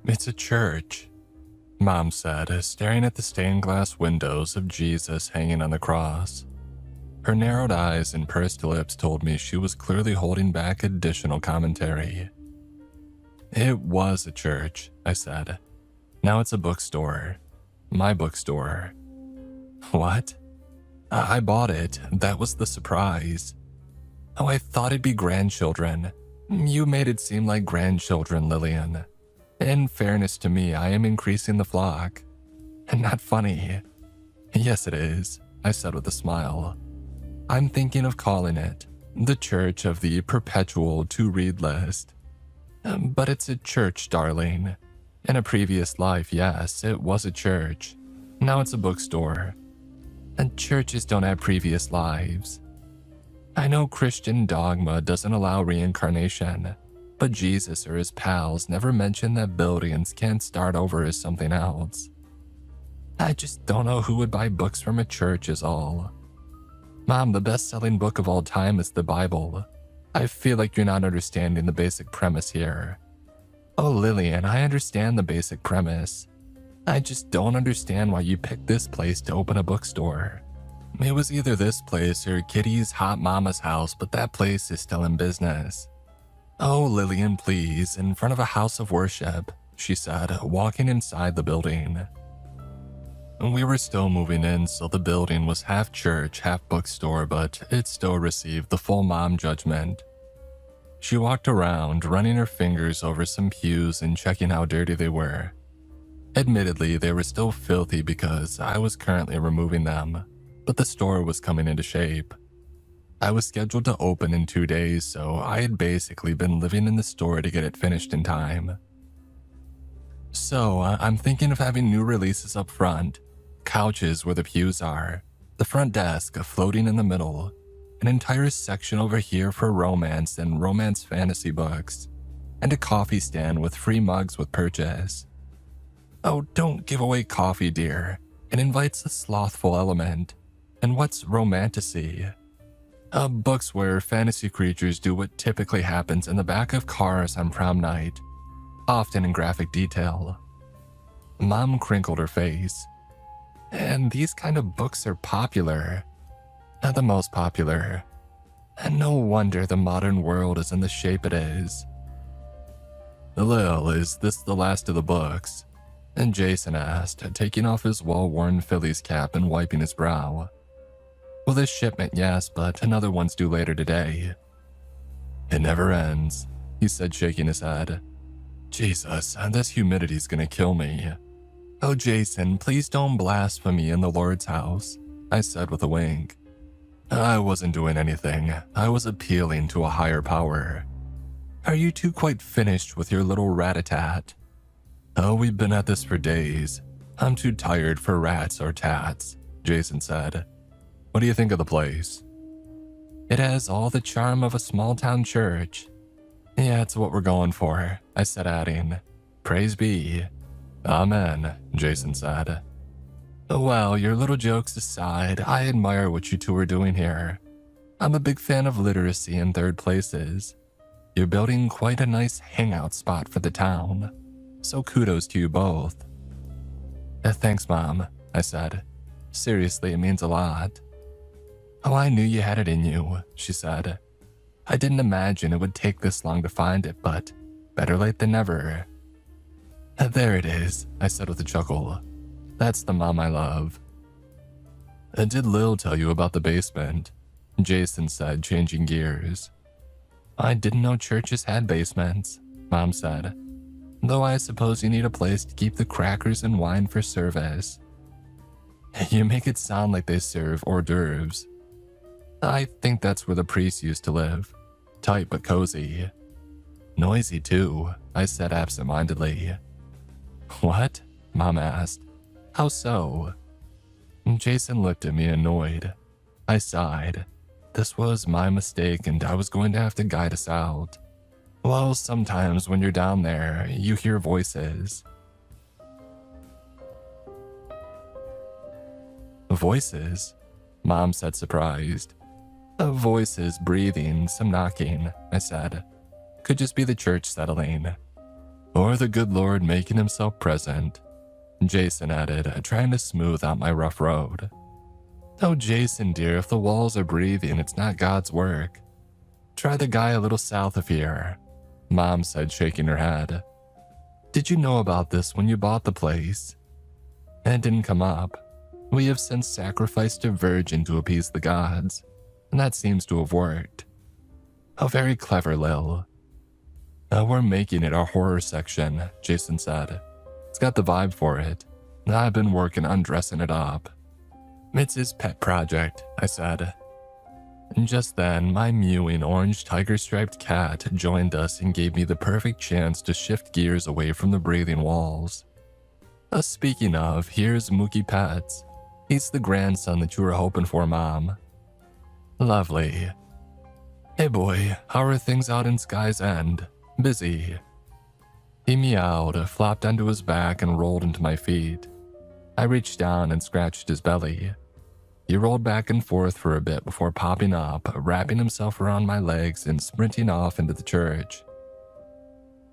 It's a church, Mom said, staring at the stained glass windows of Jesus hanging on the cross. Her narrowed eyes and pursed lips told me she was clearly holding back additional commentary. It was a church, I said. Now it's a bookstore. My bookstore. What? I bought it. That was the surprise. Oh, I thought it'd be grandchildren. You made it seem like grandchildren, Lillian. In fairness to me, I am increasing the flock. Not funny. Yes, it is, I said with a smile. I'm thinking of calling it the Church of the Perpetual To-Read List. But it's a church, darling. In a previous life, yes, it was a church. Now it's a bookstore. And churches don't have previous lives. I know Christian dogma doesn't allow reincarnation, but Jesus or his pals never mention that buildings can't start over as something else. I just don't know who would buy books from a church is all. Mom, the best-selling book of all time is the Bible. I feel like you're not understanding the basic premise here. Oh, Lillian, I understand the basic premise. I just don't understand why you picked this place to open a bookstore. It was either this place or Kitty's hot mama's house, but that place is still in business. Oh, Lillian, please, in front of a house of worship, she said, walking inside the building. We were still moving in, so the building was half church, half bookstore, but it still received the full mom judgment. She walked around, running her fingers over some pews and checking how dirty they were. Admittedly, they were still filthy because I was currently removing them, but the store was coming into shape. I was scheduled to open in 2 days, so I had basically been living in the store to get it finished in time. So, I'm thinking of having new releases up front, couches where the pews are, the front desk floating in the middle, an entire section over here for romance and romance fantasy books, and a coffee stand with free mugs with purchase. Oh, don't give away coffee, dear. It invites a slothful element. And what's romantasy? Books where fantasy creatures do what typically happens in the back of cars on prom night, often in graphic detail. Mom crinkled her face. And these kind of books are popular. Not the most popular. And no wonder the modern world is in the shape it is. Lil, is this the last of the books? And Jason asked, taking off his well-worn Phillies cap and wiping his brow. Well, this shipment, yes, but another one's due later today. It never ends, he said, shaking his head. Jesus, this humidity's gonna kill me. Oh, Jason, please don't blaspheme in the Lord's house, I said with a wink. I wasn't doing anything. I was appealing to a higher power. Are you two quite finished with your little rat-a-tat? Oh, we've been at this for days. I'm too tired for rats or tats, Jason said. What do you think of the place? It has all the charm of a small-town church. Yeah, it's what we're going for, I said, adding, praise be. Amen, Jason said. Well, your little jokes aside, I admire what you two are doing here. I'm a big fan of literacy in third places. You're building quite a nice hangout spot for the town. So kudos to you both. Thanks, Mom, I said. Seriously, it means a lot. Oh, I knew you had it in you, she said. I didn't imagine it would take this long to find it, but better late than never. There it is, I said with a chuckle. That's the mom I love. Did Lil tell you about the basement? Jason said, changing gears. I didn't know churches had basements, Mom said. Though I suppose you need a place to keep the crackers and wine for service. You make it sound like they serve hors d'oeuvres. I think that's where the priests used to live. Tight but cozy. Noisy too, I said absent-mindedly. What? Mom asked. How so? Jason looked at me annoyed. I sighed. This was my mistake and I was going to have to guide us out. Well, sometimes when you're down there, you hear voices. Voices? Mom said, surprised. Voices, breathing, some knocking, I said. Could just be the church settling. Or the good Lord making himself present, Jason added, trying to smooth out my rough road. Oh, Jason dear, if the walls are breathing, it's not God's work. Try the guy a little south of here, Mom said, shaking her head. Did you know about this when you bought the place? It didn't come up. We have since sacrificed a virgin to appease the gods, and that seems to have worked. How very clever, Lil. We're making it our horror section, Jason said. It's got the vibe for it. I've been working on dressing it up. It's his pet project, I said. And just then, my mewing orange tiger-striped cat joined us and gave me the perfect chance to shift gears away from the breathing walls. Speaking of, here's Mookie Pets. He's the grandson that you were hoping for, Mom. Lovely. Hey boy, how are things out in Sky's End? Busy. He meowed, flopped onto his back, and rolled into my feet. I reached down and scratched his belly. He rolled back and forth for a bit before popping up, wrapping himself around my legs and sprinting off into the church.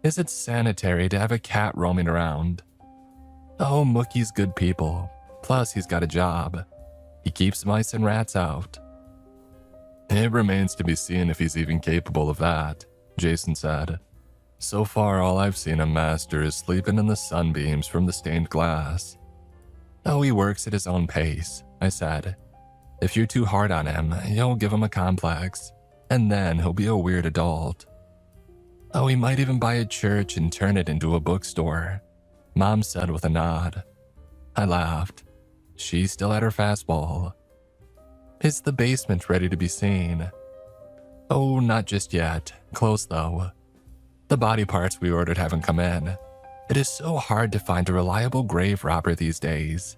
Is it sanitary to have a cat roaming around? Oh, Mookie's good people. Plus, he's got a job. He keeps mice and rats out. It remains to be seen if he's even capable of that, Jason said. So far, all I've seen him master is sleeping in the sunbeams from the stained glass. Oh, he works at his own pace, I said. If you're too hard on him, you'll give him a complex, and then he'll be a weird adult. Oh, he might even buy a church and turn it into a bookstore, Mom said with a nod. I laughed. She's still at her fastball. Is the basement ready to be seen? Oh, not just yet. Close though. The body parts we ordered haven't come in. It is so hard to find a reliable grave robber these days.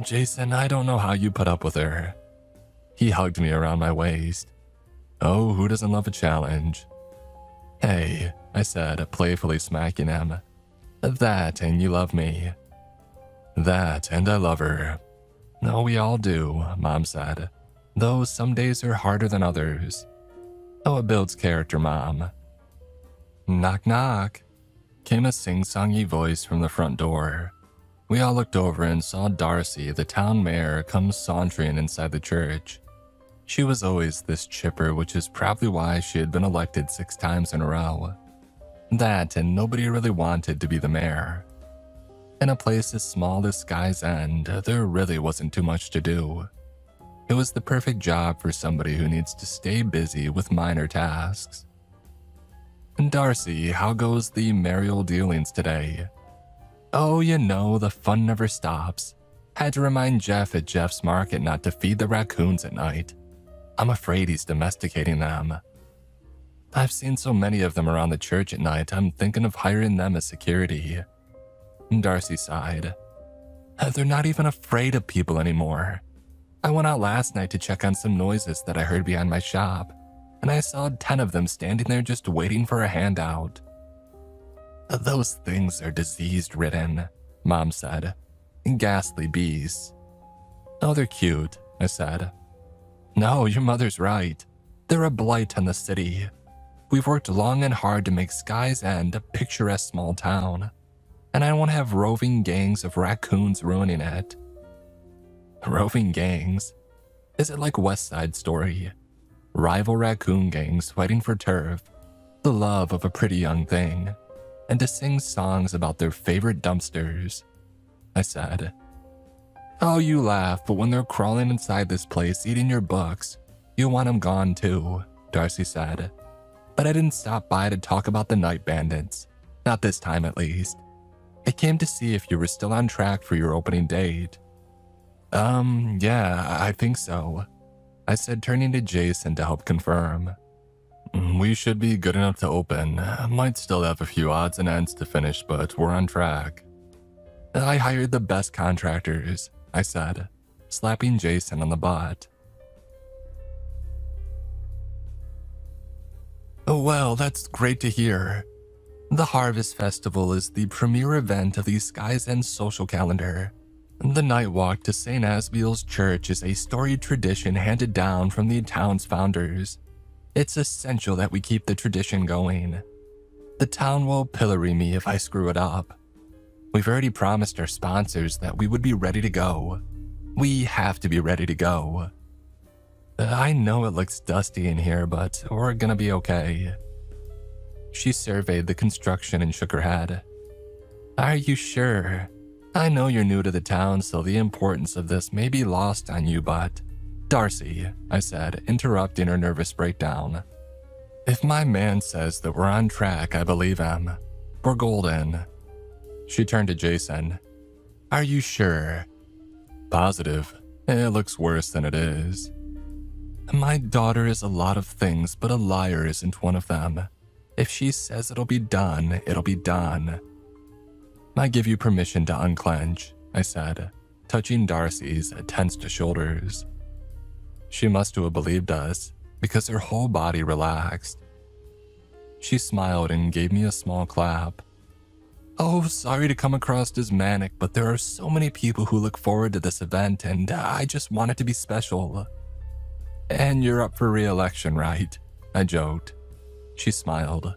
Jason, I don't know how you put up with her. He hugged me around my waist. Oh, who doesn't love a challenge? Hey, I said, playfully smacking him. That and you love me. That and I love her. No, we all do, Mom said. Though some days are harder than others. Oh, it builds character, Mom. Knock, knock, came a sing-songy voice from the front door. We all looked over and saw Darcy, the town mayor, come sauntering inside the church. She was always this chipper, which is probably why she had been elected 6 times in a row. That and nobody really wanted to be the mayor. In a place as small as Sky's End, there really wasn't too much to do. It was the perfect job for somebody who needs to stay busy with minor tasks. And Darcy, how goes the mayoral dealings today? Oh, you know, the fun never stops. Had to remind Jeff at Jeff's Market not to feed the raccoons at night. I'm afraid he's domesticating them. I've seen so many of them around the church at night, I'm thinking of hiring them as security. Darcy sighed. They're not even afraid of people anymore. I went out last night to check on some noises that I heard behind my shop, and I saw 10 of them standing there just waiting for a handout. Those things are disease-ridden, Mom said. Ghastly beasts. Oh, they're cute, I said. No, your mother's right. They're a blight on the city. We've worked long and hard to make Sky's End a picturesque small town, and I don't want to have roving gangs of raccoons ruining it. Roving gangs? Is it like West Side Story? Rival raccoon gangs fighting for turf, the love of a pretty young thing, and to sing songs about their favorite dumpsters, I said. Oh, you laugh, but when they're crawling inside this place eating your books, you want them gone too, Darcy said. But I didn't stop by to talk about the night bandits. Not this time, at least. I came to see if you were still on track for your opening date. Yeah, I think so, I said, turning to Jason to help confirm. We should be good enough to open. Might still have a few odds and ends to finish, but we're on track. I hired the best contractors, I said, slapping Jason on the butt. Oh, well, that's great to hear. The Harvest Festival is the premier event of the Sky's End social calendar. The night walk to St. Asbiel's Church is a storied tradition handed down from the town's founders. It's essential that we keep the tradition going. The town will pillory me if I screw it up. We've already promised our sponsors that we would be ready to go. We have to be ready to go. I know it looks dusty in here, but we're gonna be okay." She surveyed the construction and shook her head. "Are you sure? I know you're new to the town, so the importance of this may be lost on you, but—" "Darcy," I said, interrupting her nervous breakdown. "If my man says that we're on track, I believe him. We're golden." She turned to Jason. "Are you sure?" "Positive. It looks worse than it is." "My daughter is a lot of things, but a liar isn't one of them. If she says it'll be done, it'll be done." "I give you permission to unclench," I said, touching Darcy's tensed shoulders. She must have believed us, because her whole body relaxed. She smiled and gave me a small clap. "Oh, sorry to come across as manic, but there are so many people who look forward to this event, and I just want it to be special." "And you're up for re-election, right?" I joked. She smiled.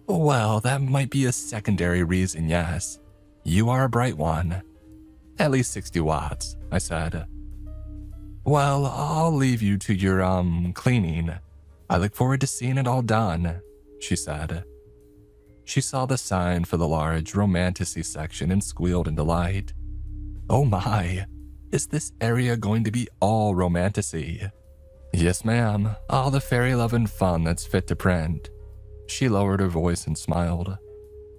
"Well, that might be a secondary reason, yes. You are a bright one." "At least 60 watts, I said. "Well, I'll leave you to your, cleaning. I look forward to seeing it all done," she said. She saw the sign for the large romanticy section and squealed in delight. "Oh my, is this area going to be all romanticy?" "Yes, ma'am, all the fairy love and fun that's fit to print." She lowered her voice and smiled.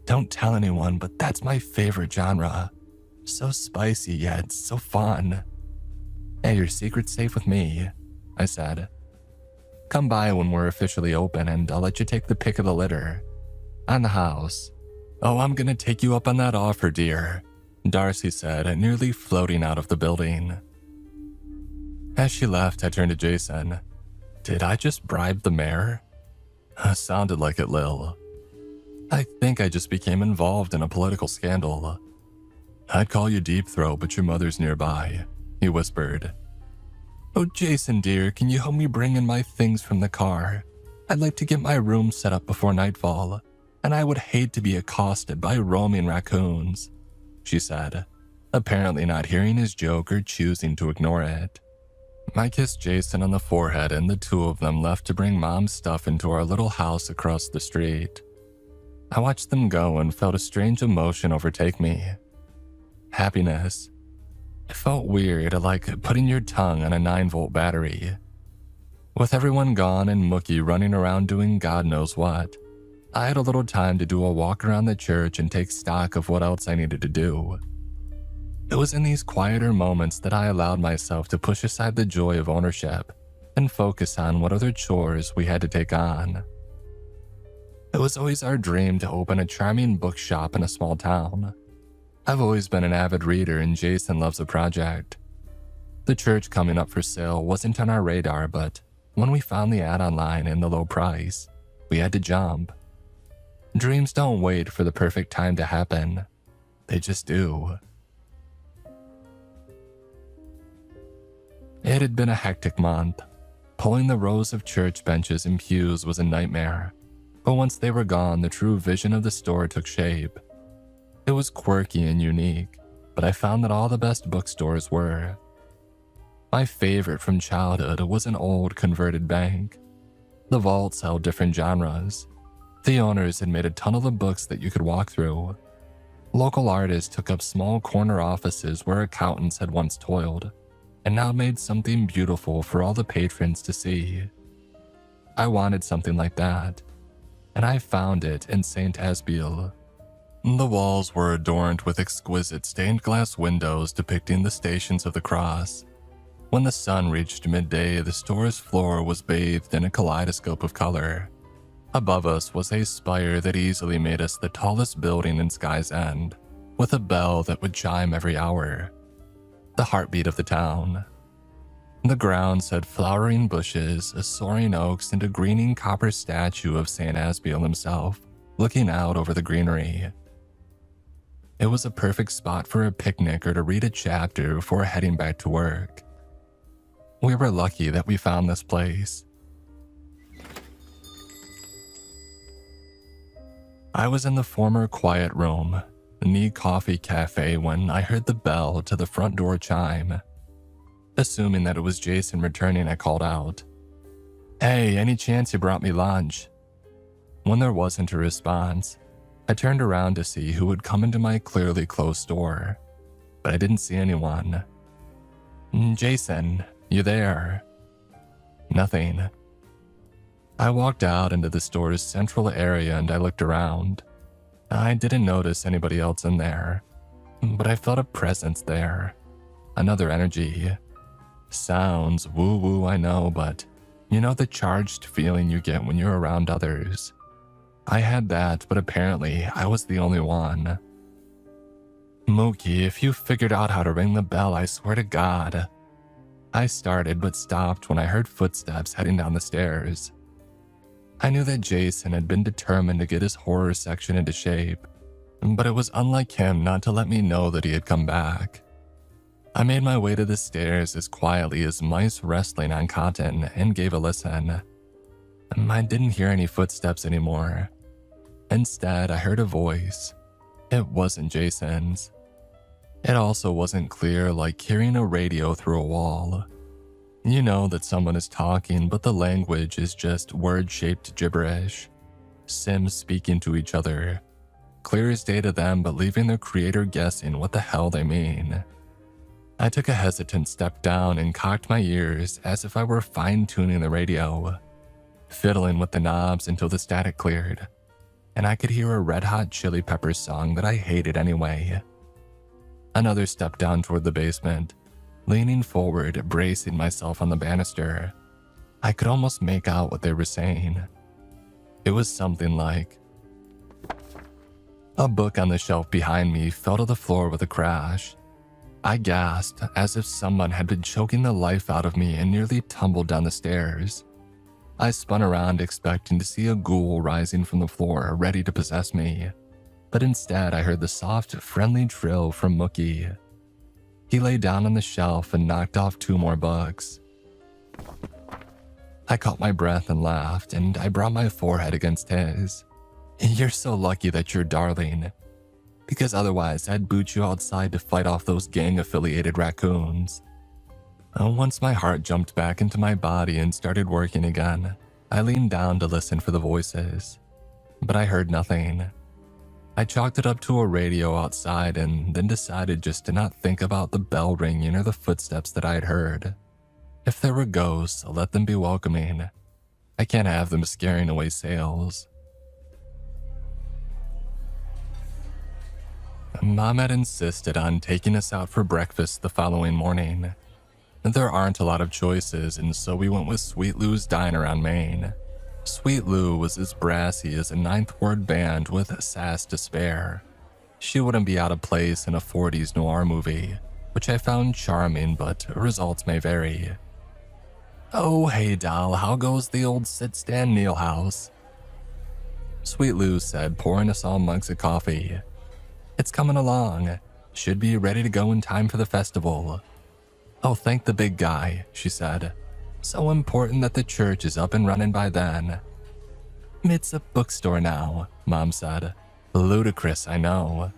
"Don't tell anyone, but that's my favorite genre. So spicy yet so fun." "Hey, your secret's safe with me," I said. "Come by when we're officially open and I'll let you take the pick of the litter. On the house." "Oh, I'm gonna take you up on that offer, dear," Darcy said, nearly floating out of the building. As she left, I turned to Jason. "Did I just bribe the mayor?" Sounded like it, Lil. "I think I just became involved in a political scandal." "I'd call you Deep Throat, but your mother's nearby," he whispered. "Oh, Jason dear, can you help me bring in my things from the car? I'd like to get my room set up before nightfall, and I would hate to be accosted by roaming raccoons," she said, apparently not hearing his joke or choosing to ignore it. I kissed Jason on the forehead and the two of them left to bring Mom's stuff into our little house across the street. I watched them go and felt a strange emotion overtake me. Happiness. It felt weird, like putting your tongue on a 9-volt battery. With everyone gone and Mookie running around doing God knows what, I had a little time to do a walk around the church and take stock of what else I needed to do. It was in these quieter moments that I allowed myself to push aside the joy of ownership and focus on what other chores we had to take on. It was always our dream to open a charming bookshop in a small town. I've always been an avid reader and Jason loves a project. The church coming up for sale wasn't on our radar, but when we found the ad online and the low price, we had to jump. Dreams don't wait for the perfect time to happen. They just do. It had been a hectic month. Pulling the rows of church benches and pews was a nightmare, but once they were gone, the true vision of the store took shape. It was quirky and unique, but I found that all the best bookstores were. My favorite from childhood was an old converted bank. The vaults held different genres. The owners had made a ton of the books that you could walk through. Local artists took up small corner offices where accountants had once toiled, and now made something beautiful for all the patrons to see. I wanted something like that, and I found it in St. Asbiel. The walls were adorned with exquisite stained glass windows depicting the Stations of the Cross. When the sun reached midday, the store's floor was bathed in a kaleidoscope of color. Above us was a spire that easily made us the tallest building in Sky's End, with a bell that would chime every hour. The heartbeat of the town. The grounds had flowering bushes, soaring oaks, and a greening copper statue of St. Asbiel himself, looking out over the greenery. It was a perfect spot for a picnic or to read a chapter before heading back to work. We were lucky that we found this place. I was in the former quiet room, the coffee cafe, when I heard the bell to the front door chime. Assuming that it was Jason returning, I called out, "Hey, any chance you brought me lunch?" When there wasn't a response, I turned around to see who had come into my clearly closed door, but I didn't see anyone. "Jason, you there?" Nothing. I walked out into the store's central area and I looked around. I didn't notice anybody else in there, but I felt a presence there. Another energy. Sounds woo-woo, I know, but you know the charged feeling you get when you're around others. I had that, but apparently I was the only one. "Mookie, if you figured out how to ring the bell, I swear to God." I started but stopped when I heard footsteps heading down the stairs. I knew that Jason had been determined to get his horror section into shape, but it was unlike him not to let me know that he had come back. I made my way to the stairs as quietly as mice wrestling on cotton and gave a listen. I didn't hear any footsteps anymore. Instead, I heard a voice. It wasn't Jason's. It also wasn't clear, like hearing a radio through a wall. You know that someone is talking, but the language is just word-shaped gibberish. Sims speaking to each other. Clear as day to them, but leaving their creator guessing what the hell they mean. I took a hesitant step down and cocked my ears as if I were fine-tuning the radio, fiddling with the knobs until the static cleared, and I could hear a Red Hot Chili Peppers song that I hated anyway. Another step down toward the basement, leaning forward, bracing myself on the banister. I could almost make out what they were saying. It was something like, a book on the shelf behind me fell to the floor with a crash. I gasped as if someone had been choking the life out of me and nearly tumbled down the stairs. I spun around expecting to see a ghoul rising from the floor ready to possess me, but instead I heard the soft, friendly trill from Mookie. He lay down on the shelf and knocked off 2 more books. I caught my breath and laughed, and I brought my forehead against his. "You're so lucky that you're darling, because otherwise I'd boot you outside to fight off those gang-affiliated raccoons." Once my heart jumped back into my body and started working again, I leaned down to listen for the voices, but I heard nothing. I chalked it up to a radio outside and then decided just to not think about the bell ringing or the footsteps that I had heard. If there were ghosts, let them be welcoming. I can't have them scaring away sales. Mom had insisted on taking us out for breakfast the following morning. There aren't a lot of choices, and so we went with Sweet Lou's Diner on Main. Sweet Lou was as brassy as a Ninth Ward band with sass to spare. She wouldn't be out of place in a 40s noir movie, which I found charming, but results may vary. "Oh, hey doll, how goes the old sit-stand meal house?" Sweet Lou said, pouring us all mugs of coffee. "It's coming along. Should be ready to go in time for the festival." "Oh, thank the big guy," she said. "So important that the church is up and running by then." "It's a bookstore now," Mom said. "Ludicrous, I know."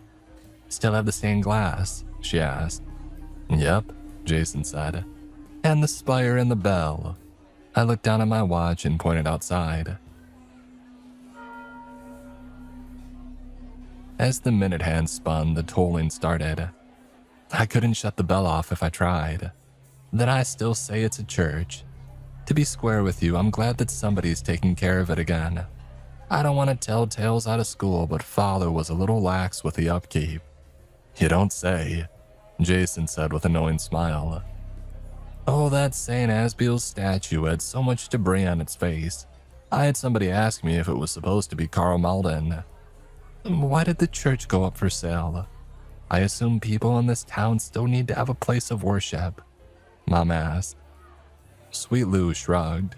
"Still have the stained glass?" she asked. "Yep," Jason said. "And the spire and the bell." I looked down at my watch and pointed outside. As the minute hand spun, the tolling started. I couldn't shut the bell off if I tried. Then I still say it's a church. To be square with you, I'm glad that somebody's taking care of it again. I don't want to tell tales out of school, but Father was a little lax with the upkeep. "You don't say," Jason said with a knowing smile. "Oh, that St. Asbiel's statue had so much debris on its face. I had somebody ask me if it was supposed to be Karl Malden." "Why did the church go up for sale? I assume people in this town still need to have a place of worship," Mom asked. Sweet Lou shrugged.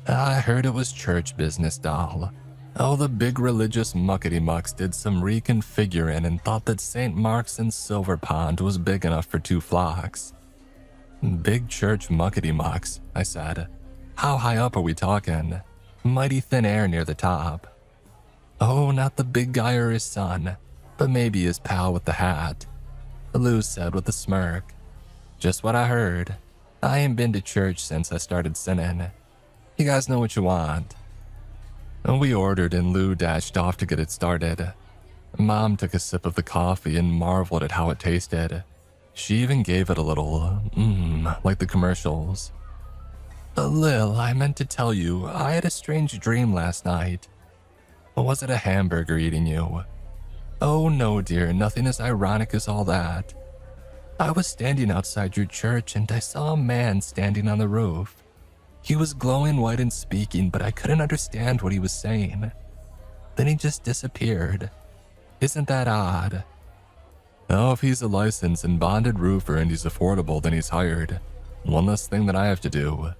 "I heard it was church business, doll. Oh, the big religious muckety-mucks did some reconfiguring and thought that St. Mark's in Silver Pond was big enough for 2 flocks. "Big church muckety-mucks," I said. "How high up are we talking? Mighty thin air near the top." Oh, not the big guy or his son, but maybe his pal with the hat, Lou said with a smirk. Just what I heard. I ain't been to church since I started sinning. You guys know what you want. We ordered and Lou dashed off to get it started. Mom took a sip of the coffee and marveled at how it tasted. She even gave it a little, like the commercials. Lil, I meant to tell you, I had a strange dream last night. Was it a hamburger eating you? Oh no, dear, nothing as ironic as all that. I was standing outside your church and I saw a man standing on the roof. He was glowing white and speaking, but I couldn't understand what he was saying. Then he just disappeared. Isn't that odd? Oh, if he's a licensed and bonded roofer and he's affordable, then he's hired. One less thing that I have to do,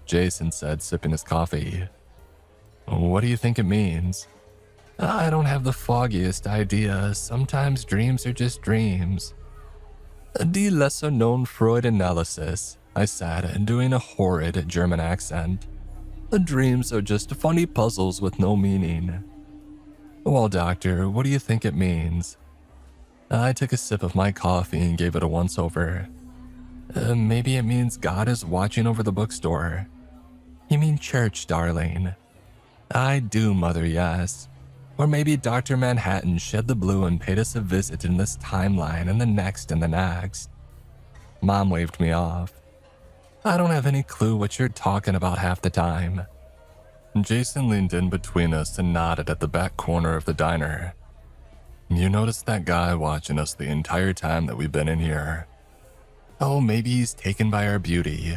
Jason said, sipping his coffee. What do you think it means? I don't have the foggiest idea. Sometimes dreams are just dreams. The lesser-known Freud analysis, I said, doing a horrid German accent. Dreams are just funny puzzles with no meaning. Well, doctor, what do you think it means? I took a sip of my coffee and gave it a once-over. Maybe it means God is watching over the bookstore. You mean church, darling? I do, Mother, yes. Or maybe Dr. Manhattan shed the blue and paid us a visit in this timeline and the next and the next. Mom waved me off. I don't have any clue what you're talking about half the time. Jason leaned in between us and nodded at the back corner of the diner. You noticed that guy watching us the entire time that we've been in here. Oh, maybe he's taken by our beauty.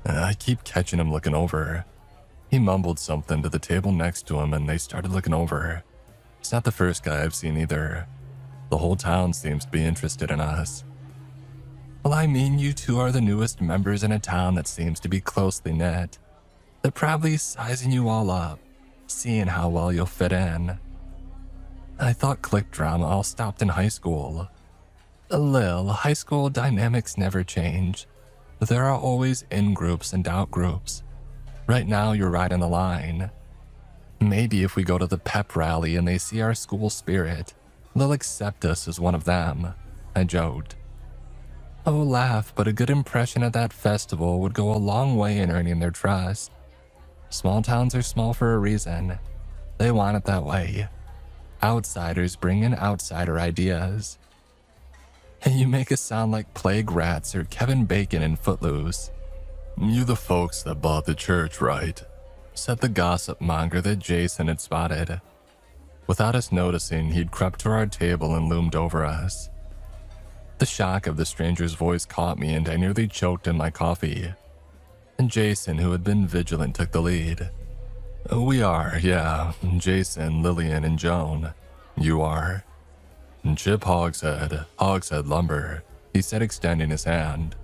I keep catching him looking over. He mumbled something to the table next to him and they started looking over. He's not the first guy I've seen either. The whole town seems to be interested in us. Well, I mean, you two are the newest members in a town that seems to be closely knit. They're probably sizing you all up, seeing how well you'll fit in. I thought clique drama all stopped in high school. Lil, high school dynamics never change. There are always in-groups and out-groups. Right now, you're right on the line. Maybe if we go to the pep rally and they see our school spirit, they'll accept us as one of them, I joked. Oh, laugh, but a good impression at that festival would go a long way in earning their trust. Small towns are small for a reason. They want it that way. Outsiders bring in outsider ideas. And you make us sound like Plague Rats or Kevin Bacon in Footloose. You the folks that bought the church, right? Said the gossip monger that Jason had spotted. Without us noticing, he'd crept to our table and loomed over us. The shock of the stranger's voice caught me and I nearly choked in my coffee. And Jason, who had been vigilant, took the lead. We are, yeah. Jason, Lillian, and Joan. You are? Chip Hogshead Lumber, he said, extending his hand.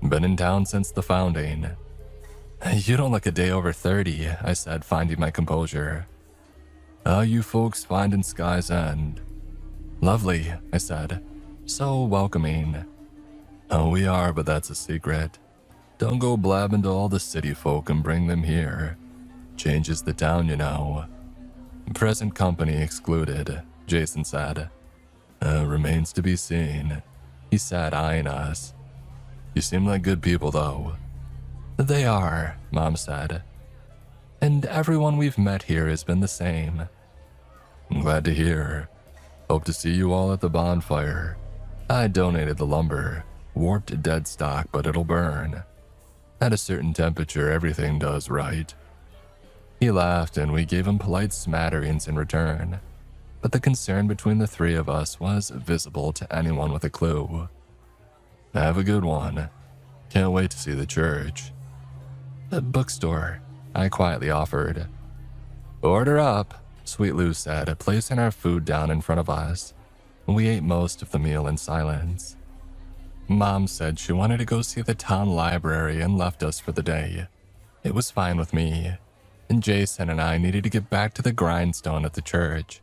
Been in town since the founding. You don't look a day over 30, I said, finding my composure. How you folks finding Sky's End? Lovely, I said. So welcoming. Oh, we are, but that's a secret. Don't go blabbing to all the city folk and bring them here. Changes the town, you know. Present company excluded, Jason said. Remains to be seen, he said, eyeing us. You seem like good people, though. They are, Mom said. And everyone we've met here has been the same. I'm glad to hear. Hope to see you all at the bonfire. I donated the lumber. Warped dead stock, but it'll burn. At a certain temperature, everything does, right? He laughed and we gave him polite smatterings in return. But the concern between the three of us was visible to anyone with a clue. Have a good one. Can't wait to see the church. The bookstore, I quietly offered. Order up, Sweet Lou said, placing our food down in front of us. We ate most of the meal in silence. Mom said she wanted to go see the town library and left us for the day. It was fine with me, and Jason and I needed to get back to the grindstone at the church.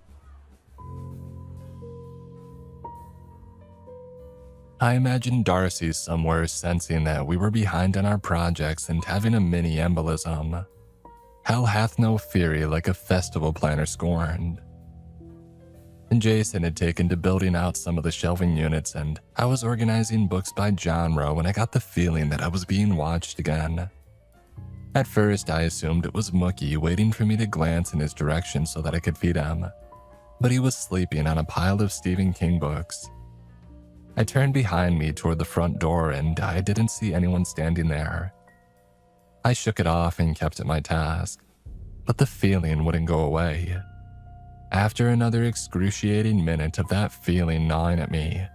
I imagined Darcy somewhere sensing that we were behind on our projects and having a mini embolism. Hell hath no fury like a festival planner scorned. and Jason had taken to building out some of the shelving units, and I was organizing books by genre when I got the feeling that I was being watched again. At first, I assumed it was Mookie waiting for me to glance in his direction so that I could feed him, but he was sleeping on a pile of Stephen King books. I turned behind me toward the front door, and I didn't see anyone standing there. I shook it off and kept at my task, but the feeling wouldn't go away. After another excruciating minute of that feeling gnawing at me,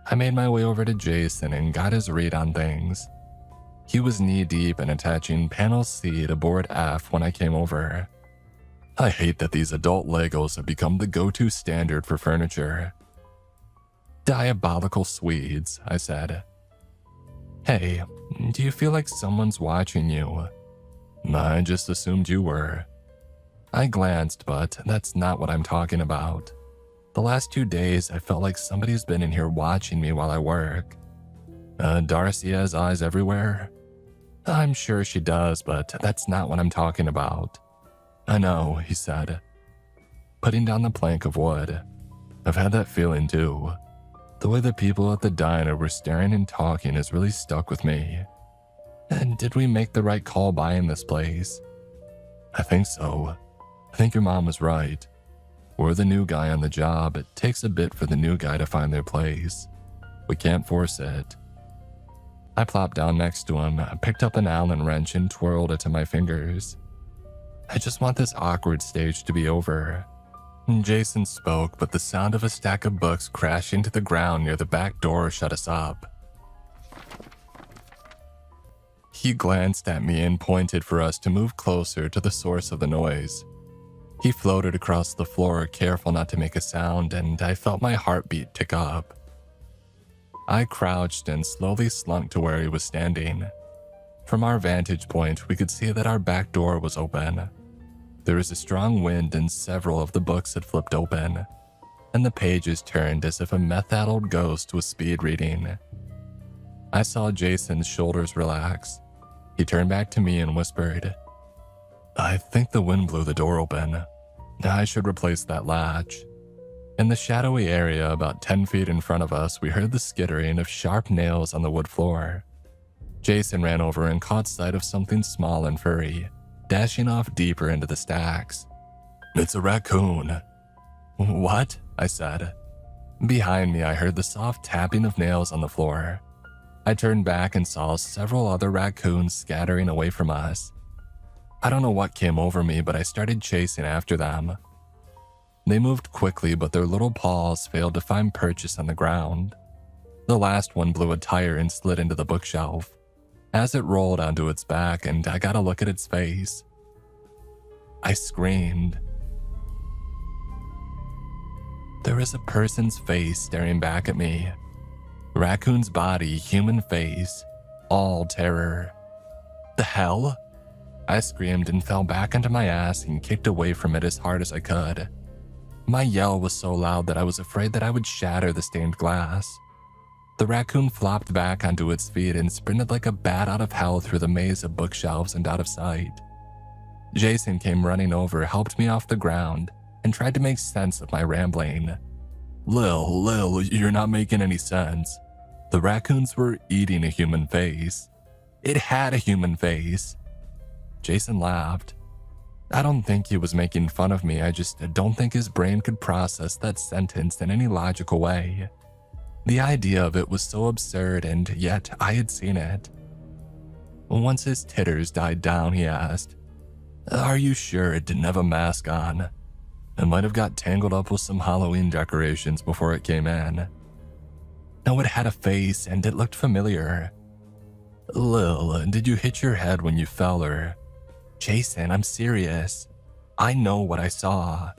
I made my way over to Jason and got his read on things. He was knee-deep in attaching panel C to board F when I came over. I hate that these adult Legos have become the go-to standard for furniture. Diabolical Swedes, I said. Hey, do you feel like someone's watching you? I just assumed you were. I glanced, but that's not what I'm talking about. The last 2 days, I felt like somebody's been in here watching me while I work. Darcy has eyes everywhere? I'm sure she does, but that's not what I'm talking about. I know, he said, putting down the plank of wood. I've had that feeling too. The way the people at the diner were staring and talking has really stuck with me. And did we make the right call buying this place? I think so. I think your mom was right. We're the new guy on the job. It takes a bit for the new guy to find their place. We can't force it. I plopped down next to him, picked up an Allen wrench and twirled it to my fingers. I just want this awkward stage to be over. Jason spoke, but the sound of a stack of books crashing to the ground near the back door shut us up. He glanced at me and pointed for us to move closer to the source of the noise. He floated across the floor, careful not to make a sound, and I felt my heartbeat tick up. I crouched and slowly slunk to where he was standing. From our vantage point, we could see that our back door was open. There was a strong wind and several of the books had flipped open, and the pages turned as if a meth-addled ghost was speed reading. I saw Jason's shoulders relax. He turned back to me and whispered, I think the wind blew the door open. I should replace that latch. In the shadowy area about 10 feet in front of us, we heard the skittering of sharp nails on the wood floor. Jason ran over and caught sight of something small and furry, dashing off deeper into the stacks. It's a raccoon. What? I said. Behind me, I heard the soft tapping of nails on the floor. I turned back and saw several other raccoons scattering away from us. I don't know what came over me, but I started chasing after them. They moved quickly, but their little paws failed to find purchase on the ground. The last one blew a tire and slid into the bookshelf. As it rolled onto its back, and I got a look at its face, I screamed. There was a person's face staring back at me. Raccoon's body, human face, all terror. The hell? I screamed and fell back onto my ass and kicked away from it as hard as I could. My yell was so loud that I was afraid that I would shatter the stained glass. The raccoon flopped back onto its feet and sprinted like a bat out of hell through the maze of bookshelves and out of sight. Jason came running over, helped me off the ground, and tried to make sense of my rambling. Lil, you're not making any sense. The raccoons were eating a human face. It had a human face. Jason laughed. I don't think he was making fun of me, I just don't think his brain could process that sentence in any logical way. The idea of it was so absurd, and yet I had seen it. Once his titters died down, he asked, Are you sure it didn't have a mask on? It might have got tangled up with some Halloween decorations before it came in. No, it had a face, and it looked familiar. Lil, did you hit your head when you fell, or... Jason, I'm serious. I know what I saw.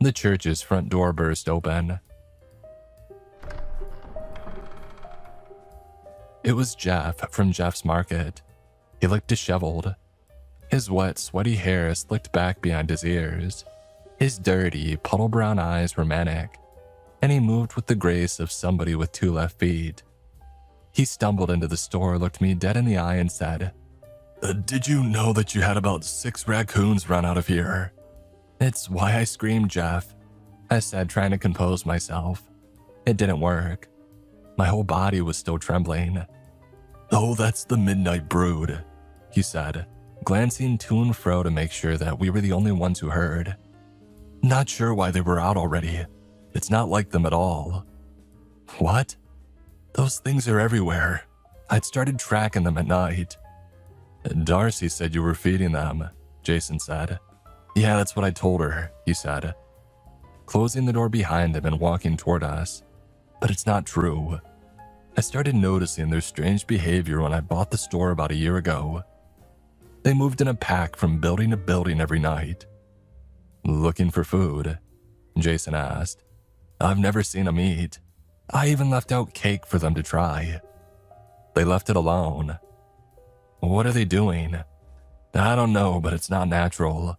The church's front door burst open. It was Jeff from Jeff's Market. He looked disheveled. His wet, sweaty hair slicked back behind his ears. His dirty, puddle-brown eyes were manic, and he moved with the grace of somebody with 2 left feet. He stumbled into the store, looked me dead in the eye, and said, Did you know that you had about 6 raccoons run out of here? It's why I screamed, Jeff. I said, trying to compose myself. It didn't work. My whole body was still trembling. "Oh, that's the Midnight Brood," he said, glancing to and fro to make sure that we were the only ones who heard. "Not sure why they were out already. It's not like them at all." "What?" "Those things are everywhere. I'd started tracking them at night." "Darcy said you were feeding them," Jason said. "Yeah, that's what I told her," he said, closing the door behind him and walking toward us. "But it's not true. I started noticing their strange behavior when I bought the store about a year ago. They moved in a pack from building to building every night." "Looking for food?" Jason asked. "I've never seen them eat. I even left out cake for them to try." "They left it alone." "What are they doing?" "I don't know, but it's not natural.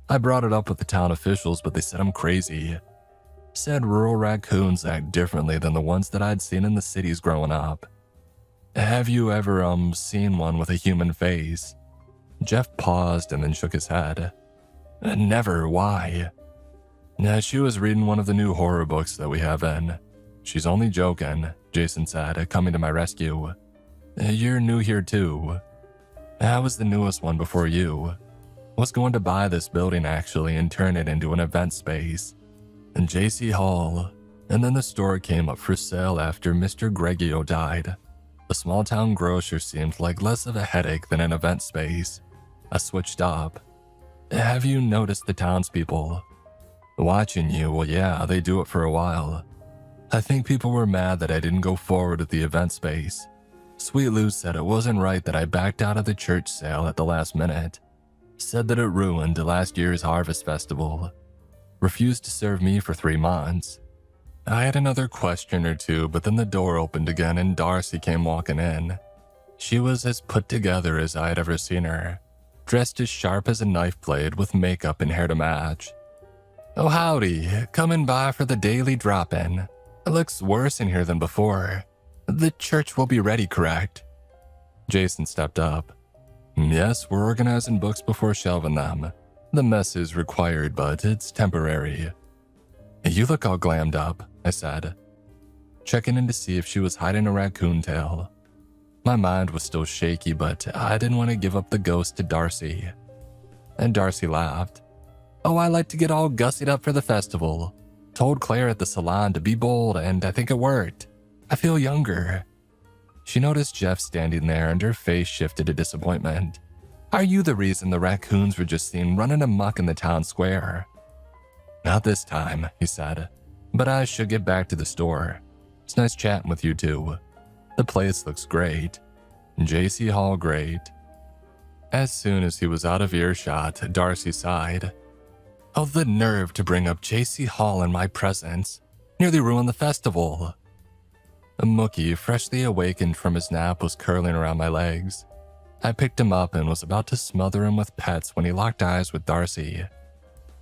I brought it up with the town officials, but they said I'm crazy. Said rural raccoons act differently than the ones that I'd seen in the cities growing up." "Have you ever, seen one with a human face?" Jeff paused and then shook his head. "Never, why?" "She was reading one of the new horror books that we have in." "She's only joking," Jason said, coming to my rescue. "You're new here too." "I was the newest one before you. Was going to buy this building actually and turn it into an event space. And J.C. Hall, and then the store came up for sale after Mr. Greggio died. The small town grocer seemed like less of a headache than an event space. I switched up. Have you noticed the townspeople? Watching you, well yeah, they do it for a while. I think people were mad that I didn't go forward with the event space. Sweet Lou said it wasn't right that I backed out of the church sale at the last minute. Said that it ruined last year's harvest festival. Refused to serve me for 3 months. I had another question or two, but then the door opened again and Darcy came walking in. She was as put together as I had ever seen her, dressed as sharp as a knife blade with makeup and hair to match. "Oh howdy, coming by for the daily drop-in. It looks worse in here than before. The church will be ready, correct?" Jason stepped up. "Yes, we're organizing books before shelving them. The mess is required, but it's temporary." "You look all glammed up," I said, checking in to see if she was hiding a raccoon tail. My mind was still shaky, but I didn't want to give up the ghost to Darcy. And Darcy laughed. "Oh, I like to get all gussied up for the festival. Told Claire at the salon to be bold, and I think it worked. I feel younger." She noticed Jeff standing there and her face shifted to disappointment. "Are you the reason the raccoons were just seen running amok in the town square?" "Not this time," he said, "but I should get back to the store. It's nice chatting with you two. The place looks great. J.C. Hall great." As soon as he was out of earshot, Darcy sighed. "Oh, the nerve to bring up J.C. Hall in my presence. Nearly ruined the festival." Mookie, freshly awakened from his nap, was curling around my legs. I picked him up and was about to smother him with pets when he locked eyes with Darcy.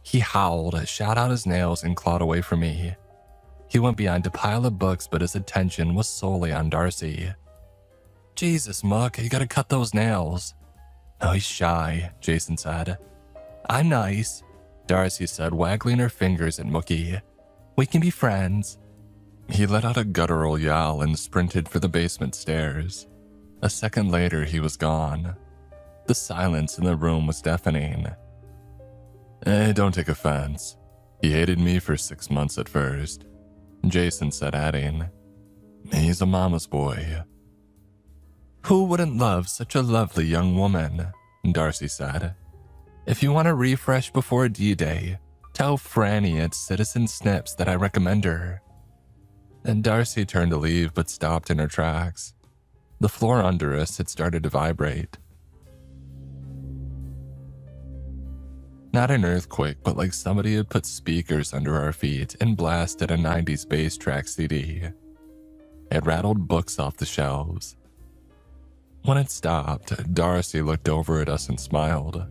He howled, shot out his nails, and clawed away from me. He went behind a pile of books, but his attention was solely on Darcy. "Jesus, Mook, you gotta cut those nails." "Oh, he's shy," Jason said. "I'm nice," Darcy said, waggling her fingers at Mookie. "We can be friends." He let out a guttural yowl and sprinted for the basement stairs. A second later, he was gone. The silence in the room was deafening. Don't take offense. He hated me for 6 months at first," Jason said, adding, "He's a mama's boy." "Who wouldn't love such a lovely young woman?" Darcy said. "If you want a refresh before D-Day, tell Franny at Citizen Snips that I recommend her." And Darcy turned to leave but stopped in her tracks. The floor under us had started to vibrate. Not an earthquake, but like somebody had put speakers under our feet and blasted a 90s bass track CD. It rattled books off the shelves. When it stopped, Darcy looked over at us and smiled.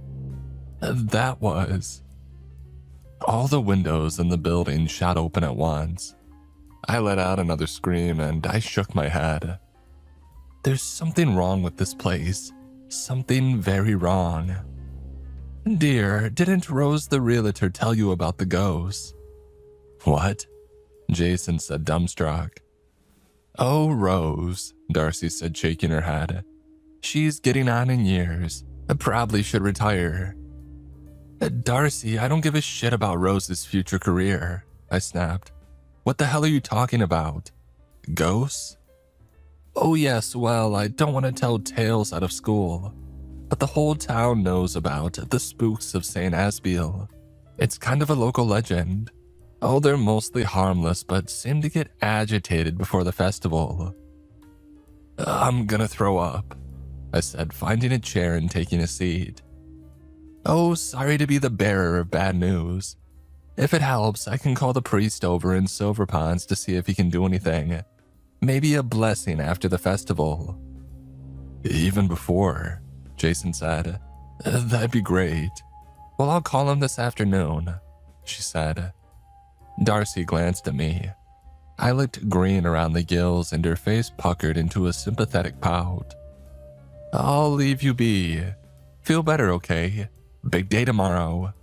That was... All the windows in the building shot open at once. I let out another scream and I shook my head. There's something wrong with this place. Something very wrong. "Dear, didn't Rose the realtor tell you about the ghosts?" What? Jason said, dumbstruck. Oh, Rose, Darcy said, shaking her head. She's getting on in years. I probably should retire. Darcy, I don't give a shit about Rose's future career, I snapped. What the hell are you talking about? Ghosts? Oh yes, well, I don't want to tell tales out of school, but the whole town knows about the spooks of St. Asbiel. It's kind of a local legend. Oh, they're mostly harmless, but seem to get agitated before the festival. I'm gonna throw up, I said, finding a chair and taking a seat. Oh, sorry to be the bearer of bad news. If it helps, I can call the priest over in Silver Ponds to see if he can do anything. Maybe a blessing after the festival. Even before, Jason said. That'd be great. Well, I'll call him this afternoon, she said. Darcy glanced at me. I looked green around the gills and her face puckered into a sympathetic pout. I'll leave you be. Feel better, okay? Big day tomorrow.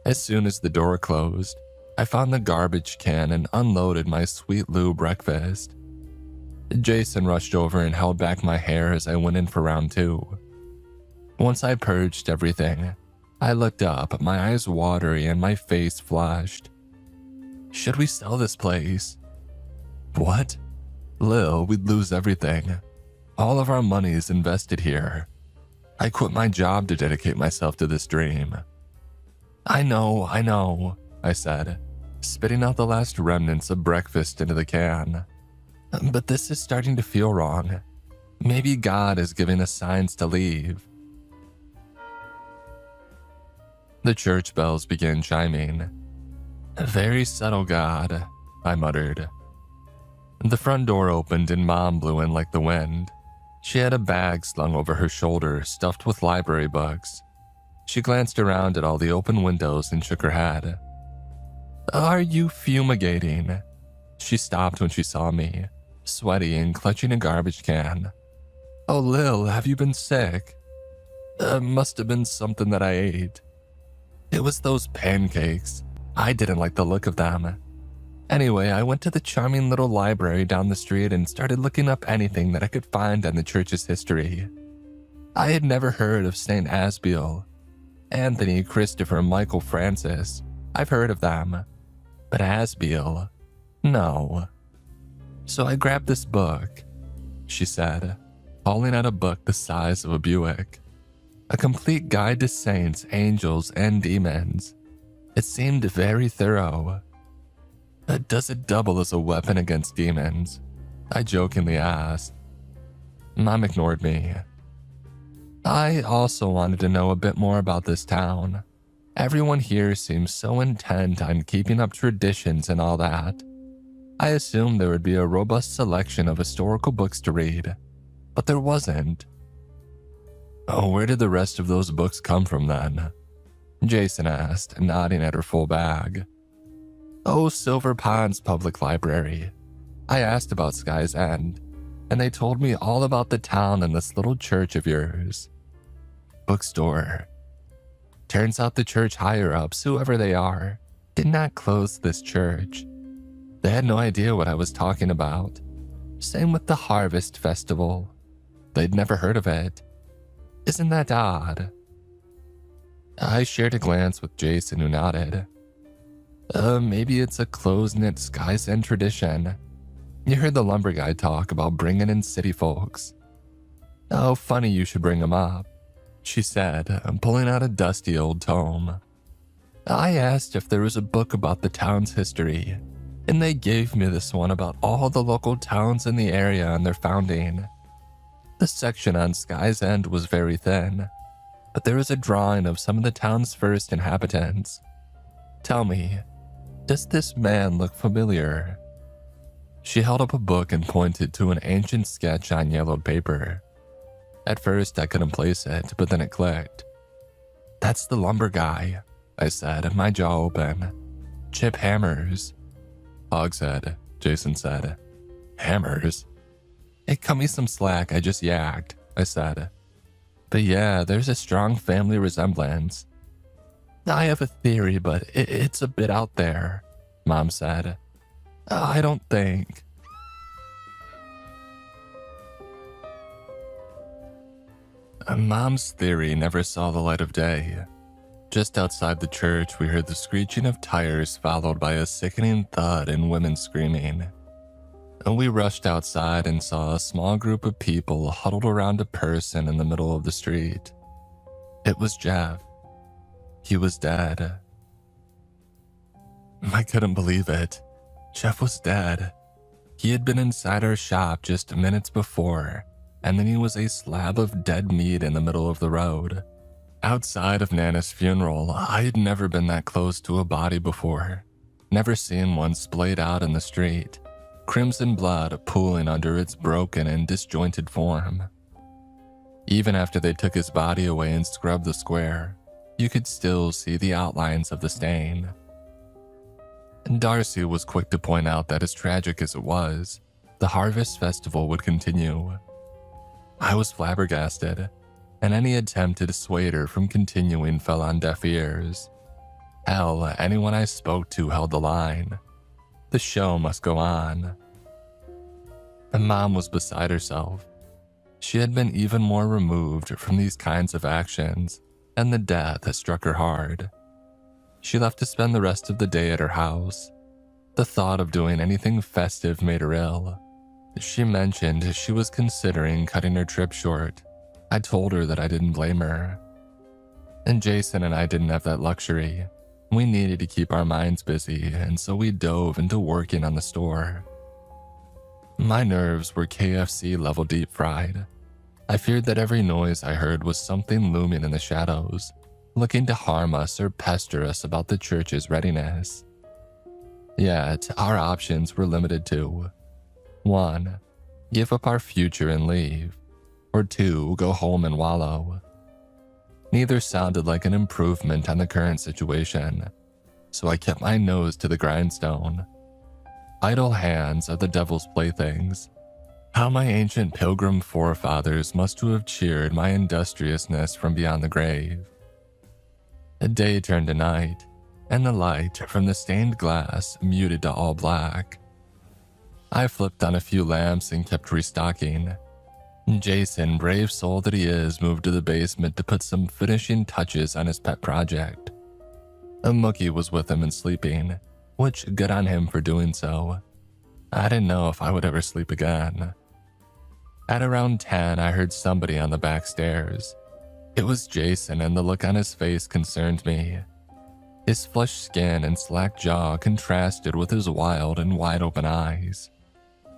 As soon as the door closed, I found the garbage can and unloaded my Sweet Lou breakfast. Jason rushed over and held back my hair as I went in for round 2. Once I purged everything, I looked up, my eyes watery and my face flushed. Should we sell this place? What? Lil, we'd lose everything. All of our money is invested here. I quit my job to dedicate myself to this dream. I know, I said, spitting out the last remnants of breakfast into the can. But this is starting to feel wrong. Maybe God is giving us signs to leave. The church bells began chiming. Very subtle, God, I muttered. The front door opened and Mom blew in like the wind. She had a bag slung over her shoulder, stuffed with library books. She glanced around at all the open windows and shook her head. Are you fumigating? She stopped when she saw me, sweaty and clutching a garbage can. Oh, Lil, have you been sick? Must have been something that I ate. It was those pancakes. I didn't like the look of them. Anyway, I went to the charming little library down the street and started looking up anything that I could find on the church's history. I had never heard of St. Asbiel. Anthony, Christopher, Michael, Francis. I've heard of them. But Asbiel? No. So I grabbed this book, she said, hauling out a book the size of a Buick. A complete guide to saints, angels, and demons. It seemed very thorough. Does it double as a weapon against demons? I jokingly asked. Mom ignored me. I also wanted to know a bit more about this town. Everyone here seems so intent on keeping up traditions and all that. I assumed there would be a robust selection of historical books to read, but there wasn't. Oh, where did the rest of those books come from then? Jason asked, nodding at her full bag. Oh, Silver Ponds Public Library. I asked about Sky's End, and they told me all about the town and this little church of yours. Bookstore. Turns out the church higher-ups, whoever they are, did not close this church. They had no idea what I was talking about. Same with the Harvest Festival. They'd never heard of it. Isn't that odd? I shared a glance with Jason, who nodded. Maybe it's a close-knit Sky's End tradition. You heard the lumber guy talk about bringing in city folks. Oh, funny you should bring him up, she said, pulling out a dusty old tome. I asked if there was a book about the town's history, and they gave me this one about all the local towns in the area and their founding. The section on Sky's End was very thin, but there was a drawing of some of the town's first inhabitants. Tell me, does this man look familiar? She held up a book and pointed to an ancient sketch on yellowed paper. At first, I couldn't place it, but then it clicked. That's the lumber guy, I said, my jaw open. Chip Hammers. Hogshead, Jason said. Hammers? Hey, cut me some slack, I just yacked, I said. But yeah, there's a strong family resemblance. I have a theory, but it's a bit out there, Mom said. I don't think. Mom's theory never saw the light of day. Just outside the church, we heard the screeching of tires followed by a sickening thud and women screaming. We rushed outside and saw a small group of people huddled around a person in the middle of the street. It was Jeff. He was dead. I couldn't believe it. Jeff was dead. He had been inside our shop just minutes before, and then he was a slab of dead meat in the middle of the road. Outside of Nana's funeral, I had never been that close to a body before. Never seen one splayed out in the street, crimson blood pooling under its broken and disjointed form. Even after they took his body away and scrubbed the square, you could still see the outlines of the stain. And Darcy was quick to point out that as tragic as it was, the Harvest Festival would continue. I was flabbergasted, and any attempt to dissuade her from continuing fell on deaf ears. Hell, anyone I spoke to held the line. The show must go on. And Mom was beside herself. She had been even more removed from these kinds of actions, and the death had struck her hard. She left to spend the rest of the day at her house. The thought of doing anything festive made her ill. She mentioned she was considering cutting her trip short. I told her that I didn't blame her. And Jason and I didn't have that luxury. We needed to keep our minds busy, and so we dove into working on the store. My nerves were KFC level deep fried. I feared that every noise I heard was something looming in the shadows, looking to harm us or pester us about the church's readiness. Yet, our options were limited to 1. Give up our future and leave, or 2. Go home and wallow. Neither sounded like an improvement on the current situation, so I kept my nose to the grindstone. Idle hands are the devil's playthings. How my ancient pilgrim forefathers must have cheered my industriousness from beyond the grave. The day turned to night, and the light from the stained glass muted to all black. I flipped on a few lamps and kept restocking. Jason, brave soul that he is, moved to the basement to put some finishing touches on his pet project. A Mookie was with him and sleeping, which good on him for doing so. I didn't know if I would ever sleep again. At around 10, I heard somebody on the back stairs. It was Jason, and the look on his face concerned me. His flushed skin and slack jaw contrasted with his wild and wide-open eyes.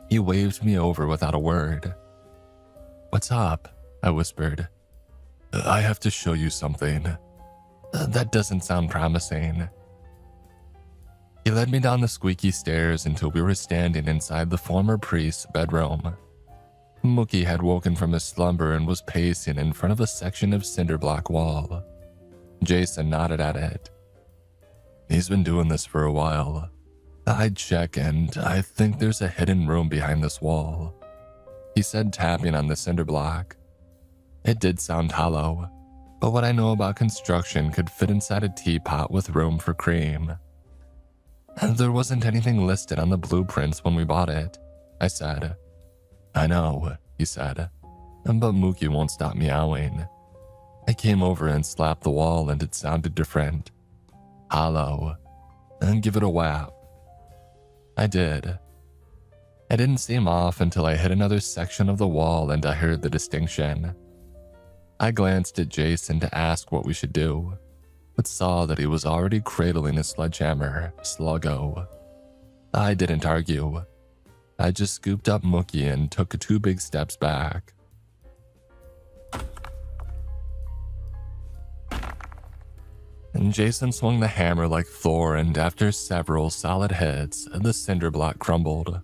He waved me over without a word. "What's up?" I whispered. "I have to show you something." That doesn't sound promising." He led me down the squeaky stairs until we were standing inside the former priest's bedroom. Mookie had woken from his slumber and was pacing in front of a section of cinder block wall. Jason nodded at it. "He's been doing this for a while. I'd check, and I think there's a hidden room behind this wall," he said, tapping on the cinder block. It did sound hollow, but what I know about construction could fit inside a teapot with room for cream. "There wasn't anything listed on the blueprints when we bought it," I said. "I know," he said, "but Mookie won't stop meowing." I came over and slapped the wall, and it sounded different. Hollow. And give it a whap. I did. It didn't seem off until I hit another section of the wall and I heard the distinction. I glanced at Jason to ask what we should do, but saw that he was already cradling his sledgehammer, sluggo. I didn't argue. I just scooped up Mookie and took 2 big steps back. And Jason swung the hammer like Thor, and after several solid hits, the cinder block crumbled.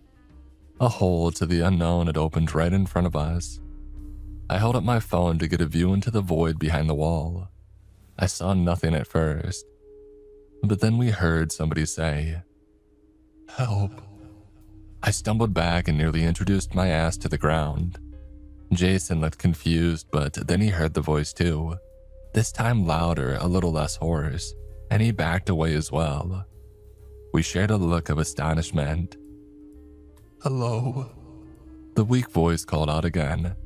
A hole to the unknown had opened right in front of us. I held up my phone to get a view into the void behind the wall. I saw nothing at first, but then we heard somebody say, "Help." I stumbled back and nearly introduced my ass to the ground. Jason looked confused, but then he heard the voice too. This time louder, a little less hoarse. and he backed away as well. We shared a look of astonishment. "Hello?" The weak voice called out again.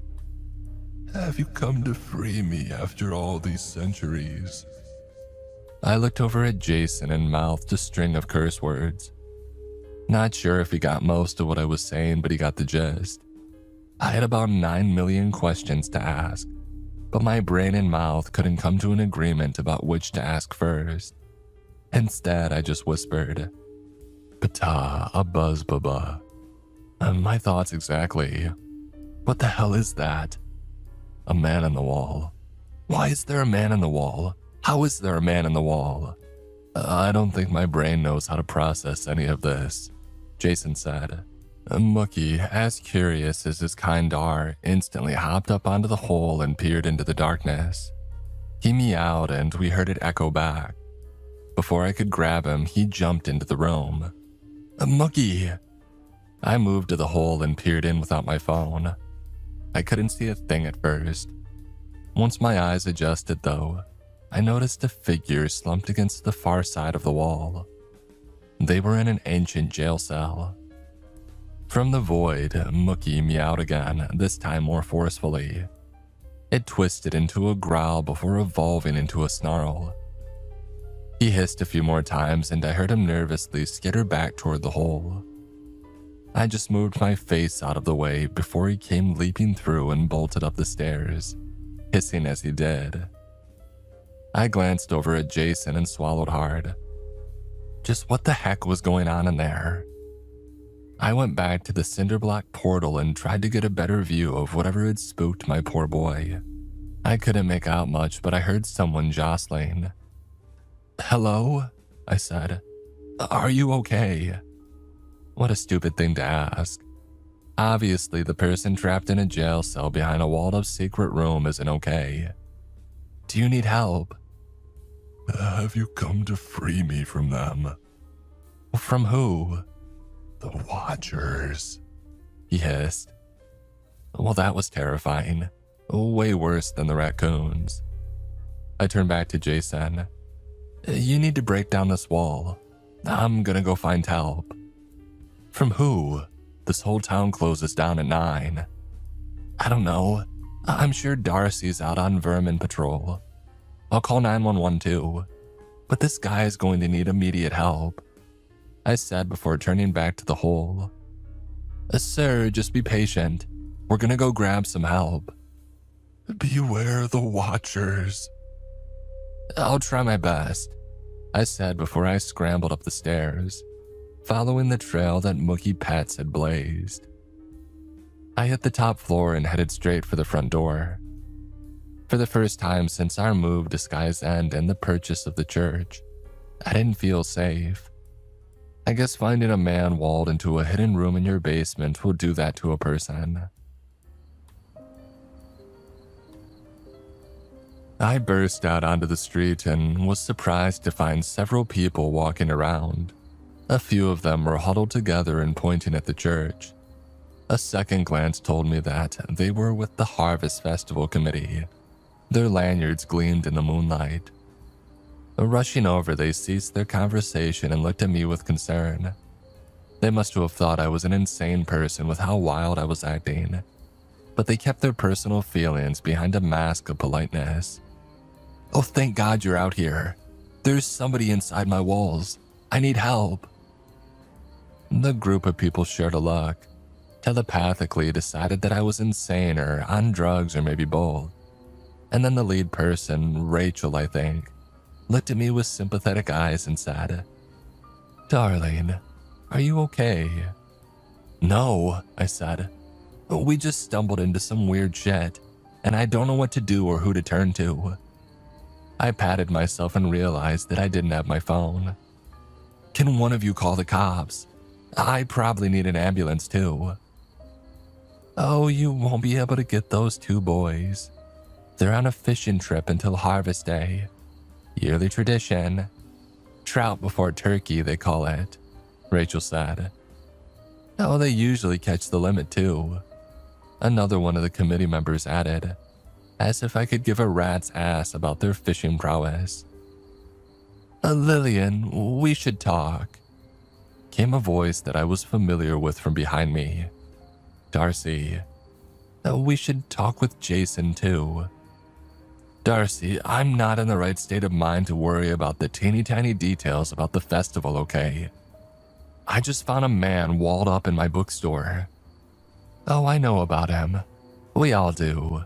"Have you come to free me after all these centuries?" I looked over at Jason and mouthed a string of curse words. Not sure if he got most of what I was saying, but he got the gist. I had about 9 million questions to ask, but my brain and mouth couldn't come to an agreement about which to ask first. Instead, I just whispered, "Pata, a buzz baba." My thoughts exactly. What the hell is that? A man in the wall. Why is there a man in the wall? How is there a man in the wall? I don't think my brain knows how to process any of this, Jason said. Mookie, as curious as his kind are, instantly hopped up onto the hole and peered into the darkness. He meowed and we heard it echo back. Before I could grab him, he jumped into the room. Mookie! I moved to the hole and peered in without my phone. I couldn't see a thing at first. Once my eyes adjusted, though, I noticed a figure slumped against the far side of the wall. They were in an ancient jail cell. From the void, Mookie meowed again, this time more forcefully. It twisted into a growl before evolving into a snarl. He hissed a few more times and I heard him nervously skitter back toward the hole. I just moved my face out of the way before he came leaping through and bolted up the stairs, hissing as he did. I glanced over at Jason and swallowed hard. Just what the heck was going on in there? I went back to the cinderblock portal and tried to get a better view of whatever had spooked my poor boy. I couldn't make out much, but I heard someone jostling. "Hello?" I said. "Are you okay?" What a stupid thing to ask. Obviously, the person trapped in a jail cell behind a walled-up secret room isn't okay. "Do you need help?" "Have you come to free me from them?" "From who?" "The Watchers," he hissed. Well, that was terrifying. Way worse than the raccoons. I turned back to Jason. "You need to break down this wall. I'm gonna go find help." "From who? This whole town closes down at 9. "I don't know. I'm sure Darcy's out on vermin patrol. I'll call 911 too. But this guy is going to need immediate help," I said before turning back to the hole. "Sir, just be patient. We're gonna go grab some help." "Beware the Watchers." "I'll try my best," I said before I scrambled up the stairs, following the trail that Mookie Pets had blazed. I hit the top floor and headed straight for the front door. For the first time since our move to Sky's End and the purchase of the church, I didn't feel safe. I guess finding a man walled into a hidden room in your basement will do that to a person. I burst out onto the street and was surprised to find several people walking around. A few of them were huddled together and pointing at the church. A second glance told me that they were with the Harvest Festival Committee. Their lanyards gleamed in the moonlight. Rushing over, they ceased their conversation and looked at me with concern. They must have thought I was an insane person with how wild I was acting, but they kept their personal feelings behind a mask of politeness. "Oh, thank God you're out here. There's somebody inside my walls. I need help." The group of people shared a look, telepathically decided that I was insane or on drugs or maybe both. And then the lead person, Rachel I think, looked at me with sympathetic eyes and said, "Darling, are you okay?" "No," I said. "We just stumbled into some weird shit, and I don't know what to do or who to turn to." I patted myself and realized that I didn't have my phone. "Can one of you call the cops? I probably need an ambulance too." "Oh, you won't be able to get those two boys. They're on a fishing trip until Harvest Day. Yearly tradition. Trout before turkey, they call it," Rachel said. "Oh, they usually catch the limit too," another one of the committee members added, as if I could give a rat's ass about their fishing prowess. Lillian, we should talk," came a voice that I was familiar with from behind me. "Darcy, we should talk with Jason too." "Darcy, I'm not in the right state of mind to worry about the teeny tiny details about the festival, okay? I just found a man walled up in my bookstore." "Oh, I know about him. We all do."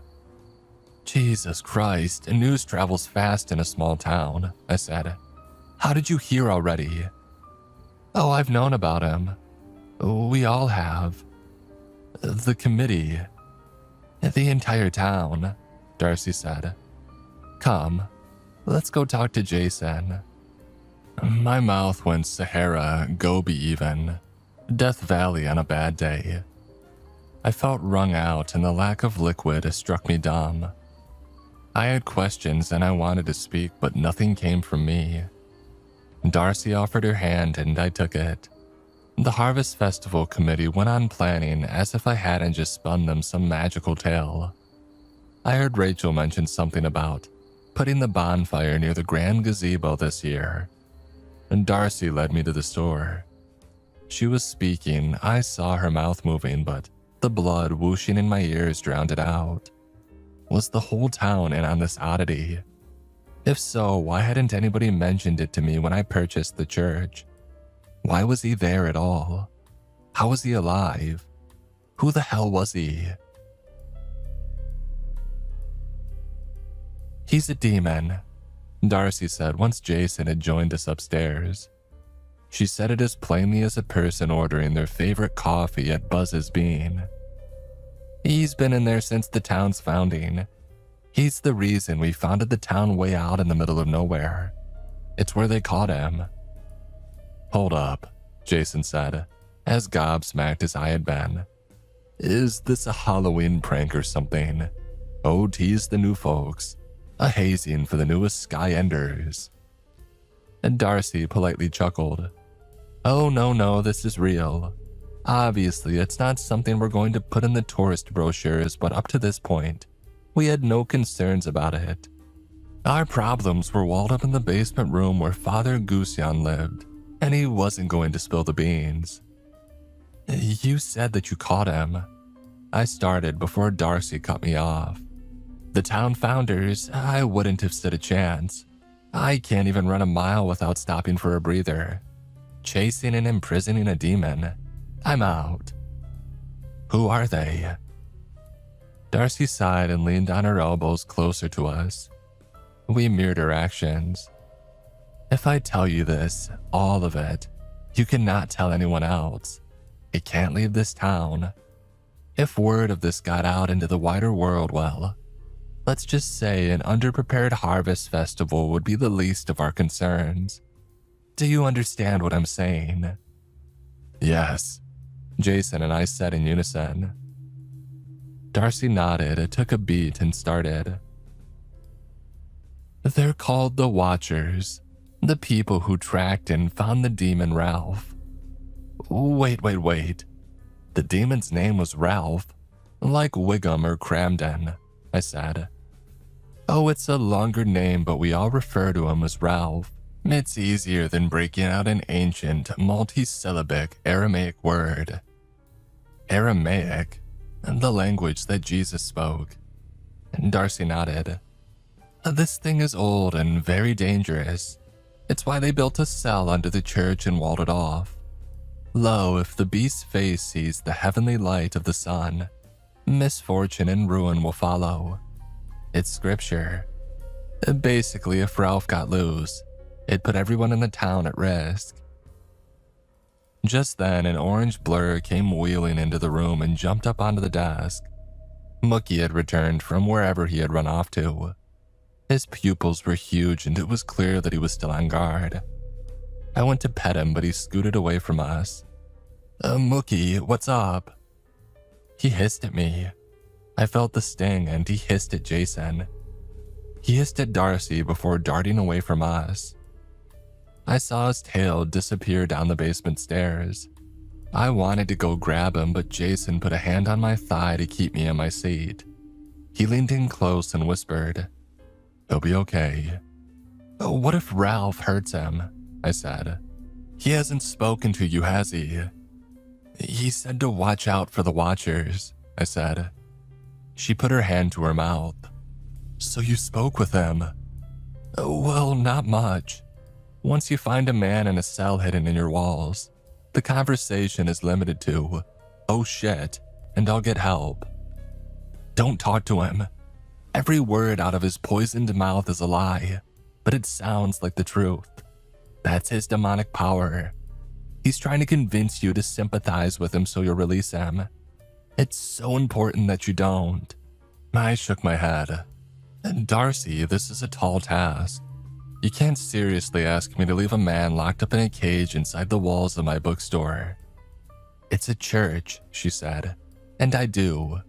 "Jesus Christ, news travels fast in a small town," I said. "How did you hear already?" "Oh, I've known about him. We all have. The committee. The entire town," Darcy said. "Come, let's go talk to Jason." My mouth went Sahara, Gobi even. Death Valley on a bad day. I felt wrung out and the lack of liquid struck me dumb. I had questions and I wanted to speak, but nothing came from me. Darcy offered her hand and I took it. The Harvest Festival committee went on planning as if I hadn't just spun them some magical tale. I heard Rachel mention something about putting the bonfire near the grand gazebo this year, and Darcy led me to the store. She was speaking, I saw her mouth moving, but the blood whooshing in my ears drowned it out. Was the whole town in on this oddity? If so, why hadn't anybody mentioned it to me when I purchased the church? Why was he there at all? How was he alive? Who the hell was he? "He's a demon," Darcy said once Jason had joined us upstairs. She said it as plainly as a person ordering their favorite coffee at Buzz's Bean. "He's been in there since the town's founding. He's the reason we founded the town way out in the middle of nowhere. It's where they caught him." "Hold up," Jason said, as gobsmacked as I had been. "Is this a Halloween prank or something? Oh, tease the new folks. A hazing for the newest Skyenders." And Darcy politely chuckled. "Oh, no, this is real. Obviously, it's not something we're going to put in the tourist brochures, but up to this point, we had no concerns about it. Our problems were walled up in the basement room where Father Gusion lived, and he wasn't going to spill the beans." "You said that you caught him," I started before Darcy cut me off. "The town founders, I wouldn't have stood a chance. I can't even run a mile without stopping for a breather. Chasing and imprisoning a demon. I'm out." "Who are they?" Darcy sighed and leaned on her elbows closer to us. We mirrored her actions. "If I tell you this, all of it, you cannot tell anyone else. It can't leave this town. If word of this got out into the wider world, well, let's just say an underprepared harvest festival would be the least of our concerns. Do you understand what I'm saying?" "Yes," Jason and I said in unison. Darcy nodded, took a beat, and started. "They're called the Watchers, the people who tracked and found the demon Ralph." Wait. The demon's name was Ralph, like Wiggum or Cramden," I said. "Oh, it's a longer name, but we all refer to him as Ralph. It's easier than breaking out an ancient, multi-syllabic Aramaic word." "Aramaic? The language that Jesus spoke." Darcy nodded. "This thing is old and very dangerous. It's why they built a cell under the church and walled it off. Lo, if the beast's face sees the heavenly light of the sun, misfortune and ruin will follow. It's scripture. Basically, if Ralph got loose, it put everyone in the town at risk." Just then, an orange blur came wheeling into the room and jumped up onto the desk. Mookie had returned from wherever he had run off to. His pupils were huge and it was clear that he was still on guard. I went to pet him, but he scooted away from us. "Mookie, what's up?" He hissed at me. I felt the sting and he hissed at Jason. He hissed at Darcy before darting away from us. I saw his tail disappear down the basement stairs. I wanted to go grab him, but Jason put a hand on my thigh to keep me in my seat. He leaned in close and whispered, "He'll be okay." What if Ralph hurts him? I said. He hasn't spoken to you, has he? He said to watch out for the Watchers, I said. She put her hand to her mouth. So you spoke with him? Well, not much. Once you find a man in a cell hidden in your walls, the conversation is limited to, "Oh shit," and "I'll get help." Don't talk to him. Every word out of his poisoned mouth is a lie, but it sounds like the truth. That's his demonic power. He's trying to convince you to sympathize with him so you'll release him. It's so important that you don't. I shook my head. Darcy, this is a tall task. You can't seriously ask me to leave a man locked up in a cage inside the walls of my bookstore. It's a church, she said, and I do.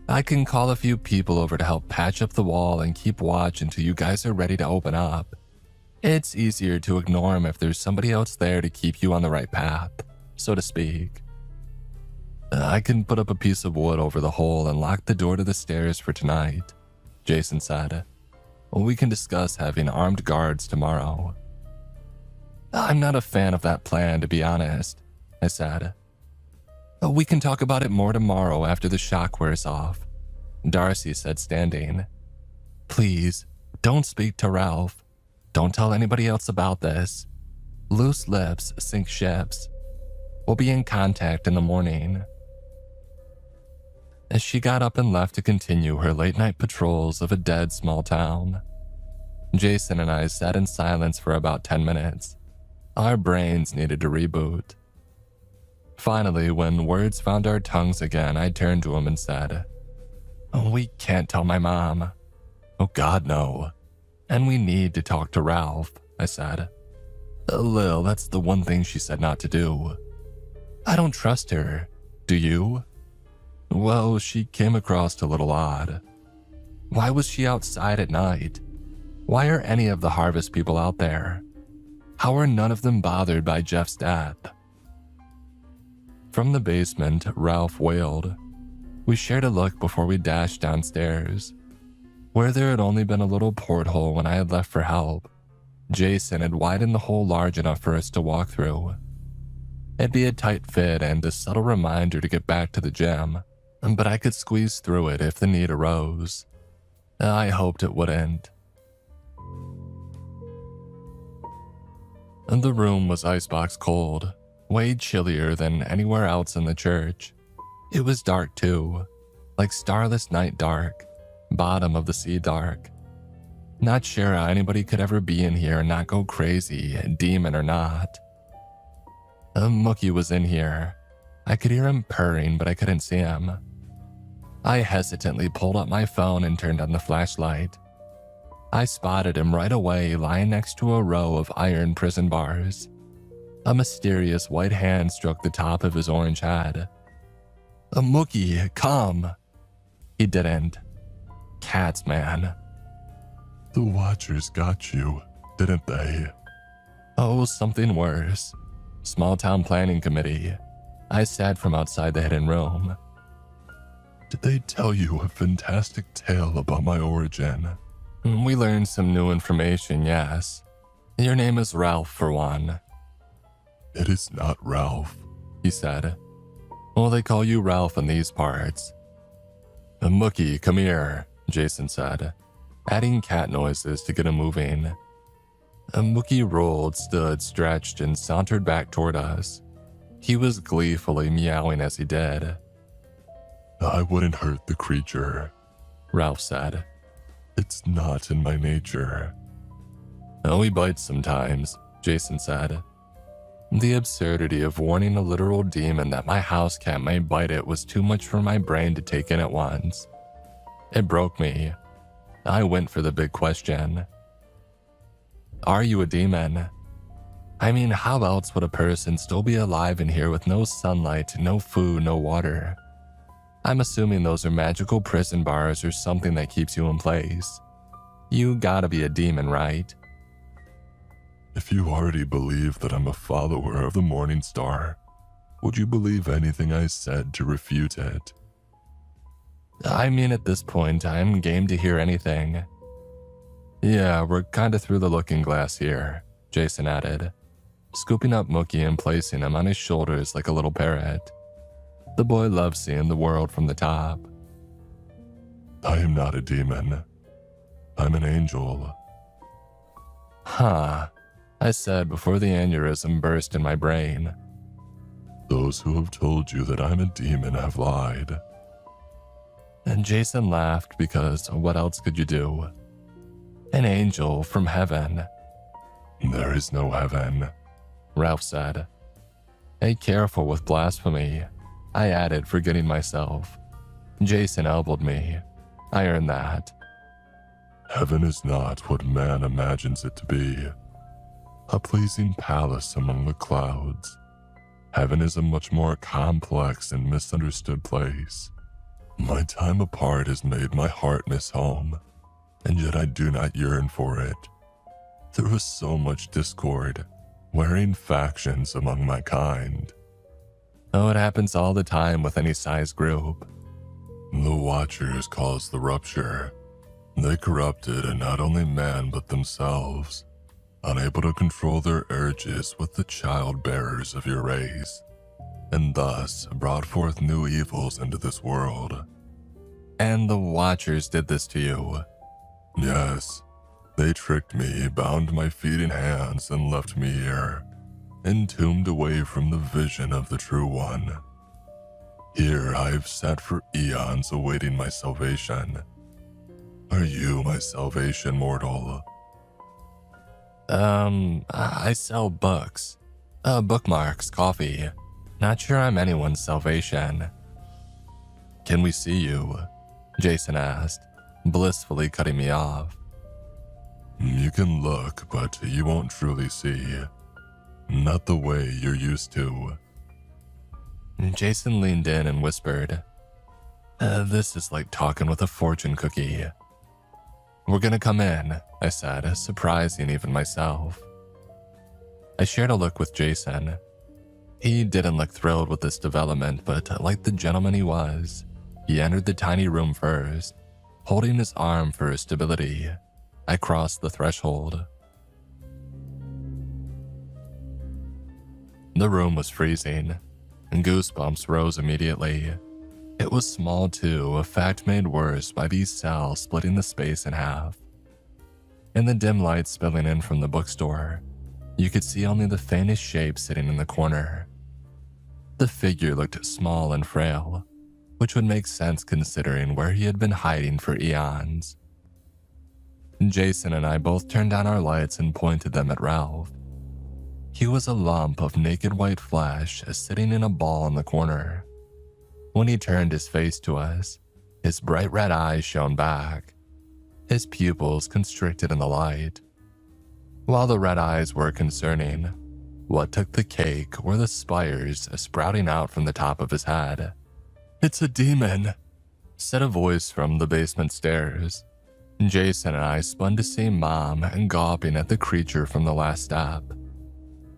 I can call a few people over to help patch up the wall and keep watch until you guys are ready to open up. It's easier to ignore him if there's somebody else there to keep you on the right path, so to speak. I can put up a piece of wood over the hole and lock the door to the stairs for tonight, Jason said. We can discuss having armed guards tomorrow. I'm not a fan of that plan, to be honest, I said. We can talk about it more tomorrow after the shock wears off, Darcy said, standing. Please, don't speak to Ralph. Don't tell anybody else about this. Loose lips sink ships. We'll be in contact in the morning. As she got up and left to continue her late-night patrols of a dead small town, Jason and I sat in silence for about 10 minutes. Our brains needed to reboot. Finally, when words found our tongues again, I turned to him and said, We can't tell my mom. Oh God, no. And we need to talk to Ralph, I said. Lil, that's the one thing she said not to do. I don't trust her. Do you? Well, she came across a little odd. Why was she outside at night? Why are any of the Harvest people out there? How are none of them bothered by Jeff's death? From the basement, Ralph wailed. We shared a look before we dashed downstairs. Where there had only been a little porthole when I had left for help, Jason had widened the hole large enough for us to walk through. It'd be a tight fit and a subtle reminder to get back to the gym, but I could squeeze through it if the need arose. I hoped it wouldn't. The room was icebox cold, way chillier than anywhere else in the church. It was dark too, like starless night dark, bottom of the sea dark. Not sure how anybody could ever be in here and not go crazy, demon or not. Mookie was in here. I could hear him purring, but I couldn't see him. I hesitantly pulled up my phone and turned on the flashlight. I spotted him right away lying next to a row of iron prison bars. A mysterious white hand stroked the top of his orange head. Mookie, come. He didn't. Cats, man. The Watchers got you, didn't they? Oh, something worse. Small town planning committee. I said from outside the hidden room. Did they tell you a fantastic tale about my origin? We learned some new information, yes. Your name is Ralph, for one. It is not Ralph, he said. Well, they call you Ralph in these parts. Mookie, come here, Jason said, adding cat noises to get him moving. Mookie rolled, stood, stretched, and sauntered back toward us. He was gleefully meowing as he did. I wouldn't hurt the creature, Ralph said. It's not in my nature. Oh, he bites sometimes, Jason said. The absurdity of warning a literal demon that my house cat may bite it was too much for my brain to take in at once. It broke me. I went for the big question. Are you a demon? I mean, how else would a person still be alive in here with no sunlight, no food, no water? I'm assuming those are magical prison bars or something that keeps you in place. You gotta be a demon, right? If you already believe that I'm a follower of the Morning Star, would you believe anything I said to refute it? I mean, at this point, I'm game to hear anything. Yeah, we're kinda through the looking glass here, Jason added, scooping up Mookie and placing him on his shoulders like a little parrot. The boy loves seeing the world from the top. I am not a demon. I'm an angel. Huh, I said before the aneurysm burst in my brain. Those who have told you that I'm a demon have lied. And Jason laughed because what else could you do? An angel from heaven. There is no heaven, Ralph said. Hey, careful with blasphemy, I added, forgetting myself. Jason elbowed me. I earned that. Heaven is not what man imagines it to be. A pleasing palace among the clouds. Heaven is a much more complex and misunderstood place. My time apart has made my heart miss home, and yet I do not yearn for it. There was so much discord, wearing factions among my kind. Oh, it happens all the time with any size group. The Watchers caused the rupture. They corrupted not only man but themselves, unable to control their urges with the child bearers of your race, and thus brought forth new evils into this world. And the Watchers did this to you? Yes, they tricked me, bound my feet and hands, and left me here, entombed away from the vision of the True One. Here I've sat for eons awaiting my salvation. Are you my salvation, mortal? I sell books. Bookmarks, coffee. Not sure I'm anyone's salvation. Can we see you? Jason asked, blissfully cutting me off. You can look, but you won't truly see. Not the way you're used to. Jason leaned in and whispered, this is like talking with a fortune cookie. We're gonna come in, I said, surprising even myself. I shared a look with Jason. He didn't look thrilled with this development, but like the gentleman he was, he entered the tiny room first, holding his arm for stability. I crossed the threshold. The room was freezing, and goosebumps rose immediately. It was small too, a fact made worse by these cells splitting the space in half. In the dim light spilling in from the bookstore, you could see only the faintest shape sitting in the corner. The figure looked small and frail, which would make sense considering where he had been hiding for eons. Jason and I both turned down our lights and pointed them at Ralph. He was a lump of naked white flesh sitting in a ball in the corner. When he turned his face to us, his bright red eyes shone back, his pupils constricted in the light. While the red eyes were concerning, what took the cake were the spires sprouting out from the top of his head. "It's a demon," said a voice from the basement stairs. Jason and I spun to see Mom gawping at the creature from the last step.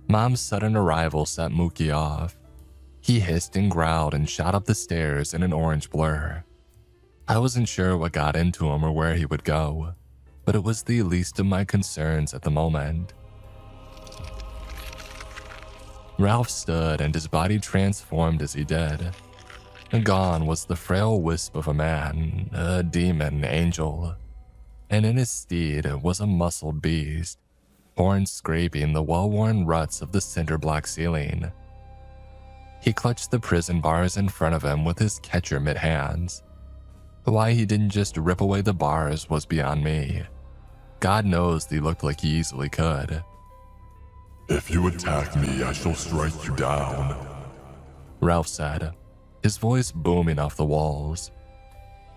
Mom's sudden arrival set Mookie off. He hissed and growled and shot up the stairs in an orange blur. I wasn't sure what got into him or where he would go, but it was the least of my concerns at the moment. Ralph stood and his body transformed as he did. Gone was the frail wisp of a man, a demon angel, and in his steed was a muscled beast, horns scraping the well-worn ruts of the cinder-block ceiling. He clutched the prison bars in front of him with his catcher mid-hands. Why he didn't just rip away the bars was beyond me. God knows he looked like he easily could. If you attack me, I shall strike you down, Ralph said, his voice booming off the walls.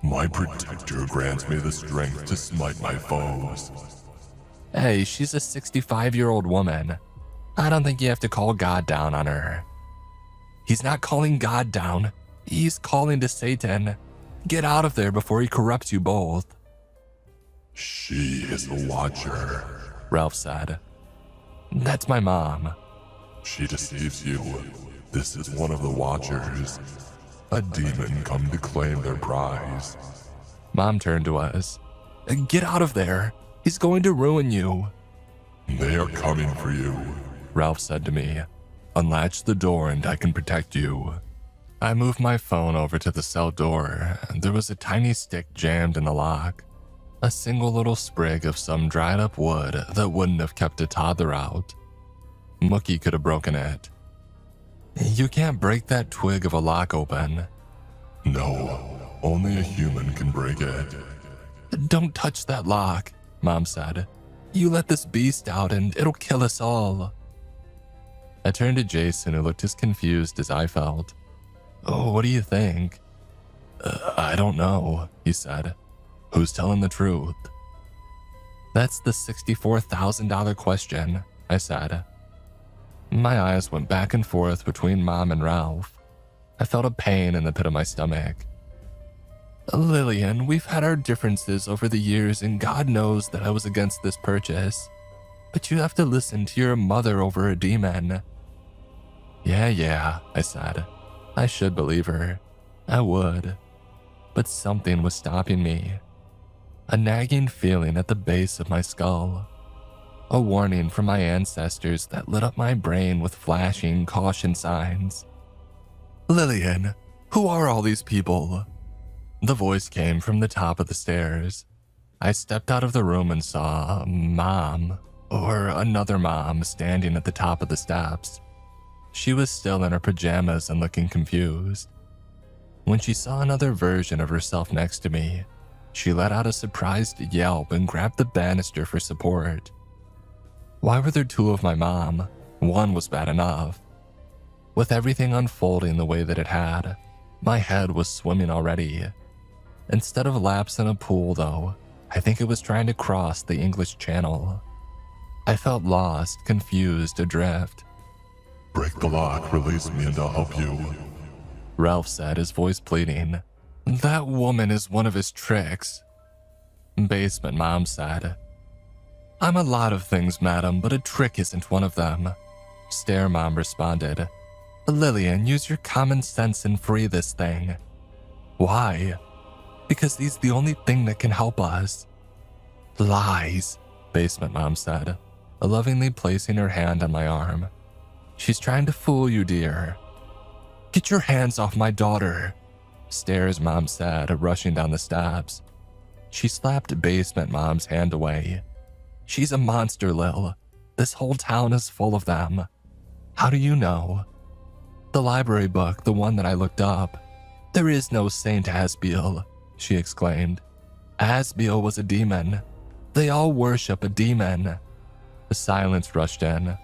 My protector grants me the strength to smite my foes. Hey, she's a 65-year-old woman. I don't think you have to call God down on her. He's not calling God down. He's calling to Satan. Get out of there before he corrupts you both. She is the Watcher, Ralph said. That's my mom. She deceives you. This is one of the Watchers. A demon come to claim their prize. Mom turned to us. Get out of there. He's going to ruin you. They are coming for you, Ralph said to me. Unlatch the door and I can protect you. I moved my phone over to the cell door. There was a tiny stick jammed in the lock. A single little sprig of some dried up wood that wouldn't have kept a toddler out. Mookie could have broken it. You can't break that twig of a lock open. No, only a human can break it. Don't touch that lock, Mom said. You let this beast out and it'll kill us all. I turned to Jason, who looked as confused as I felt. Oh, what do you think? I don't know, he said. Who's telling the truth? That's the $64,000 question, I said. My eyes went back and forth between Mom and Ralph. I felt a pain in the pit of my stomach. Lillian, we've had our differences over the years and God knows that I was against this purchase. But you have to listen to your mother over a demon. Yeah, I said. I should believe her. I would. But something was stopping me. A nagging feeling at the base of my skull. A warning from my ancestors that lit up my brain with flashing caution signs. Lillian, who are all these people? The voice came from the top of the stairs. I stepped out of the room and saw Mom, or another mom, standing at the top of the steps. She was still in her pajamas and looking confused. When she saw another version of herself next to me, she let out a surprised yelp and grabbed the banister for support. Why were there two of my mom? One was bad enough. With everything unfolding the way that it had, my head was swimming already. Instead of laps in a pool, though, I think it was trying to cross the English Channel. I felt lost, confused, adrift. Break the lock, release me, and I'll help you, Ralph said, his voice pleading. That woman is one of his tricks. Basement Mom said. I'm a lot of things, madam, but a trick isn't one of them. Stair Mom responded. Lillian, use your common sense and free this thing. Why? Because he's the only thing that can help us. Lies, Basement Mom said, lovingly placing her hand on my arm. She's trying to fool you, dear. Get your hands off my daughter, Stairs Mom said, rushing down the steps. She slapped Basement Mom's hand away. She's a monster, Lil. This whole town is full of them. How do you know? The library book, the one that I looked up. There is no Saint Asbiel, she exclaimed. Asbiel was a demon. They all worship a demon. The silence rushed in.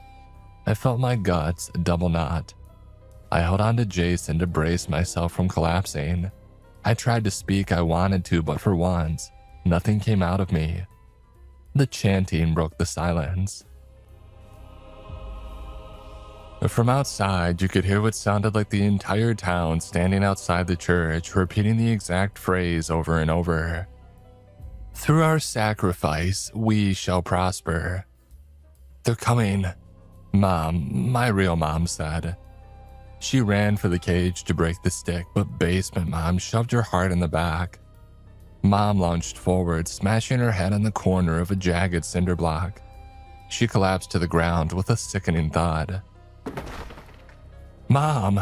I felt my guts double knot. I held on to Jason to brace myself from collapsing. I tried to speak I wanted to, but for once, nothing came out of me. The chanting broke the silence. From outside, you could hear what sounded like the entire town standing outside the church, repeating the exact phrase over and over. Through our sacrifice, we shall prosper. They're coming, Mom, my real mom said. She ran for the cage to break the stick, but Basement Mom shoved her hard in the back. Mom lunged forward, smashing her head on the corner of a jagged cinder block. She collapsed to the ground with a sickening thud. Mom!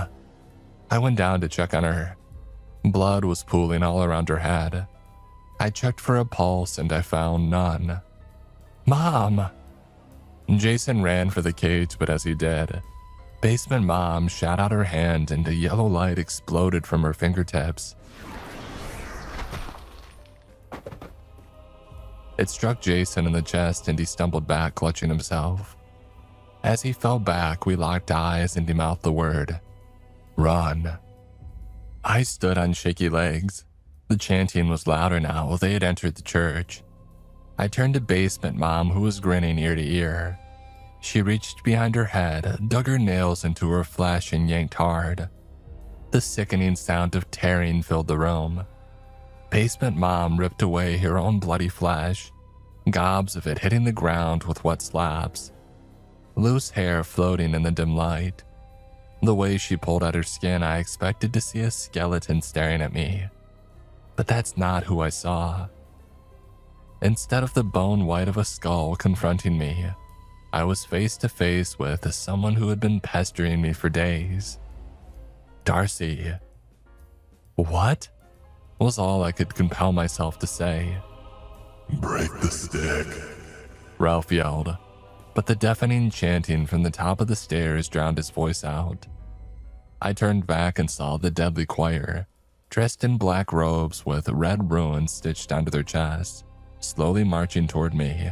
I went down to check on her. Blood was pooling all around her head. I checked for a pulse and I found none. Mom! Jason ran for the cage, but as he did, Basement Mom shot out her hand and a yellow light exploded from her fingertips. It struck Jason in the chest and he stumbled back, clutching himself. As he fell back, we locked eyes and he mouthed the word, "Run." I stood on shaky legs. The chanting was louder now. They had entered the church. I turned to Basement Mom, who was grinning ear to ear. She reached behind her head, dug her nails into her flesh and yanked hard. The sickening sound of tearing filled the room. Basement Mom ripped away her own bloody flesh, gobs of it hitting the ground with wet slabs. Loose hair floating in the dim light. The way she pulled at her skin, I expected to see a skeleton staring at me. But that's not who I saw. Instead of the bone white of a skull confronting me, I was face to face with someone who had been pestering me for days. Darcy. What? Was all I could compel myself to say. Break the stick, Ralph yelled, but the deafening chanting from the top of the stairs drowned his voice out. I turned back and saw the deadly choir, dressed in black robes with red runes stitched onto their chests, slowly marching toward me.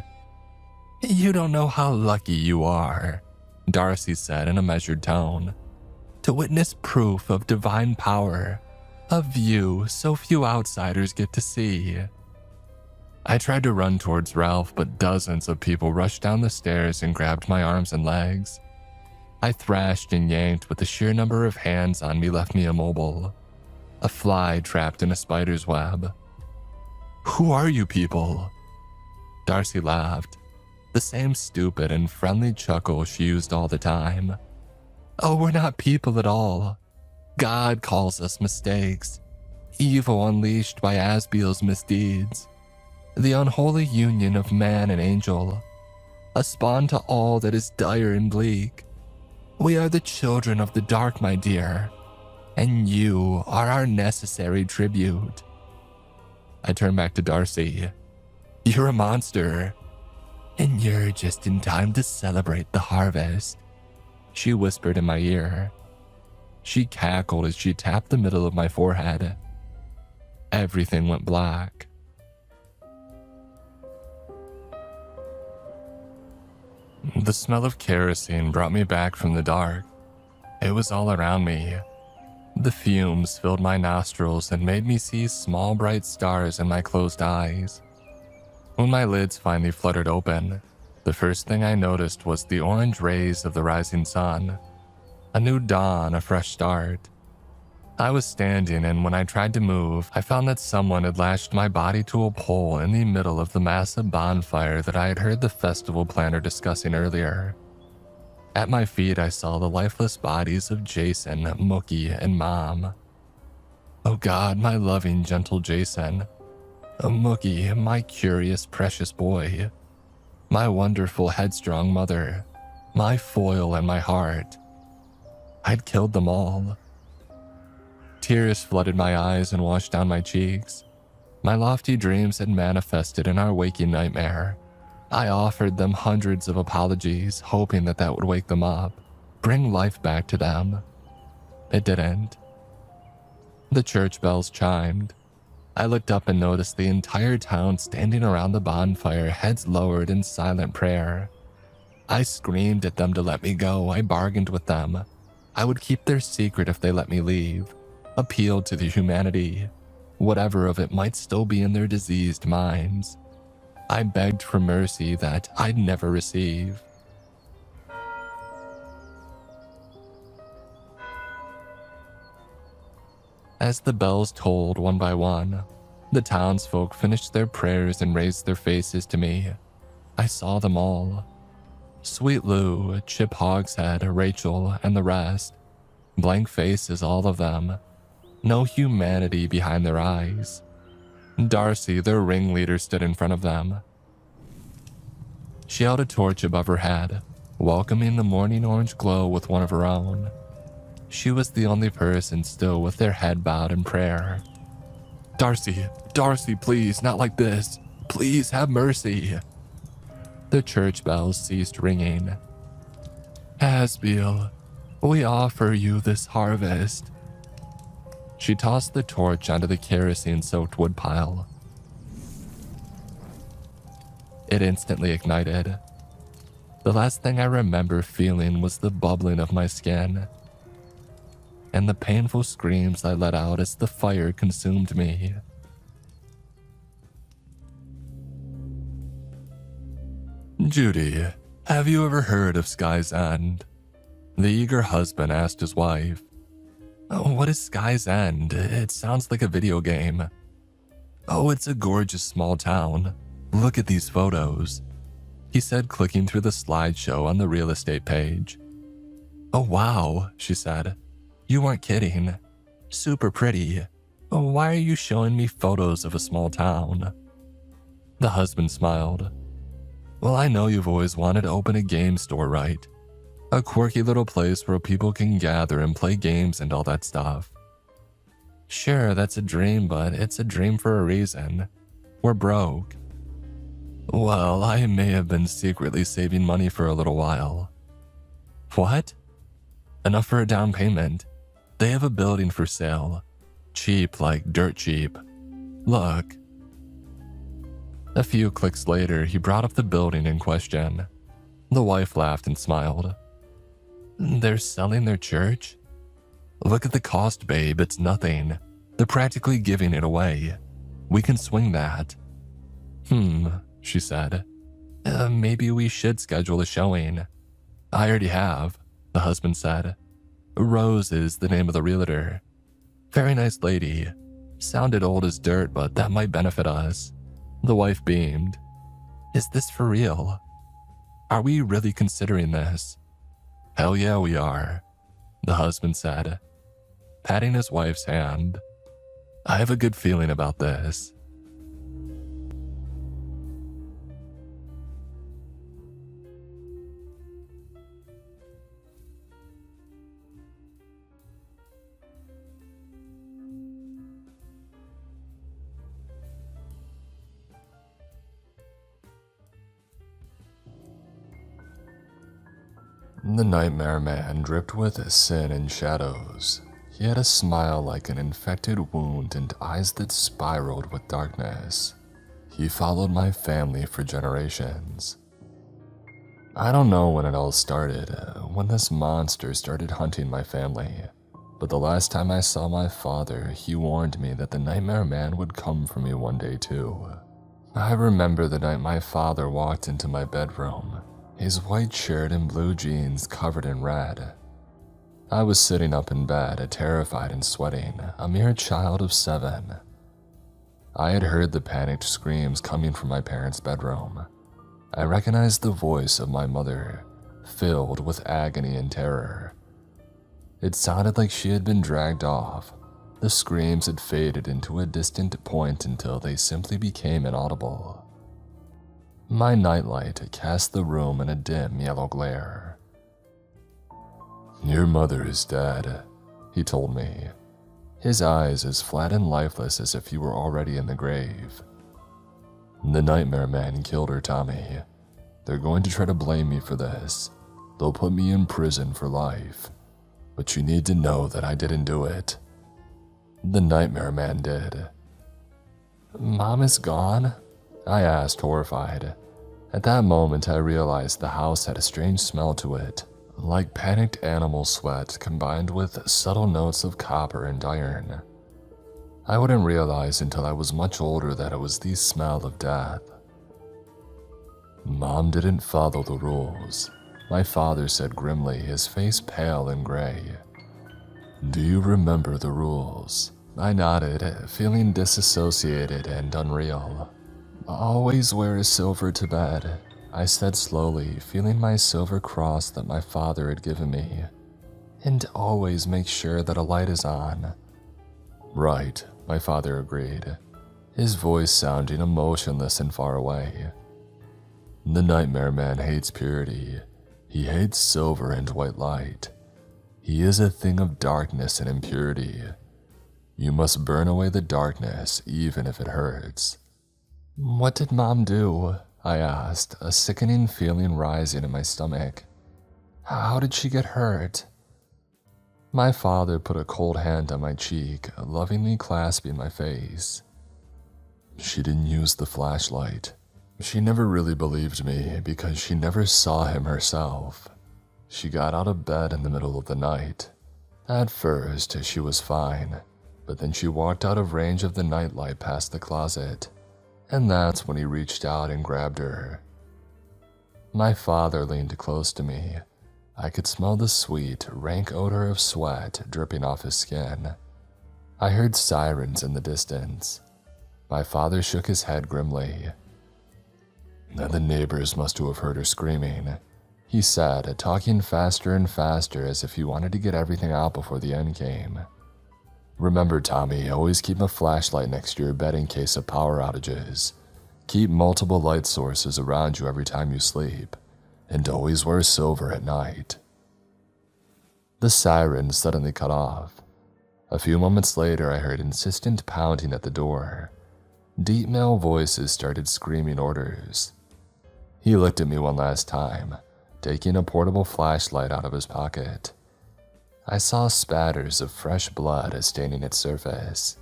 You don't know how lucky you are, Darcy said in a measured tone, to witness proof of divine power, a view so few outsiders get to see. I tried to run towards Ralph, but dozens of people rushed down the stairs and grabbed my arms and legs. I thrashed and yanked, but the sheer number of hands on me left me immobile, a fly trapped in a spider's web. Who are you people? Darcy laughed, the same stupid and friendly chuckle she used all the time. Oh, we're not people at all. God calls us mistakes, evil unleashed by Asbiel's misdeeds, the unholy union of man and angel, a spawn to all that is dire and bleak. We are the children of the dark, my dear, and you are our necessary tribute. I turned back to Darcy. You're a monster, and you're just in time to celebrate the harvest, she whispered in my ear. She cackled as she tapped the middle of my forehead. Everything went black. The smell of kerosene brought me back from the dark. It was all around me. The fumes filled my nostrils and made me see small bright stars in my closed eyes. When my lids finally fluttered open, the first thing I noticed was the orange rays of the rising sun. A new dawn, a fresh start. I was standing, and when I tried to move, I found that someone had lashed my body to a pole in the middle of the massive bonfire that I had heard the festival planner discussing earlier. At my feet, I saw the lifeless bodies of Jason, Mookie, and Mom. Oh God, my loving, gentle Jason. Mookie, my curious, precious boy. My wonderful, headstrong mother. My foil and my heart. I'd killed them all. Tears flooded my eyes and washed down my cheeks. My lofty dreams had manifested in our waking nightmare. I offered them hundreds of apologies, hoping that would wake them up, bring life back to them. It didn't. The church bells chimed. I looked up and noticed the entire town standing around the bonfire, heads lowered in silent prayer. I screamed at them to let me go. I bargained with them. I would keep their secret if they let me leave. Appealed to the humanity, whatever of it might still be in their diseased minds. I begged for mercy that I'd never receive. As the bells tolled one by one, the townsfolk finished their prayers and raised their faces to me. I saw them all. Sweet Lou, Chip Hogshead, Rachel, and the rest. Blank faces, all of them. No humanity behind their eyes. Darcy, their ringleader, stood in front of them. She held a torch above her head, welcoming the morning orange glow with one of her own. She was the only person still with their head bowed in prayer. Darcy, Darcy, please, not like this. Please have mercy. The church bells ceased ringing. Asbiel, we offer you this harvest. She tossed the torch onto the kerosene-soaked woodpile. It instantly ignited. The last thing I remember feeling was the bubbling of my skin and the painful screams I let out as the fire consumed me. Judy, have you ever heard of Sky's End? The eager husband asked his wife. Oh, what is Sky's End? It sounds like a video game. Oh, it's a gorgeous small town. Look at these photos, he said, clicking through the slideshow on the real estate page. Oh, wow, she said. You weren't kidding. Super pretty. Oh, why are you showing me photos of a small town? The husband smiled. Well, I know you've always wanted to open a game store, right? A quirky little place where people can gather and play games and all that stuff. Sure, that's a dream, but it's a dream for a reason. We're broke. Well, I may have been secretly saving money for a little while. What? Enough for a down payment. They have a building for sale. Cheap, like dirt cheap. Look. A few clicks later, he brought up the building in question. The wife laughed and smiled. They're selling their church? Look at the cost, babe, it's nothing. They're practically giving it away. We can swing that. She said. Maybe we should schedule a showing. I already have, the husband said. Rose is the name of the realtor. Very nice lady. Sounded old as dirt, but that might benefit us. The wife beamed. Is this for real? Are we really considering this? Hell yeah, we are, the husband said, patting his wife's hand. I have a good feeling about this. The nightmare man dripped with sin and shadows. He had a smile like an infected wound and eyes that spiraled with darkness. He followed my family for generations. I don't know when it all started, when this monster started hunting my family. But the last time I saw my father, he warned me that the nightmare man would come for me one day too. I remember the night my father walked into my bedroom. His white shirt and blue jeans covered in red. I was sitting up in bed, terrified and sweating, a mere child of 7. I had heard the panicked screams coming from my parents' bedroom. I recognized the voice of my mother, filled with agony and terror. It sounded like she had been dragged off. The screams had faded into a distant point until they simply became inaudible. My nightlight cast the room in a dim yellow glare. Your mother is dead, he told me, his eyes as flat and lifeless as if he were already in the grave. The nightmare man killed her, Tommy. They're going to try to blame me for this. They'll put me in prison for life. But you need to know that I didn't do it. The nightmare man did. Mom is gone? I asked, horrified. At that moment, I realized the house had a strange smell to it, like panicked animal sweat combined with subtle notes of copper and iron. I wouldn't realize until I was much older that it was the smell of death. Mom didn't follow the rules, my father said grimly, his face pale and gray. Do you remember the rules? I nodded, feeling disassociated and unreal. Always wear a silver to bed, I said slowly, feeling my silver cross that my father had given me. And always make sure that a light is on. Right, my father agreed, his voice sounding emotionless and far away. The nightmare man hates purity. He hates silver and white light. He is a thing of darkness and impurity. You must burn away the darkness even if it hurts. What did Mom do? I asked, a sickening feeling rising in my stomach. How did she get hurt? My father put a cold hand on my cheek, lovingly clasping my face. She didn't use the flashlight. She never really believed me because she never saw him herself. She got out of bed in the middle of the night. At first, she was fine, but then she walked out of range of the nightlight past the closet. And that's when he reached out and grabbed her. My father leaned close to me. I could smell the sweet, rank odor of sweat dripping off his skin. I heard sirens in the distance. My father shook his head grimly. The neighbors must have heard her screaming, he said, talking faster and faster as if he wanted to get everything out before the end came. Remember, Tommy, always keep a flashlight next to your bed in case of power outages. Keep multiple light sources around you every time you sleep, and always wear silver at night. The siren suddenly cut off. A few moments later, I heard insistent pounding at the door. Deep male voices started screaming orders. He looked at me one last time, taking a portable flashlight out of his pocket. I saw spatters of fresh blood staining its surface.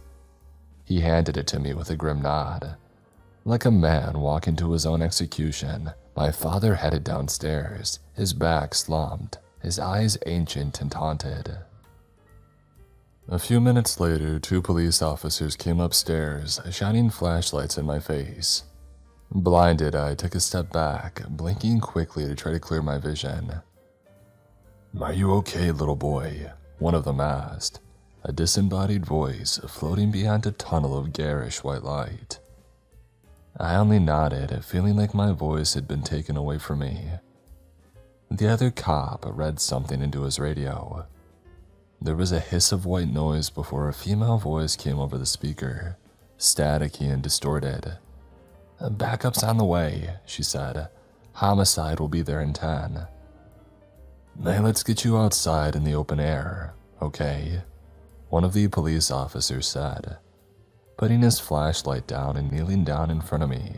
He handed it to me with a grim nod. Like a man walking to his own execution, my father headed downstairs, his back slumped, his eyes ancient and haunted. A few minutes later, 2 police officers came upstairs, shining flashlights in my face. Blinded, I took a step back, blinking quickly to try to clear my vision. "Are you okay, little boy?" one of them asked, a disembodied voice floating beyond a tunnel of garish white light. I only nodded, feeling like my voice had been taken away from me. The other cop read something into his radio. There was a hiss of white noise before a female voice came over the speaker, staticky and distorted. "Backup's on the way," she said. "Homicide will be there in 10. "Hey, let's get you outside in the open air, okay?" one of the police officers said, putting his flashlight down and kneeling down in front of me.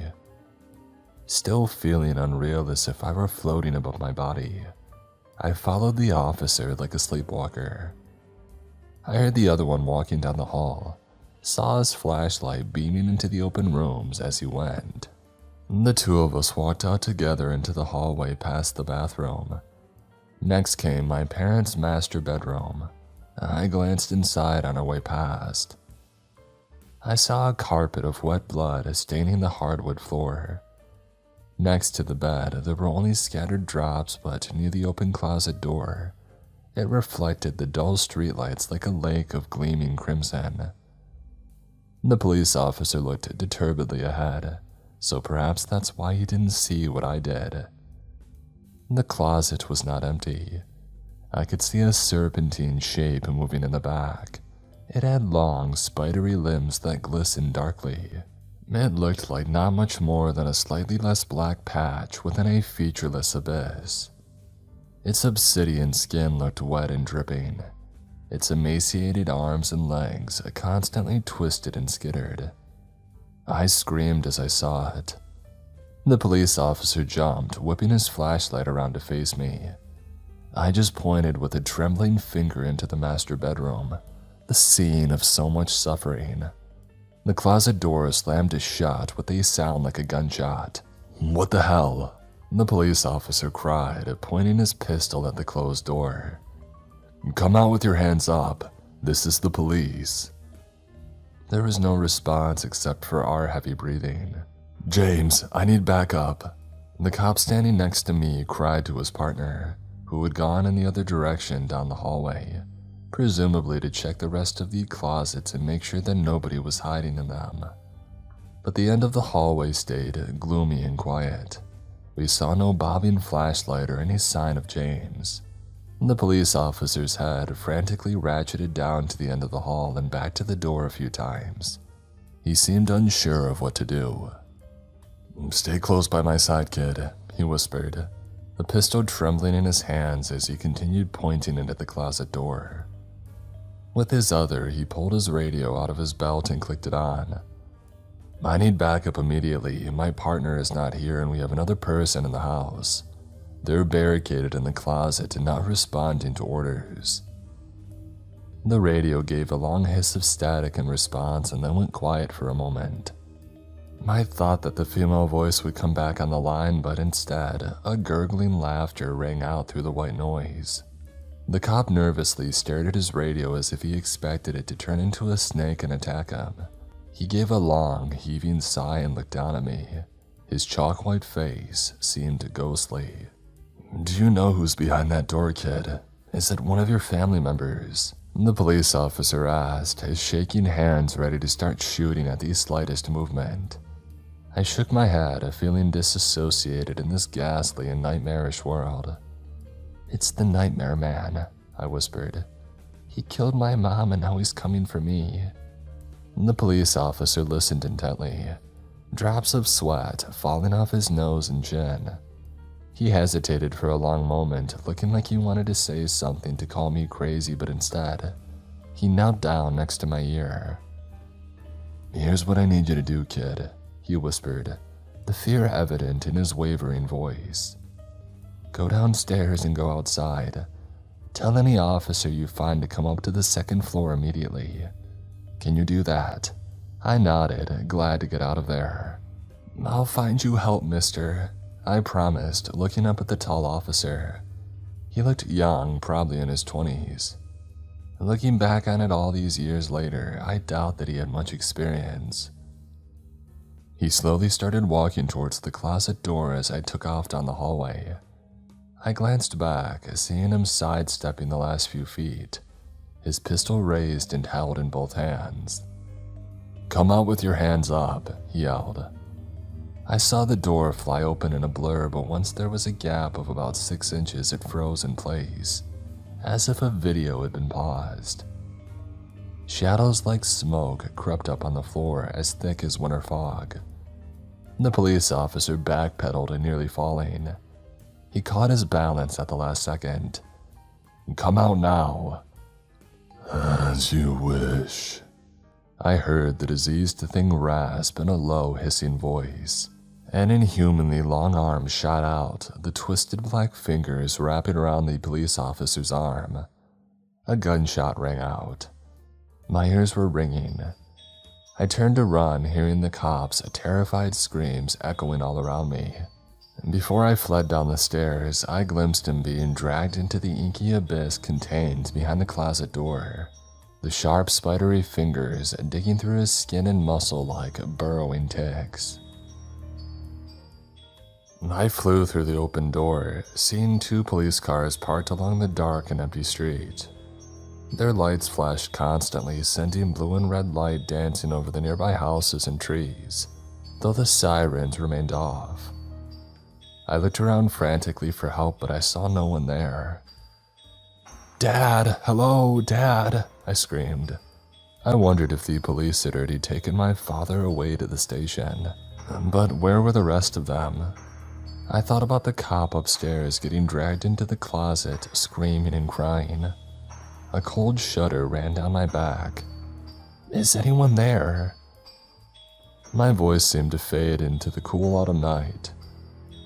Still feeling unreal as if I were floating above my body, I followed the officer like a sleepwalker. I heard the other one walking down the hall, saw his flashlight beaming into the open rooms as he went. The 2 of us walked out together into the hallway past the bathroom. Next came my parents' master bedroom. I glanced inside on our way past. I saw a carpet of wet blood staining the hardwood floor. Next to the bed, there were only scattered drops, but near the open closet door, it reflected the dull streetlights like a lake of gleaming crimson. The police officer looked determinedly ahead, so perhaps that's why he didn't see what I did. The closet was not empty. I could see a serpentine shape moving in the back. It had long, spidery limbs that glistened darkly. It looked like not much more than a slightly less black patch within a featureless abyss. Its obsidian skin looked wet and dripping, its emaciated arms and legs constantly twisted and skittered. I screamed as I saw it. The police officer jumped, whipping his flashlight around to face me. I just pointed with a trembling finger into the master bedroom, the scene of so much suffering. The closet door slammed shut with a sound like a gunshot. "What the hell?" the police officer cried, pointing his pistol at the closed door. "Come out with your hands up. This is the police." There was no response except for our heavy breathing. "James, I need backup." The cop standing next to me cried to his partner, who had gone in the other direction down the hallway, presumably to check the rest of the closets and make sure that nobody was hiding in them. But the end of the hallway stayed gloomy and quiet. We saw no bobbing flashlight or any sign of James. The police officer's head frantically ratcheted down to the end of the hall and back to the door a few times. He seemed unsure of what to do. "Stay close by my side, kid," he whispered, the pistol trembling in his hands as he continued pointing it at the closet door. With his other, he pulled his radio out of his belt and clicked it on. "I need backup immediately. My partner is not here and we have another person in the house. They're barricaded in the closet and not responding to orders." The radio gave a long hiss of static in response and then went quiet for a moment. I thought that the female voice would come back on the line, but instead, a gurgling laughter rang out through the white noise. The cop nervously stared at his radio as if he expected it to turn into a snake and attack him. He gave a long, heaving sigh and looked down at me. His chalk-white face seemed ghostly. "Do you know who's behind that door, kid? Is it one of your family members?" the police officer asked, his shaking hands ready to start shooting at the slightest movement. I shook my head, feeling disassociated in this ghastly and nightmarish world. "It's the Nightmare Man," I whispered. "He killed my mom and now he's coming for me." The police officer listened intently. drops of sweat falling off his nose and chin. He hesitated for a long moment, looking like he wanted to say something to call me crazy, but instead, he knelt down next to my ear. "Here's what I need you to do, kid," he whispered, the fear evident in his wavering voice. "Go downstairs and go outside. Tell any officer you find to come up to the second floor immediately. Can you do that?" I nodded, glad to get out of there. "I'll find you help, mister," I promised, looking up at the tall officer. He looked young, probably in his 20s. Looking back on it all these years later, I doubt that he had much experience. He slowly started walking towards the closet door as I took off down the hallway. I glanced back, seeing him sidestepping the last few feet, his pistol raised and held in both hands. "Come out with your hands up," he yelled. I saw the door fly open in a blur, but once there was a gap of about 6 inches, it froze in place, as if a video had been paused. Shadows like smoke crept up on the floor as thick as winter fog. The police officer backpedaled, nearly falling. He caught his balance at the last second. "Come out now." "As you wish," I heard the diseased thing rasp in a low, hissing voice. An inhumanly long arm shot out, the twisted black fingers wrapping around the police officer's arm. A gunshot rang out. My ears were ringing. I turned to run, hearing the cops' terrified screams echoing all around me. Before I fled down the stairs, I glimpsed him being dragged into the inky abyss contained behind the closet door, the sharp, spidery fingers digging through his skin and muscle like burrowing ticks. I flew through the open door, seeing 2 police cars parked along the dark and empty street. Their lights flashed constantly, sending blue and red light dancing over the nearby houses and trees, though the sirens remained off. I looked around frantically for help, but I saw no one there. "Dad! Hello, Dad!" I screamed. I wondered if the police had already taken my father away to the station. But where were the rest of them? I thought about the cop upstairs getting dragged into the closet, screaming and crying. A cold shudder ran down my back. Is anyone there? My voice seemed to fade into the cool autumn night.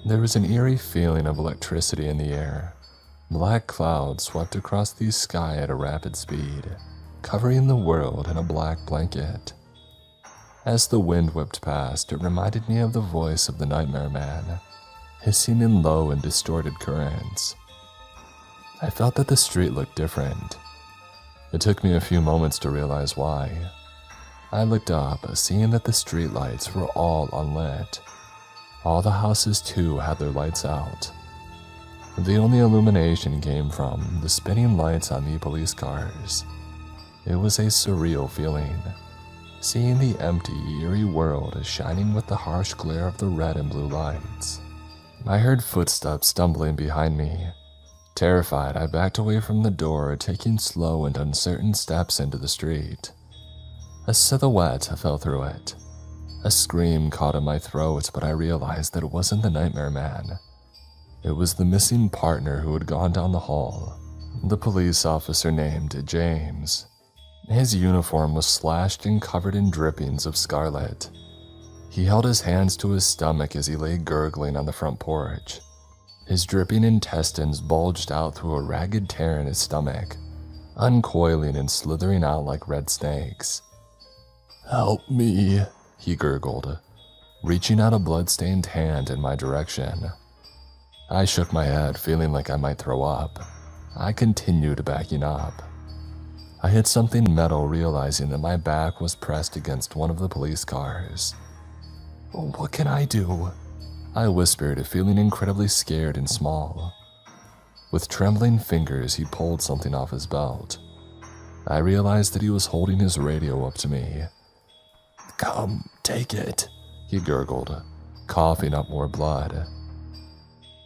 There was an eerie feeling of electricity in the air. Black clouds swept across the sky at a rapid speed, covering the world in a black blanket. As the wind whipped past, it reminded me of the voice of the Nightmare Man, hissing in low and distorted currents. I felt that the street looked different. It took me a few moments to realize why. I looked up, seeing that the streetlights were all unlit. All the houses, too, had their lights out. The only illumination came from the spinning lights on the police cars. It was a surreal feeling, seeing the empty, eerie world shining with the harsh glare of the red and blue lights. I heard footsteps stumbling behind me. Terrified, I backed away from the door, taking slow and uncertain steps into the street. A silhouette fell through it. A scream caught in my throat, but I realized that it wasn't the Nightmare Man. It was the missing partner who had gone down the hall, the police officer named James. His uniform was slashed and covered in drippings of scarlet. He held his hands to his stomach as he lay gurgling on the front porch. His dripping intestines bulged out through a ragged tear in his stomach, uncoiling and slithering out like red snakes. "Help me," he gurgled, reaching out a blood-stained hand in my direction. I shook my head, feeling like I might throw up. I continued backing up. I hit something metal, realizing that my back was pressed against one of the police cars. "What can I do?" I whispered, feeling incredibly scared and small. With trembling fingers, he pulled something off his belt. I realized that he was holding his radio up to me. "Come, take it," he gurgled, coughing up more blood.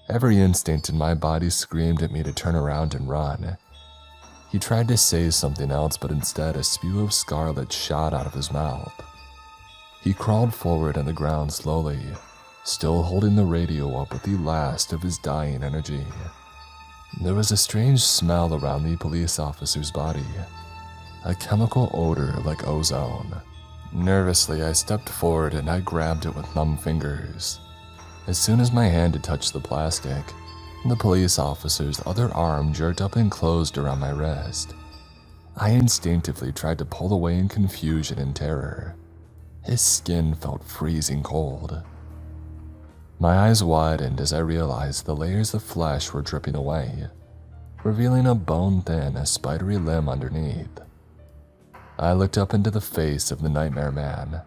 Every instinct in my body screamed at me to turn around and run. He tried to say something else, but instead a spew of scarlet shot out of his mouth. He crawled forward on the ground slowly, still holding the radio up with the last of his dying energy. There was a strange smell around the police officer's body, a chemical odor like ozone. Nervously, I stepped forward and I grabbed it with numb fingers. As soon as my hand had touched the plastic, the police officer's other arm jerked up and closed around my wrist. I instinctively tried to pull away in confusion and terror. His skin felt freezing cold. My eyes widened as I realized the layers of flesh were dripping away, revealing a bone-thin, spidery limb underneath. I looked up into the face of the Nightmare Man.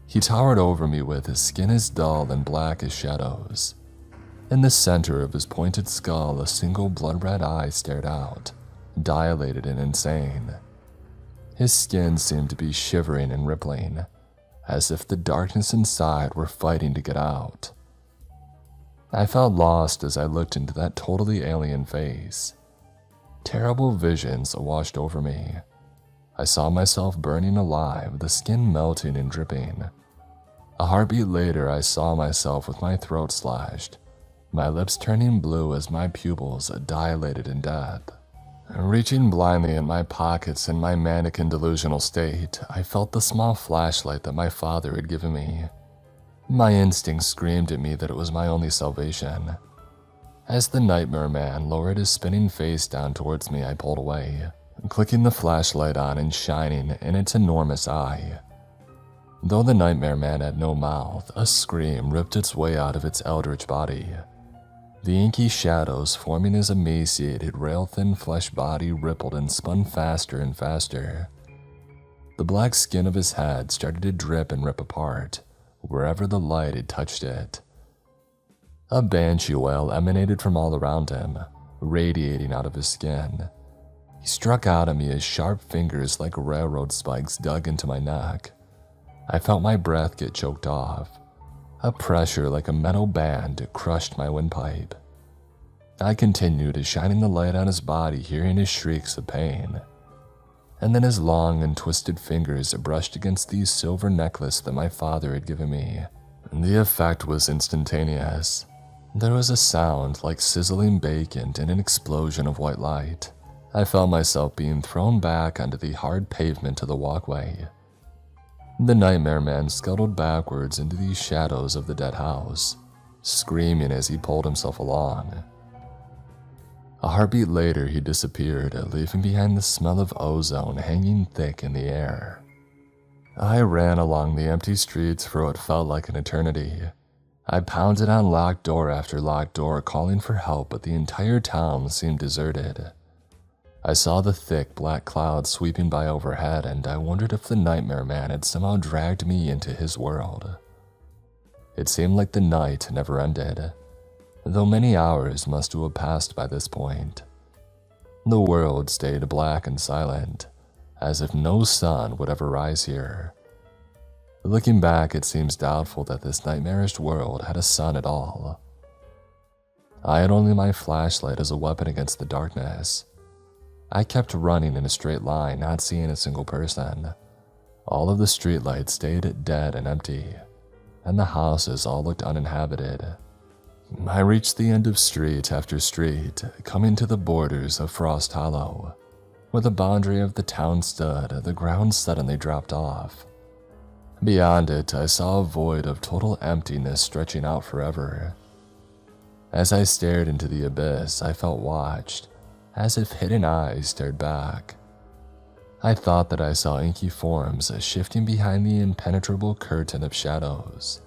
He towered over me with his skin as dull and black as shadows. In the center of his pointed skull, a single blood-red eye stared out, dilated and insane. His skin seemed to be shivering and rippling, as if the darkness inside were fighting to get out. I felt lost as I looked into that totally alien face. Terrible visions washed over me. I saw myself burning alive, the skin melting and dripping. A heartbeat later, I saw myself with my throat slashed, my lips turning blue as my pupils dilated in death. Reaching blindly in my pockets in my manic and delusional state, I felt the small flashlight that my father had given me. My instinct screamed at me that it was my only salvation. As the Nightmare Man lowered his spinning face down towards me, I pulled away, clicking the flashlight on and shining in its enormous eye. Though the Nightmare Man had no mouth, a scream ripped its way out of its eldritch body. The inky shadows forming his emaciated, rail-thin flesh body rippled and spun faster and faster. The black skin of his head started to drip and rip apart, wherever the light had touched it. A banshee wail emanated from all around him, radiating out of his skin. He struck out at me as sharp fingers like railroad spikes dug into my neck. I felt my breath get choked off. A pressure like a metal band crushed my windpipe. I continued shining the light on his body, hearing his shrieks of pain. And then his long and twisted fingers brushed against the silver necklace that my father had given me. The effect was instantaneous. There was a sound like sizzling bacon and an explosion of white light. I felt myself being thrown back onto the hard pavement of the walkway. The Nightmare Man scuttled backwards into the shadows of the dead house, screaming as he pulled himself along. A heartbeat later, he disappeared, leaving behind the smell of ozone hanging thick in the air. I ran along the empty streets for what felt like an eternity. I pounded on locked door after locked door, calling for help, but the entire town seemed deserted. I saw the thick black clouds sweeping by overhead, and I wondered if the Nightmare Man had somehow dragged me into his world. It seemed like the night never ended, though many hours must have passed by this point. The world stayed black and silent, as if no sun would ever rise here. Looking back, it seems doubtful that this nightmarish world had a sun at all. I had only my flashlight as a weapon against the darkness. I kept running in a straight line, not seeing a single person. All of the streetlights stayed dead and empty, and the houses all looked uninhabited. I reached the end of street after street, coming to the borders of Frost Hollow. Where the boundary of the town stood, the ground suddenly dropped off. Beyond it, I saw a void of total emptiness stretching out forever. As I stared into the abyss, I felt watched, as if hidden eyes stared back. I thought that I saw inky forms shifting behind the impenetrable curtain of shadows.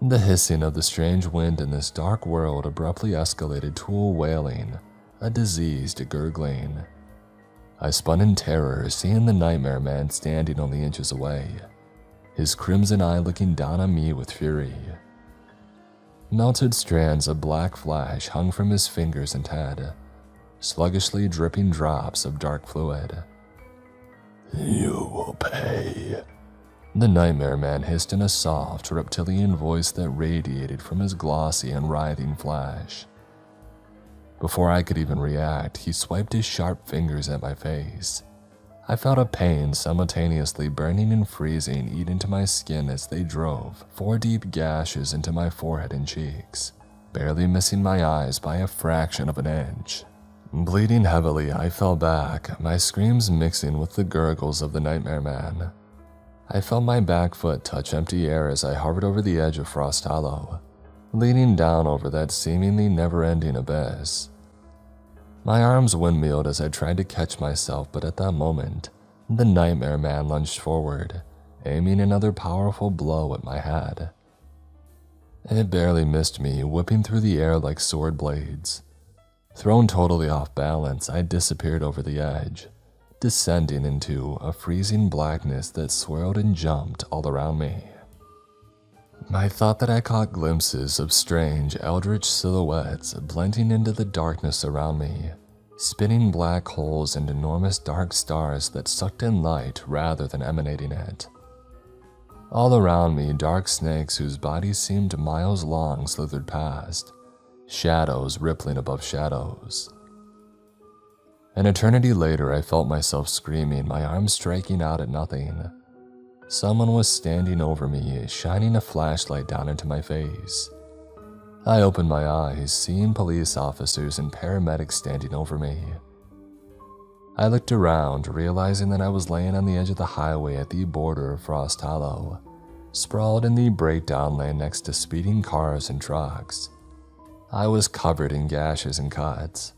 The hissing of the strange wind in this dark world abruptly escalated to a wailing, a diseased gurgling. I spun in terror, seeing the Nightmare Man standing only inches away, his crimson eye looking down on me with fury. Melted strands of black flash hung from his fingers and head, sluggishly dripping drops of dark fluid. "You will pay," the Nightmare Man hissed in a soft, reptilian voice that radiated from his glossy and writhing flesh. Before I could even react, he swiped his sharp fingers at my face. I felt a pain simultaneously burning and freezing eat into my skin as they drove 4 deep gashes into my forehead and cheeks, barely missing my eyes by a fraction of an inch. Bleeding heavily, I fell back, my screams mixing with the gurgles of the Nightmare Man. I felt my back foot touch empty air as I hovered over the edge of Frost Hollow, leaning down over that seemingly never-ending abyss. My arms windmilled as I tried to catch myself, but at that moment, the Nightmare Man lunged forward, aiming another powerful blow at my head. It barely missed me, whipping through the air like sword blades. Thrown totally off balance, I disappeared over the edge, descending into a freezing blackness that swirled and jumped all around me. I thought that I caught glimpses of strange, eldritch silhouettes blending into the darkness around me, spinning black holes and enormous dark stars that sucked in light rather than emanating it. All around me, dark snakes whose bodies seemed miles long slithered past, shadows rippling above shadows. An eternity later, I felt myself screaming, my arms striking out at nothing. Someone was standing over me, shining a flashlight down into my face. I opened my eyes, seeing police officers and paramedics standing over me. I looked around, realizing that I was laying on the edge of the highway at the border of Frost Hollow, sprawled in the breakdown lane next to speeding cars and trucks. I was covered in gashes and cuts.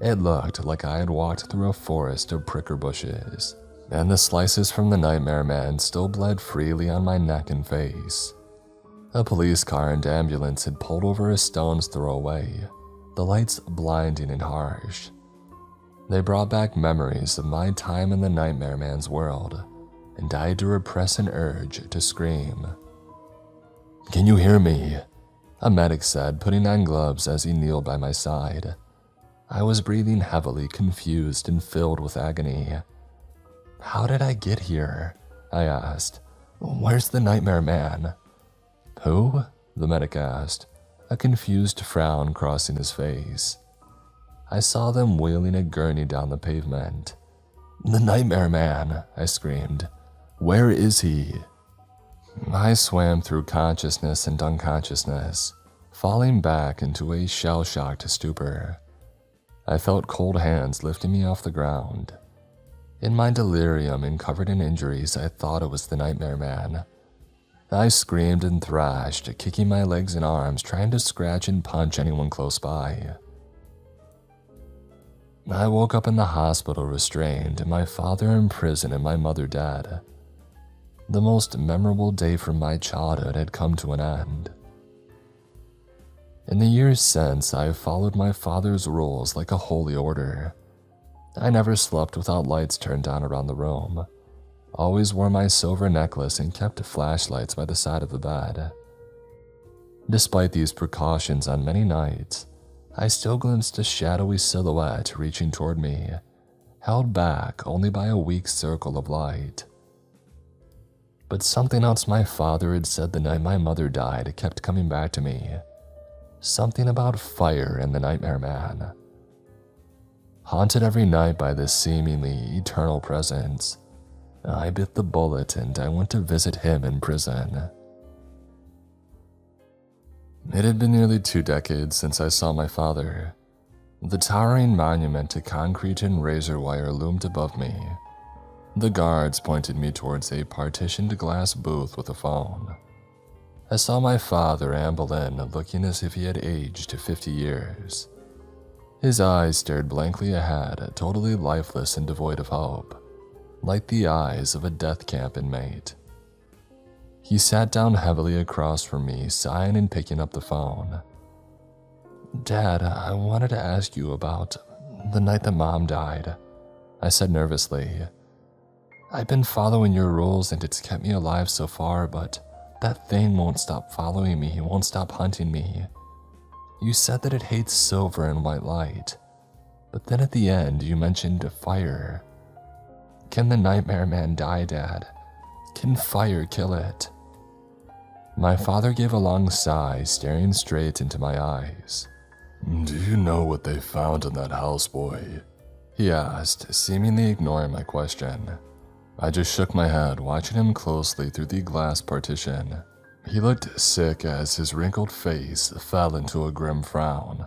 It looked like I had walked through a forest of pricker bushes, and the slices from the Nightmare Man still bled freely on my neck and face. A police car and ambulance had pulled over a stone's throw away, the lights blinding and harsh. They brought back memories of my time in the Nightmare Man's world, and I had to repress an urge to scream. "Can you hear me?" a medic said, putting on gloves as he kneeled by my side. I was breathing heavily, confused and filled with agony. "How did I get here?" I asked. "Where's the Nightmare Man?" "Who?" the medic asked, a confused frown crossing his face. I saw them wheeling a gurney down the pavement. "The Nightmare Man!" I screamed. "Where is he?" I swam through consciousness and unconsciousness, falling back into a shell-shocked stupor. I felt cold hands lifting me off the ground. In my delirium and covered in injuries, I thought it was the Nightmare Man. I screamed and thrashed, kicking my legs and arms, trying to scratch and punch anyone close by. I woke up in the hospital restrained, my father in prison and my mother dead. The most memorable day from my childhood had come to an end. In the years since, I have followed my father's rules like a holy order. I never slept without lights turned on around the room, always wore my silver necklace and kept flashlights by the side of the bed. Despite these precautions on many nights, I still glimpsed a shadowy silhouette reaching toward me, held back only by a weak circle of light. But something else my father had said the night my mother died kept coming back to me. Something about fire and the Nightmare Man. Haunted every night by this seemingly eternal presence, I bit the bullet and I went to visit him in prison. It had been nearly 2 decades since I saw my father. The towering monument to concrete and razor wire loomed above me. The guards pointed me towards a partitioned glass booth with a phone. I saw my father amble in, looking as if he had aged 50 years. His eyes stared blankly ahead, totally lifeless and devoid of hope, like the eyes of a death camp inmate. He sat down heavily across from me, sighing and picking up the phone. "Dad, I wanted to ask you about the night that Mom died," I said nervously. "I've been following your rules and it's kept me alive so far, but that thing won't stop following me, it won't stop hunting me. You said that it hates silver and white light, but then at the end you mentioned fire. Can the Nightmare Man die, Dad? Can fire kill it?" My father gave a long sigh, staring straight into my eyes. "Do you know what they found in that house, boy?" he asked, seemingly ignoring my question. I just shook my head, watching him closely through the glass partition. He looked sick as his wrinkled face fell into a grim frown.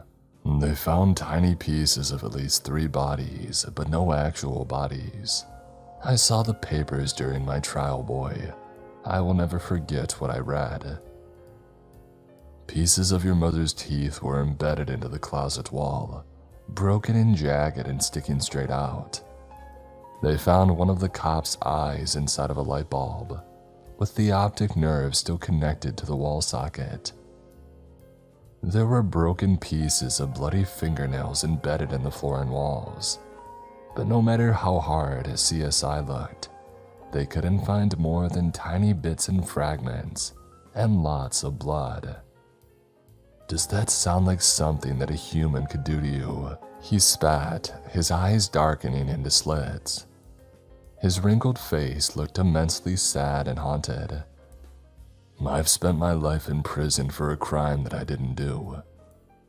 They found tiny pieces of at least 3 bodies, but no actual bodies. I saw the papers during my trial, boy. I will never forget what I read. Pieces of your mother's teeth were embedded into the closet wall, broken and jagged and sticking straight out. They found one of the cop's eyes inside of a light bulb, with the optic nerve still connected to the wall socket. There were broken pieces of bloody fingernails embedded in the floor and walls, but no matter how hard CSI looked, they couldn't find more than tiny bits and fragments and lots of blood. Does that sound like something that a human could do to you? He spat, his eyes darkening into slits. His wrinkled face looked immensely sad and haunted. I've spent my life in prison for a crime that I didn't do.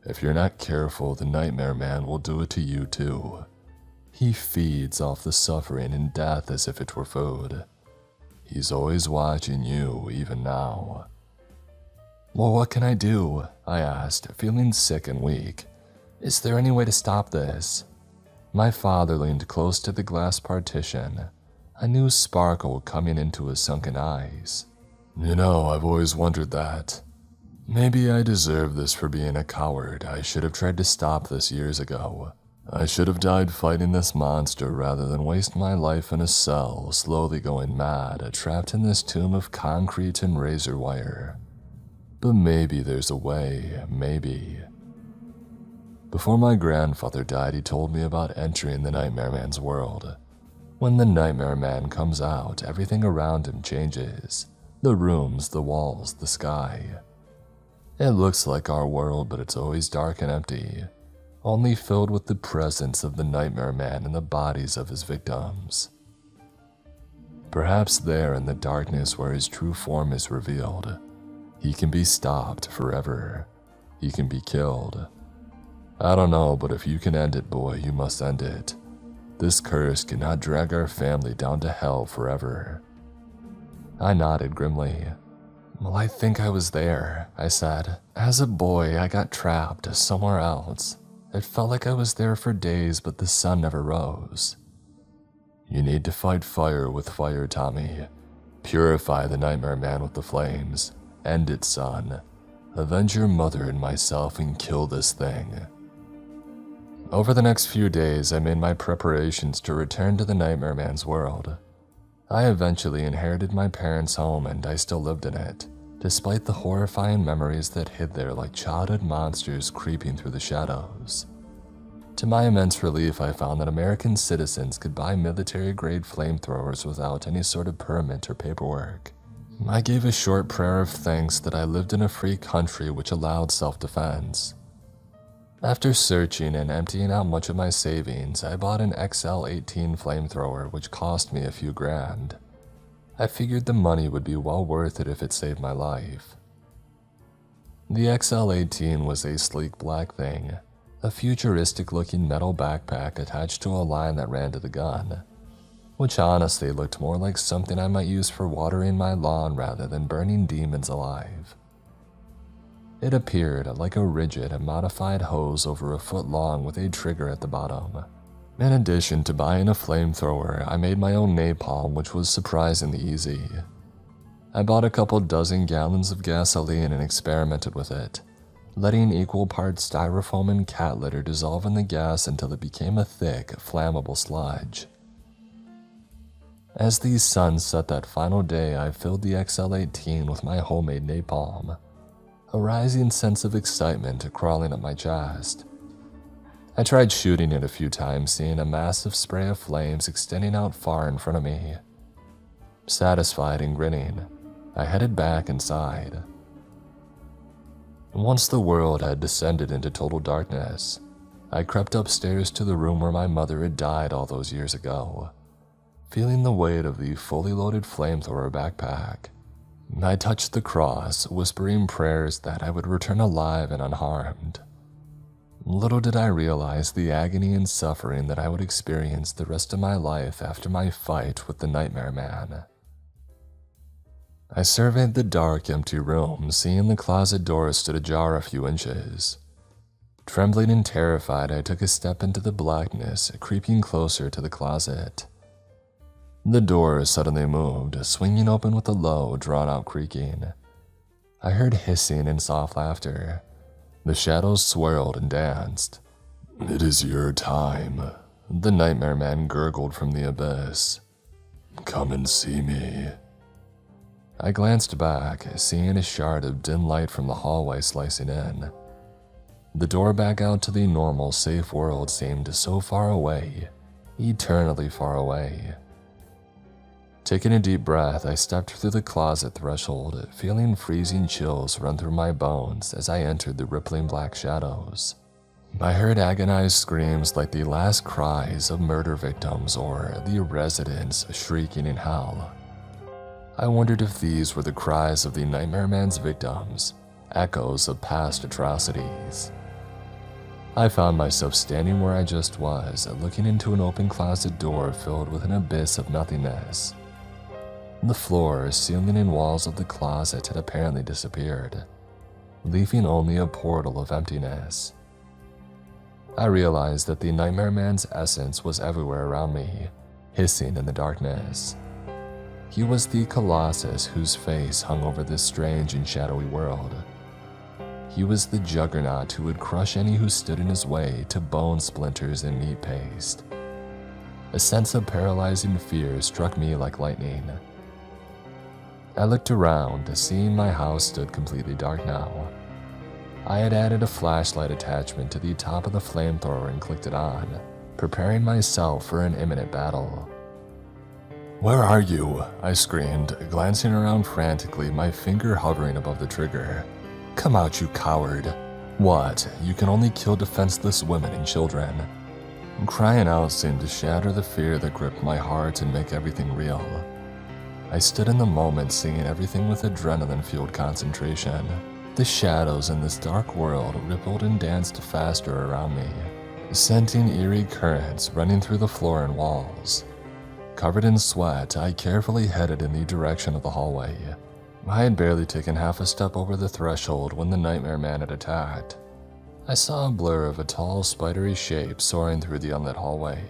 If you're not careful, the Nightmare Man will do it to you too. He feeds off the suffering and death as if it were food. He's always watching you, even now. Well, what can I do? I asked, feeling sick and weak. Is there any way to stop this? My father leaned close to the glass partition, a new sparkle coming into his sunken eyes. You know, I've always wondered that. Maybe I deserve this for being a coward. I should have tried to stop this years ago. I should have died fighting this monster rather than waste my life in a cell, slowly going mad, trapped in this tomb of concrete and razor wire. But maybe there's a way, maybe. Before my grandfather died, he told me about entering the Nightmare Man's world. When the Nightmare Man comes out, everything around him changes. The rooms, the walls, the sky. It looks like our world, but it's always dark and empty, only filled with the presence of the Nightmare Man and the bodies of his victims. Perhaps there in the darkness where his true form is revealed, he can be stopped forever. He can be killed. I don't know, but if you can end it, boy, you must end it. This curse cannot drag our family down to hell forever. I nodded grimly. Well, I think I was there, I said. As a boy, I got trapped somewhere else. It felt like I was there for days, but the sun never rose. You need to fight fire with fire, Tommy. Purify the Nightmare Man with the flames. End it, son. Avenge your mother and myself and kill this thing. Over the next few days, I made my preparations to return to the Nightmare Man's world. I eventually inherited my parents' home and I still lived in it, despite the horrifying memories that hid there like childhood monsters creeping through the shadows. To my immense relief, I found that American citizens could buy military-grade flamethrowers without any sort of permit or paperwork. I gave a short prayer of thanks that I lived in a free country which allowed self-defense. After searching and emptying out much of my savings, I bought an XL-18 flamethrower which cost me a few grand. I figured the money would be well worth it if it saved my life. The XL-18 was a sleek black thing, a futuristic-looking metal backpack attached to a line that ran to the gun, which honestly looked more like something I might use for watering my lawn rather than burning demons alive. It appeared like a rigid and modified hose over a foot long with a trigger at the bottom. In addition to buying a flamethrower, I made my own napalm, which was surprisingly easy. I bought a couple dozen gallons of gasoline and experimented with it, letting equal parts styrofoam and cat litter dissolve in the gas until it became a thick, flammable sludge. As the sun set that final day, I filled the XL-18 with my homemade napalm, a rising sense of excitement crawling up my chest. I tried shooting it a few times, seeing a massive spray of flames extending out far in front of me. Satisfied and grinning, I headed back inside. Once the world had descended into total darkness, I crept upstairs to the room where my mother had died all those years ago, feeling the weight of the fully loaded flamethrower backpack. I touched the cross, whispering prayers that I would return alive and unharmed. Little did I realize the agony and suffering that I would experience the rest of my life after my fight with the Nightmare Man. I surveyed the dark, empty room, seeing the closet door stood ajar a few inches. Trembling and terrified, I took a step into the blackness, creeping closer to the closet. The door suddenly moved, swinging open with a low, drawn-out creaking. I heard hissing and soft laughter. The shadows swirled and danced. "It is your time," the Nightmare Man gurgled from the abyss. "Come and see me." I glanced back, seeing a shard of dim light from the hallway slicing in. The door back out to the normal, safe world seemed so far away, eternally far away. Taking a deep breath, I stepped through the closet threshold, feeling freezing chills run through my bones as I entered the rippling black shadows. I heard agonized screams like the last cries of murder victims or the residents shrieking in hell. I wondered if these were the cries of the Nightmare Man's victims, echoes of past atrocities. I found myself standing where I just was, looking into an open closet door filled with an abyss of nothingness. The floor, ceiling, and walls of the closet had apparently disappeared, leaving only a portal of emptiness. I realized that the Nightmare Man's essence was everywhere around me, hissing in the darkness. He was the Colossus whose face hung over this strange and shadowy world. He was the juggernaut who would crush any who stood in his way to bone splinters and meat paste. A sense of paralyzing fear struck me like lightning. I looked around, seeing my house stood completely dark now. I had added a flashlight attachment to the top of the flamethrower and clicked it on, preparing myself for an imminent battle. "Where are you?" I screamed, glancing around frantically, my finger hovering above the trigger. "Come out, you coward. What? You can only kill defenseless women and children." Crying out seemed to shatter the fear that gripped my heart and make everything real. I stood in the moment, seeing everything with adrenaline-fueled concentration. The shadows in this dark world rippled and danced faster around me, sending eerie currents running through the floor and walls. Covered in sweat, I carefully headed in the direction of the hallway. I had barely taken half a step over the threshold when the Nightmare Man had attacked. I saw a blur of a tall, spidery shape soaring through the unlit hallway.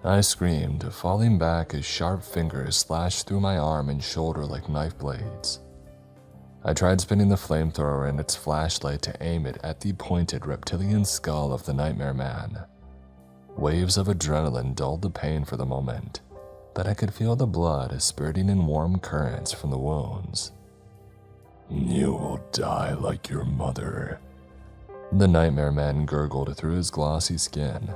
I screamed, falling back as sharp fingers slashed through my arm and shoulder like knife blades. I tried spinning the flamethrower and its flashlight to aim it at the pointed reptilian skull of the Nightmare Man. Waves of adrenaline dulled the pain for the moment, but I could feel the blood spurting in warm currents from the wounds. "You will die like your mother," the Nightmare Man gurgled through his glossy skin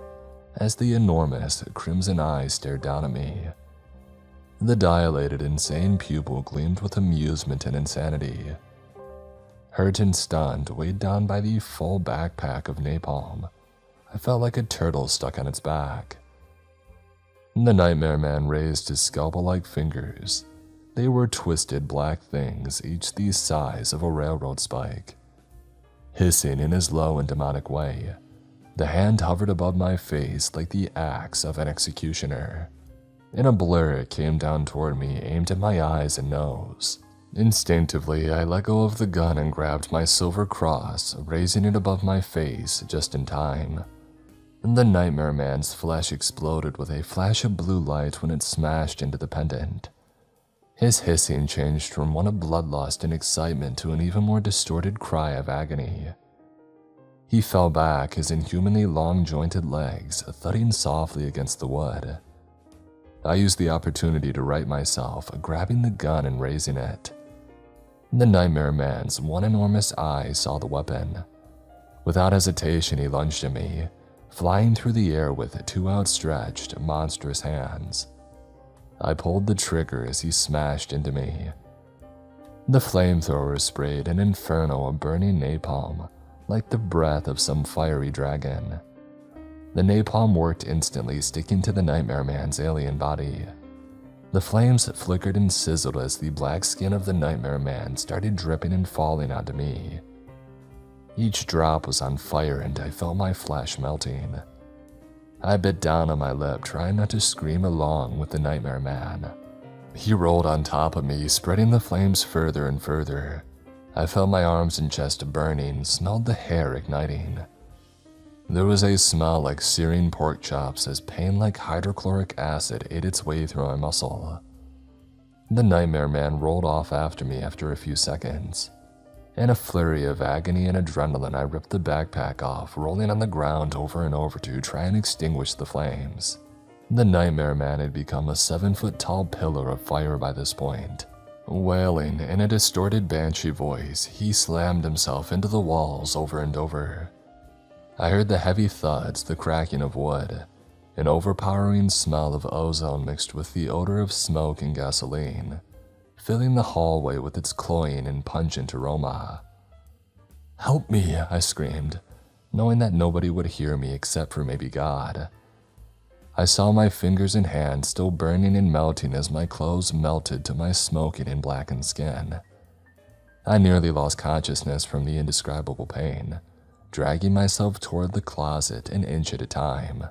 as the enormous crimson eyes stared down at me. The dilated, insane pupil gleamed with amusement and insanity. Hurt and stunned, weighed down by the full backpack of napalm, I felt like a turtle stuck on its back. The Nightmare Man raised his scalpel-like fingers. They were twisted black things, each the size of a railroad spike. Hissing in his low and demonic way, the hand hovered above my face like the axe of an executioner. In a blur, it came down toward me, aimed at my eyes and nose. Instinctively, I let go of the gun and grabbed my silver cross, raising it above my face just in time. The Nightmare Man's flesh exploded with a flash of blue light when it smashed into the pendant. His hissing changed from one of bloodlust and excitement to an even more distorted cry of agony. He fell back, his inhumanly long jointed legs thudding softly against the wood. I used the opportunity to right myself, grabbing the gun and raising it. The Nightmare Man's one enormous eye saw the weapon. Without hesitation, he lunged at me, flying through the air with two outstretched, monstrous hands. I pulled the trigger as he smashed into me. The flamethrower sprayed an inferno of burning napalm, like the breath of some fiery dragon. The napalm worked instantly, sticking to the Nightmare Man's alien body. The flames flickered and sizzled as the black skin of the Nightmare Man started dripping and falling onto me. Each drop was on fire and I felt my flesh melting. I bit down on my lip, trying not to scream along with the nightmare man. He rolled on top of me, spreading the flames further and further. I felt my arms and chest burning, smelled the hair igniting. There was a smell like searing pork chops as pain like hydrochloric acid ate its way through my muscle. The nightmare man rolled off after me after a few seconds. In a flurry of agony and adrenaline, I ripped the backpack off, rolling on the ground over and over to try and extinguish the flames. The nightmare man had become a 7-foot-tall pillar of fire by this point. Wailing in a distorted banshee voice, he slammed himself into the walls over and over. I heard the heavy thuds, the cracking of wood, an overpowering smell of ozone mixed with the odor of smoke and gasoline, filling the hallway with its cloying and pungent aroma. "Help me," I screamed, knowing that nobody would hear me except for maybe God. I saw my fingers and hands still burning and melting as my clothes melted to my smoking and blackened skin. I nearly lost consciousness from the indescribable pain, dragging myself toward the closet an inch at a time.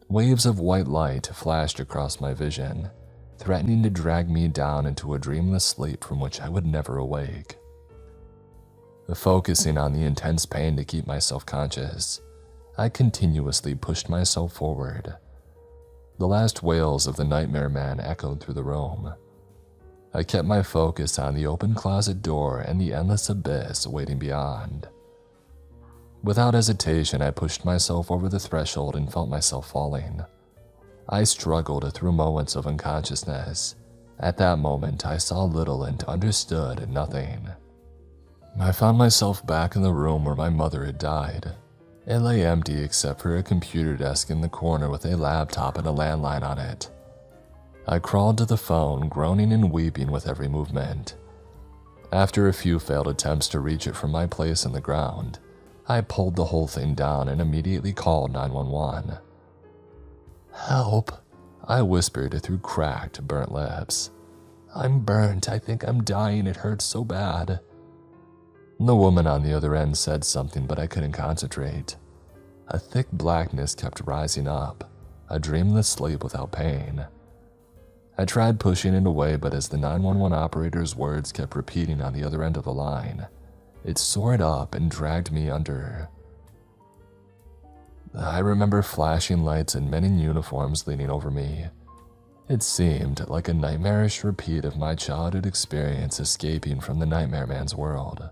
Waves of white light flashed across my vision, threatening to drag me down into a dreamless sleep from which I would never awake. Focusing on the intense pain to keep myself conscious, I continuously pushed myself forward. The last wails of the nightmare man echoed through the room. I kept my focus on the open closet door and the endless abyss waiting beyond. Without hesitation, I pushed myself over the threshold and felt myself falling. I struggled through moments of unconsciousness. At that moment, I saw little and understood nothing. I found myself back in the room where my mother had died. It lay empty except for a computer desk in the corner with a laptop and a landline on it. I crawled to the phone, groaning and weeping with every movement. After a few failed attempts to reach it from my place in the ground, I pulled the whole thing down and immediately called 911. "Help," I whispered through cracked, burnt lips. "I'm burnt. I think I'm dying. It hurts so bad." The woman on the other end said something, but I couldn't concentrate. A thick blackness kept rising up, a dreamless sleep without pain. I tried pushing it away, but as the 911 operator's words kept repeating on the other end of the line, it soared up and dragged me under. I remember flashing lights and men in uniforms leaning over me. It seemed like a nightmarish repeat of my childhood experience escaping from the nightmare man's world.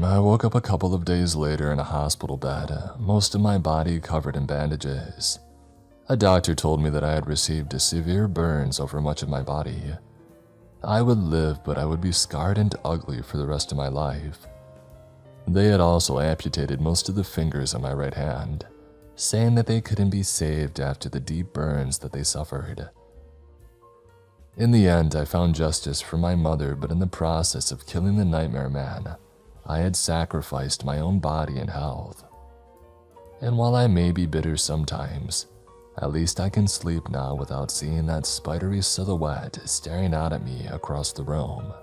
I woke up a couple of days later in a hospital bed, most of my body covered in bandages. A doctor told me that I had received severe burns over much of my body. I would live, but I would be scarred and ugly for the rest of my life. They had also amputated most of the fingers on my right hand, saying that they couldn't be saved after the deep burns that they suffered. In the end, I found justice for my mother, but in the process of killing the nightmare man, I had sacrificed my own body and health. And while I may be bitter sometimes, at least I can sleep now without seeing that spidery silhouette staring out at me across the room.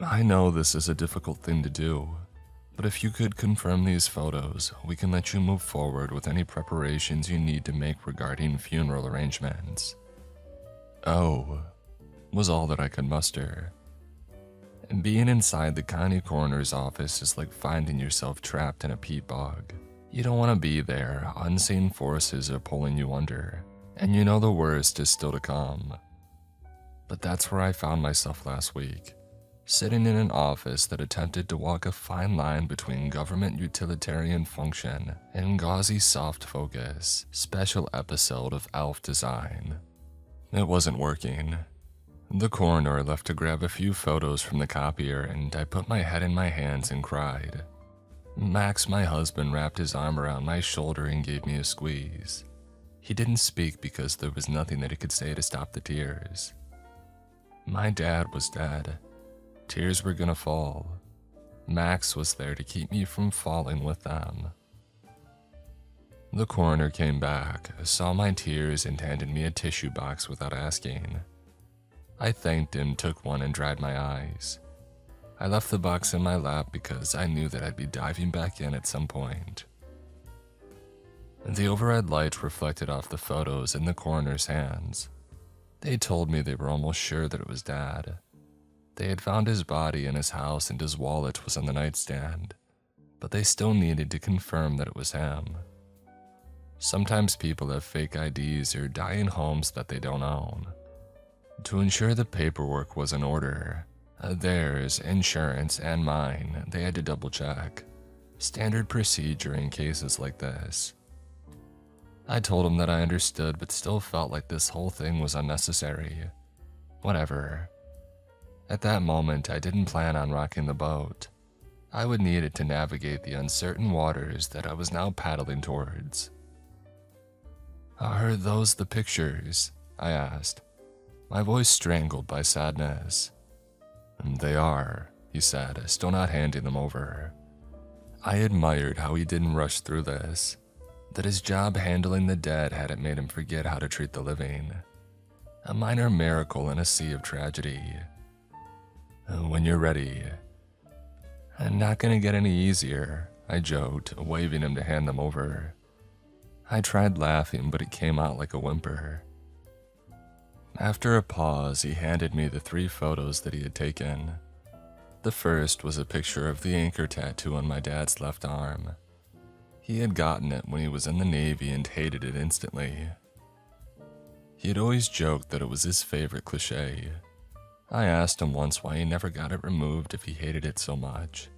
I know this is a difficult thing to do, but if you could confirm these photos, we can let you move forward with any preparations you need to make regarding funeral arrangements. "Oh," was all that I could muster. Being inside the county coroner's office is like finding yourself trapped in a peat bog. You don't want to be there, unseen forces are pulling you under, and you know the worst is still to come. But that's where I found myself last week. Sitting in an office that attempted to walk a fine line between government utilitarian function and gauzy soft focus, special episode of Elf design. It wasn't working. The coroner left to grab a few photos from the copier, and I put my head in my hands and cried. Max, my husband, wrapped his arm around my shoulder and gave me a squeeze. He didn't speak because there was nothing that he could say to stop the tears. My dad was dead. Tears were gonna fall. Max was there to keep me from falling with them. The coroner came back, saw my tears, and handed me a tissue box without asking. I thanked him, took one, and dried my eyes. I left the box in my lap because I knew that I'd be diving back in at some point. The overhead light reflected off the photos in the coroner's hands. They told me they were almost sure that it was Dad. They had found his body in his house and his wallet was on the nightstand, but they still needed to confirm that it was him. Sometimes people have fake IDs or die in homes that they don't own. To ensure the paperwork was in order, theirs, insurance, and mine, they had to double check. Standard procedure in cases like this. I told him that I understood but still felt like this whole thing was unnecessary. Whatever. At that moment, I didn't plan on rocking the boat. I would need it to navigate the uncertain waters that I was now paddling towards. "Are those the pictures?" I asked, my voice strangled by sadness. "They are," he said, still not handing them over. I admired how he didn't rush through this, that his job handling the dead hadn't made him forget how to treat the living. A minor miracle in a sea of tragedy. "When you're ready." "Not gonna get any easier," I joked, waving him to hand them over. I tried laughing, but it came out like a whimper. After a pause, he handed me the 3 photos that he had taken. The first was a picture of the anchor tattoo on my dad's left arm. He had gotten it when he was in the Navy and hated it instantly. He had always joked that it was his favorite cliche. I asked him once why he never got it removed if he hated it so much.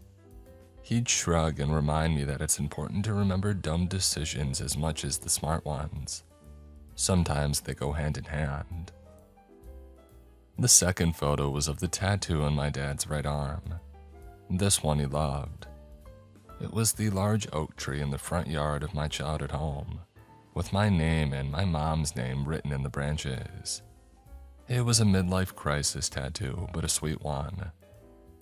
He'd shrug and remind me that it's important to remember dumb decisions as much as the smart ones. Sometimes they go hand in hand. The second photo was of the tattoo on my dad's right arm. This one he loved. It was the large oak tree in the front yard of my childhood home, with my name and my mom's name written in the branches. It was a midlife crisis tattoo, but a sweet one.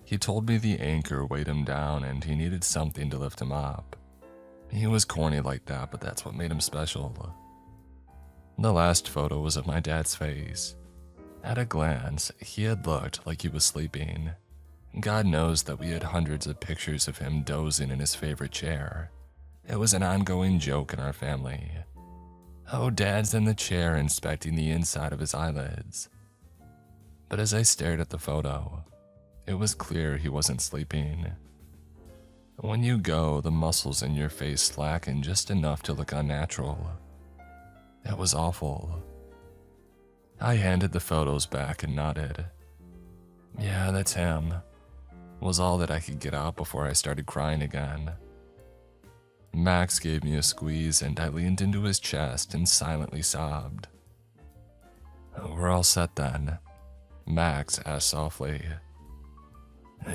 He told me the anchor weighed him down and he needed something to lift him up. He was corny like that, but that's what made him special. The last photo was of my dad's face. At a glance, he had looked like he was sleeping. God knows that we had hundreds of pictures of him dozing in his favorite chair. It was an ongoing joke in our family. "Oh, Dad's in the chair inspecting the inside of his eyelids." But as I stared at the photo, it was clear he wasn't sleeping. When you go, the muscles in your face slacken just enough to look unnatural. It was awful. I handed the photos back and nodded. "Yeah, that's him," was all that I could get out before I started crying again. Max gave me a squeeze and I leaned into his chest and silently sobbed. "We're all set then?" Max asked softly.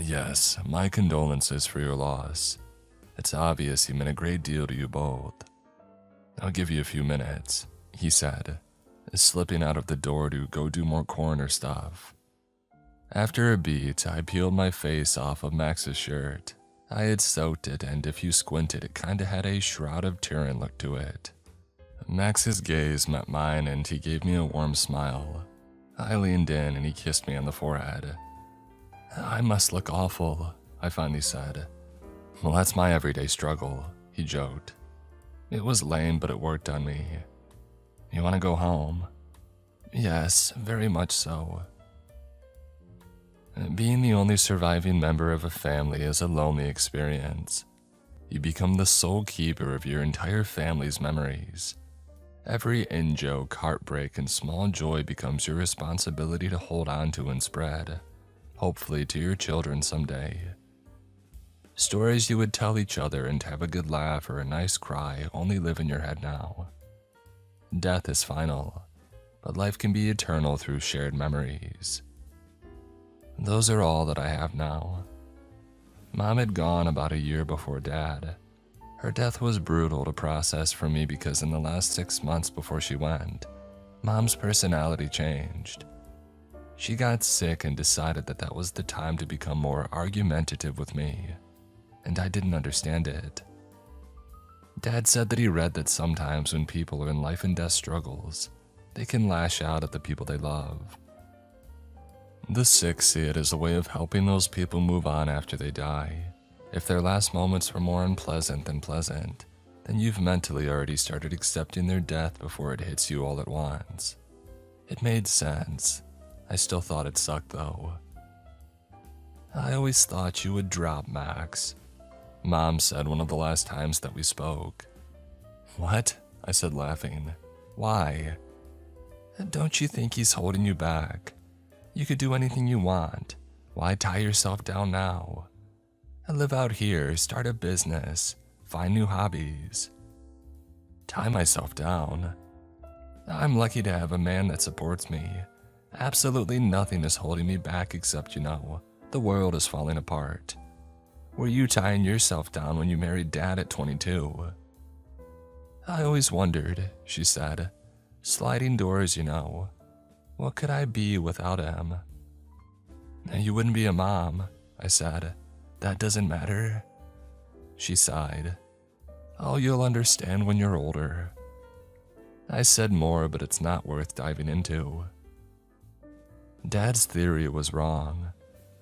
"Yes, my condolences for your loss. It's obvious he meant a great deal to you both. I'll give you a few minutes," he said, slipping out of the door to go do more coroner stuff. After a beat, I peeled my face off of Max's shirt. I had soaked it, and if you squinted, it kinda had a Shroud of Turin look to it. Max's gaze met mine, and he gave me a warm smile. I leaned in, and he kissed me on the forehead. "I must look awful," I finally said. "Well, that's my everyday struggle," he joked. It was lame, but it worked on me. "You want to go home?" "Yes, very much so." Being the only surviving member of a family is a lonely experience. You become the sole keeper of your entire family's memories. Every in-joke, heartbreak, and small joy becomes your responsibility to hold on to and spread, hopefully to your children someday. Stories you would tell each other and have a good laugh or a nice cry only live in your head now. Death is final, but life can be eternal through shared memories. Those are all that I have now. Mom had gone about a year before Dad. Her death was brutal to process for me because in the last 6 months before she went, Mom's personality changed. She got sick and decided that that was the time to become more argumentative with me, and I didn't understand it. Dad said that he read that sometimes when people are in life and death struggles, they can lash out at the people they love. The sick see it as a way of helping those people move on after they die. If their last moments were more unpleasant than pleasant, then you've mentally already started accepting their death before it hits you all at once. It made sense. I still thought it sucked though. I always thought you would drop Max, Mom said one of the last times that we spoke. What? I said laughing. Why? Don't you think he's holding you back? You could do anything you want. Why tie yourself down now? Live out here, start a business, find new hobbies. Tie myself down? I'm lucky to have a man that supports me. Absolutely nothing is holding me back except, the world is falling apart. Were you tying yourself down when you married Dad at 22? I always wondered, she said. Sliding doors, What could I be without him? You wouldn't be a mom, I said. That doesn't matter. She sighed. Oh, you'll understand when you're older. I said more, but it's not worth diving into. Dad's theory was wrong.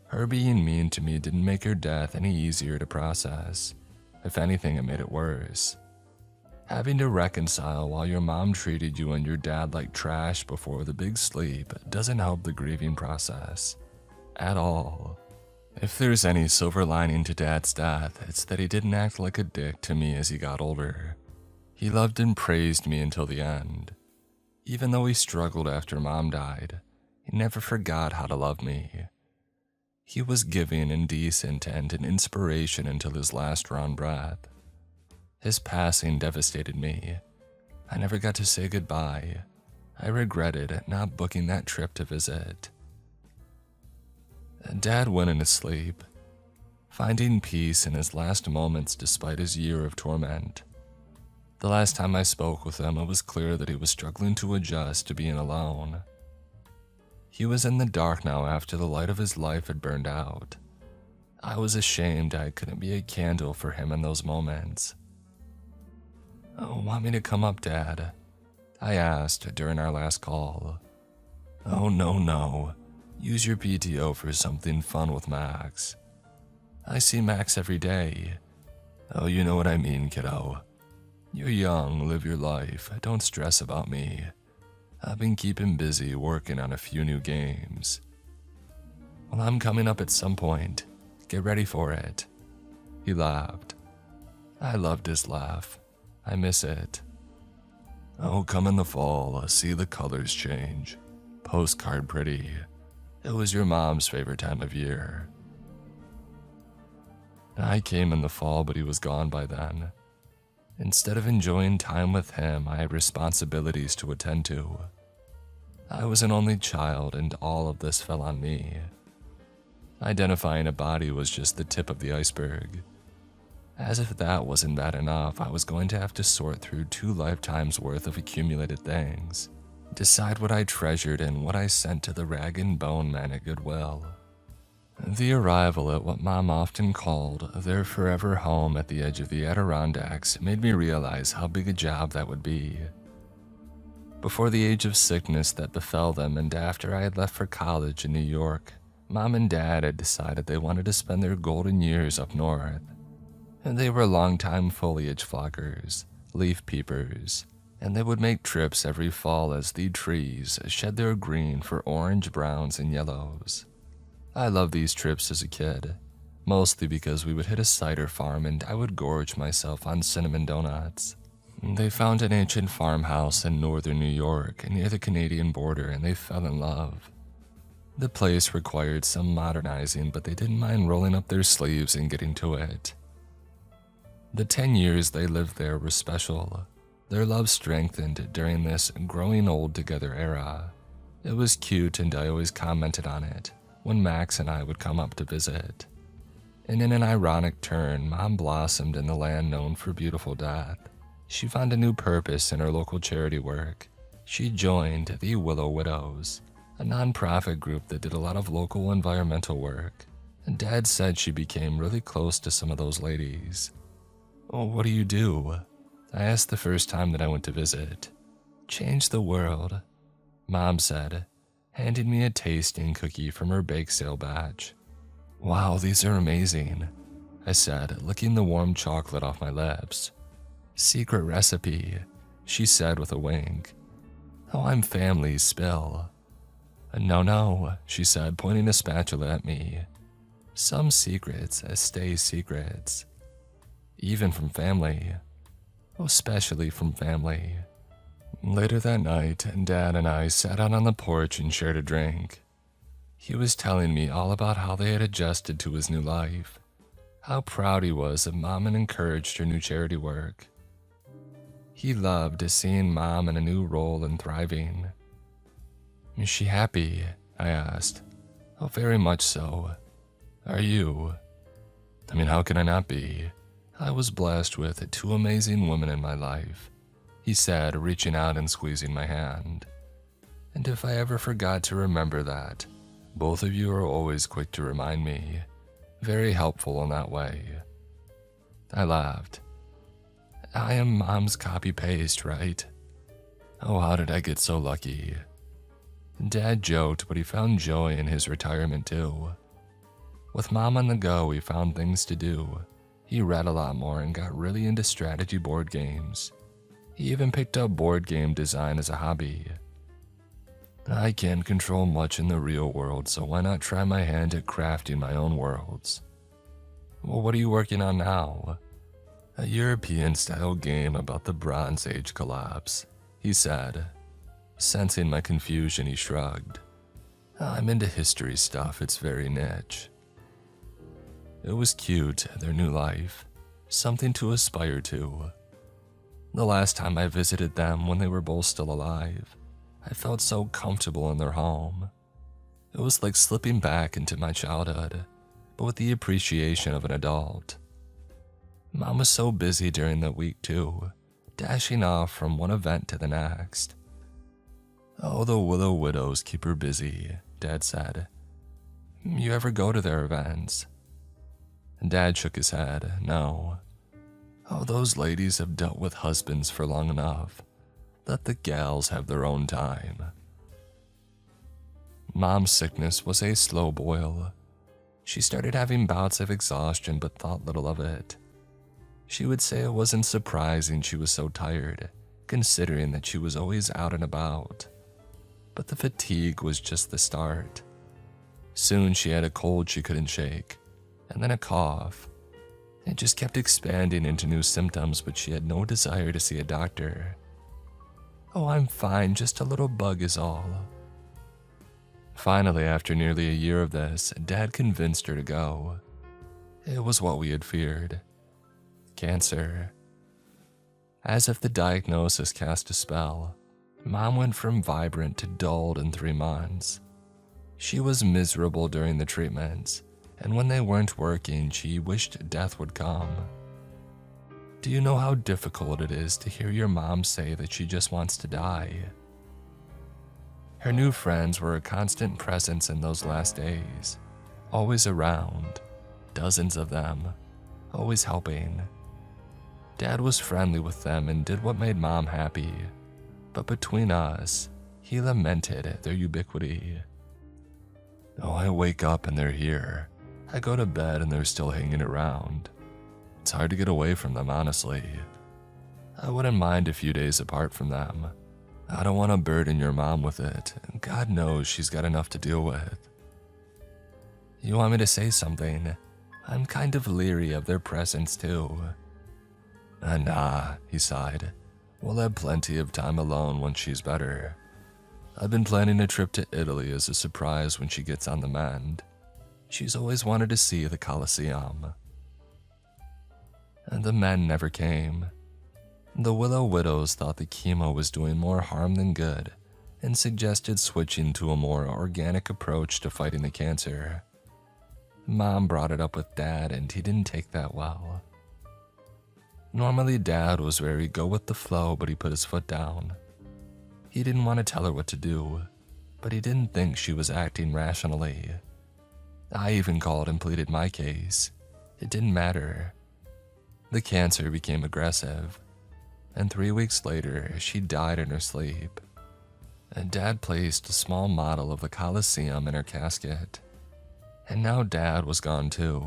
Her being mean to me didn't make her death any easier to process. If anything, it made it worse. Having to reconcile while your mom treated you and your dad like trash before the big sleep doesn't help the grieving process. At all. If there's any silver lining to Dad's death, it's that he didn't act like a dick to me as he got older. He loved and praised me until the end. Even though he struggled after Mom died, he never forgot how to love me. He was giving and decent and an inspiration until his last drawn breath. His passing devastated me. I never got to say goodbye. I regretted not booking that trip to visit. Dad went into sleep, finding peace in his last moments despite his year of torment. The last time I spoke with him, it was clear that he was struggling to adjust to being alone. He was in the dark now after the light of his life had burned out. I was ashamed I couldn't be a candle for him in those moments. Oh, want me to come up, Dad? I asked during our last call. Oh, no. Use your PTO for something fun with Max. I see Max every day. Oh, you know what I mean, kiddo. You're young, live your life, don't stress about me. I've been keeping busy working on a few new games. Well, I'm coming up at some point. Get ready for it. He laughed. I loved his laugh. I miss it. Oh, come in the fall, see the colors change. Postcard pretty. It was your mom's favorite time of year. I came in the fall, but he was gone by then. Instead of enjoying time with him, I had responsibilities to attend to. I was an only child, and all of this fell on me. Identifying a body was just the tip of the iceberg. As if that wasn't bad enough, I was going to have to sort through 2 lifetimes worth of accumulated things, decide what I treasured and what I sent to the rag and bone man at Goodwill. The arrival at what Mom often called their forever home at the edge of the Adirondacks made me realize how big a job that would be. Before the age of sickness that befell them and after I had left for college in New York, Mom and Dad had decided they wanted to spend their golden years up north. And they were longtime foliage flockers, leaf peepers, and they would make trips every fall as the trees shed their green for orange, browns, and yellows. I loved these trips as a kid, mostly because we would hit a cider farm and I would gorge myself on cinnamon donuts. They found an ancient farmhouse in northern New York near the Canadian border and they fell in love. The place required some modernizing, but they didn't mind rolling up their sleeves and getting to it. The 10 years they lived there were special. Their love strengthened during this growing old together era. It was cute and I always commented on it when Max and I would come up to visit. And in an ironic turn, Mom blossomed in the land known for beautiful death. She found a new purpose in her local charity work. She joined the Willow Widows, a nonprofit group that did a lot of local environmental work. And Dad said she became really close to some of those ladies. "Oh, what do you do?" I asked the first time that I went to visit. "Change the world," Mom said, handing me a tasting cookie from her bake sale batch. "Wow, these are amazing," I said, licking the warm chocolate off my lips. "Secret recipe," she said with a wink. "Oh, I'm family, spill." No, she said, pointing a spatula at me. "Some secrets stay secrets. Even from family. Especially from family." Later that night, Dad and I sat out on the porch and shared a drink. He was telling me all about how they had adjusted to his new life, how proud he was of Mom and encouraged her new charity work. He loved seeing Mom in a new role and thriving. "Is she happy?" I asked. "Oh, very much so. Are you?" "I mean, how can I not be? I was blessed with 2 amazing women in my life," he said, reaching out and squeezing my hand. "And if I ever forgot to remember that, both of you are always quick to remind me. Very helpful in that way." I laughed. "I am Mom's copy-paste, right? Oh, how did I get so lucky?" Dad joked, but he found joy in his retirement too. With Mom on the go, he found things to do. He read a lot more and got really into strategy board games. He even picked up board game design as a hobby. "I can't control much in the real world, so why not try my hand at crafting my own worlds?" "Well, what are you working on now?" "A European-style game about the Bronze Age collapse," he said. Sensing my confusion, he shrugged. "I'm into history stuff, it's very niche." It was cute, their new life. Something to aspire to. The last time I visited them when they were both still alive, I felt so comfortable in their home. It was like slipping back into my childhood, but with the appreciation of an adult. Mom was so busy during the week too, dashing off from one event to the next. "Oh, the Willow Widows keep her busy," Dad said. "You ever go to their events?" Dad shook his head. "No." "Oh, those ladies have dealt with husbands for long enough. Let the gals have their own time." Mom's sickness was a slow boil. She started having bouts of exhaustion but thought little of it. She would say it wasn't surprising she was so tired, considering that she was always out and about. But the fatigue was just the start. Soon she had a cold she couldn't shake, and then a cough. It just kept expanding into new symptoms, but she had no desire to see a doctor. "Oh, I'm fine, just a little bug is all." Finally, after nearly a year of this, Dad convinced her to go. It was what we had feared. Cancer. As if the diagnosis cast a spell, Mom went from vibrant to dulled in 3 months. She was miserable during the treatments, and when they weren't working, she wished death would come. Do you know how difficult it is to hear your mom say that she just wants to die? Her new friends were a constant presence in those last days, always around, dozens of them, always helping. Dad was friendly with them and did what made Mom happy, but between us, he lamented their ubiquity. "Oh, I wake up and they're here. I go to bed and they're still hanging around. It's hard to get away from them, honestly. I wouldn't mind a few days apart from them. I don't want to burden your mom with it, and God knows she's got enough to deal with." "You want me to say something? I'm kind of leery of their presence too." Nah, he sighed. "We'll have plenty of time alone once she's better. I've been planning a trip to Italy as a surprise when she gets on the mend. She's always wanted to see the Colosseum." And the men never came. The Willow Widows thought the chemo was doing more harm than good and suggested switching to a more organic approach to fighting the cancer. Mom brought it up with Dad and he didn't take that well. Normally Dad was very go with the flow, but he put his foot down. He didn't want to tell her what to do, but he didn't think she was acting rationally. I even called and pleaded my case. It didn't matter. The cancer became aggressive, and 3 weeks later, she died in her sleep. And Dad placed a small model of the Colosseum in her casket. And now Dad was gone too.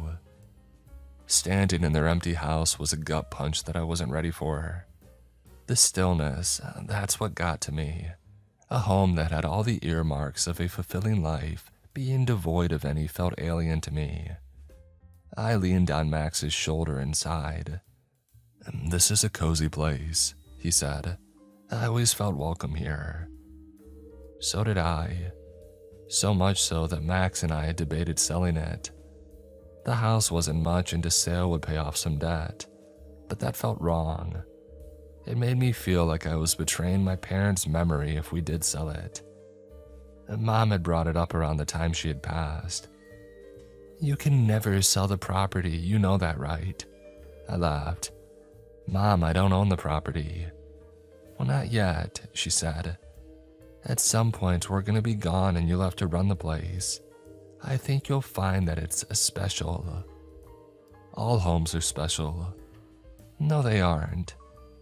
Standing in their empty house was a gut punch that I wasn't ready for. The stillness, that's what got to me. A home that had all the earmarks of a fulfilling life, being devoid of any, felt alien to me. I leaned on Max's shoulder and sighed. "This is a cozy place," he said. "I always felt welcome here." So did I. So much so that Max and I had debated selling it. The house wasn't much and a sale would pay off some debt, but that felt wrong. It made me feel like I was betraying my parents' memory if we did sell it. Mom had brought it up around the time she had passed. "You can never sell the property, you know that, right?" I laughed. "Mom, I don't own the property." "Well, not yet," she said. "At some point, we're going to be gone and you'll have to run the place. I think you'll find that it's special." "All homes are special." "No, they aren't.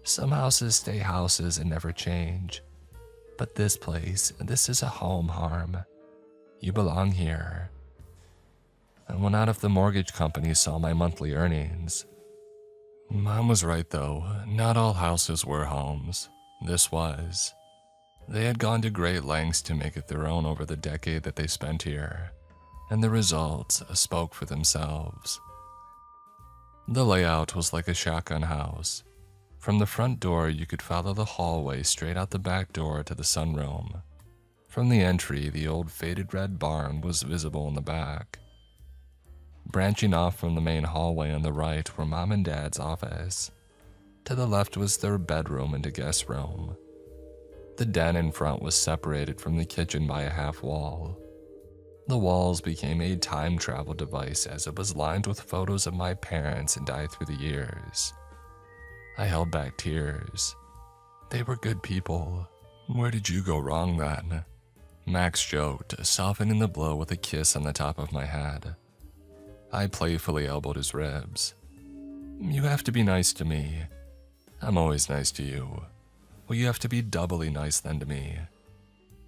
Some houses stay houses and never change. But this place, this is a home, Harm. You belong here." And well, not if the mortgage company saw my monthly earnings. Mom was right though, not all houses were homes. This was. They had gone to great lengths to make it their own over the decade that they spent here, and the results spoke for themselves. The layout was like a shotgun house. From the front door, you could follow the hallway straight out the back door to the sunroom. From the entry, the old faded red barn was visible in the back. Branching off from the main hallway on the right were Mom and Dad's office. To the left was their bedroom and a guest room. The den in front was separated from the kitchen by a half wall. The walls became a time travel device as it was lined with photos of my parents and I through the years. I held back tears. They were good people. "Where did you go wrong then?" Max joked, softening the blow with a kiss on the top of my head. I playfully elbowed his ribs. "You have to be nice to me. I'm always nice to you. Well, you have to be doubly nice then to me.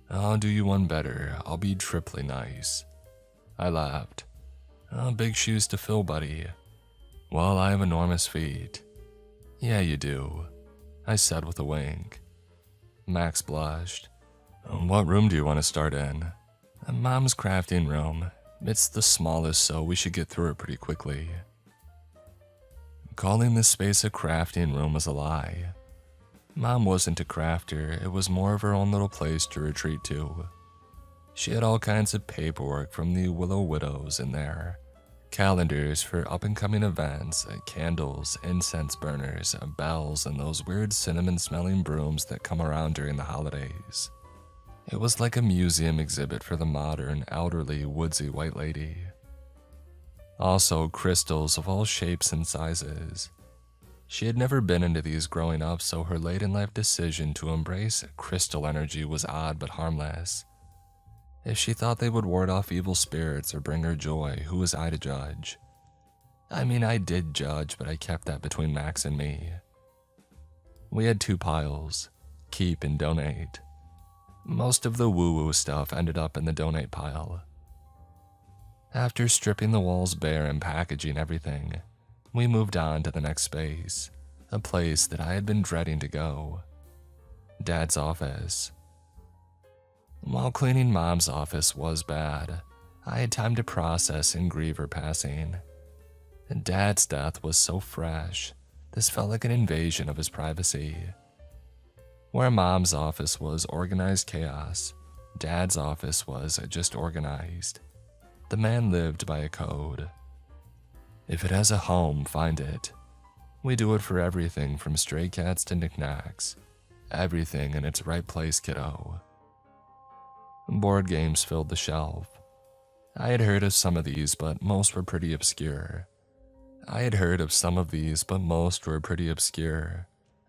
I'll do you one better. I'll be triply nice." I laughed. "Oh, big shoes to fill, buddy." "Well, I have enormous feet." "Yeah, you do," I said with a wink. Max blushed. "What room do you want to start in?" "Mom's crafting room. It's the smallest, so we should get through it pretty quickly." Calling this space a crafting room was a lie. Mom wasn't a crafter, it was more of her own little place to retreat to. She had all kinds of paperwork from the Willow Widows in there. Calendars for up-and-coming events, candles, incense burners, bells, and those weird cinnamon-smelling brooms that come around during the holidays. It was like a museum exhibit for the modern, elderly, woodsy white lady. Also, crystals of all shapes and sizes. She had never been into these growing up, so her late-in-life decision to embrace crystal energy was odd but harmless. If she thought they would ward off evil spirits or bring her joy, who was I to judge? I mean, I did judge, but I kept that between Max and me. We had 2 piles, keep and donate. Most of the woo-woo stuff ended up in the donate pile. After stripping the walls bare and packaging everything, we moved on to the next space, a place that I had been dreading to go. Dad's office. While cleaning Mom's office was bad, I had time to process and grieve her passing. And Dad's death was so fresh, this felt like an invasion of his privacy. Where Mom's office was organized chaos, Dad's office was just organized. The man lived by a code. If it has a home, find it. We do it for everything from stray cats to knickknacks. Everything in its right place, kiddo. Board games filled the shelf. I had heard of some of these, but most were pretty obscure.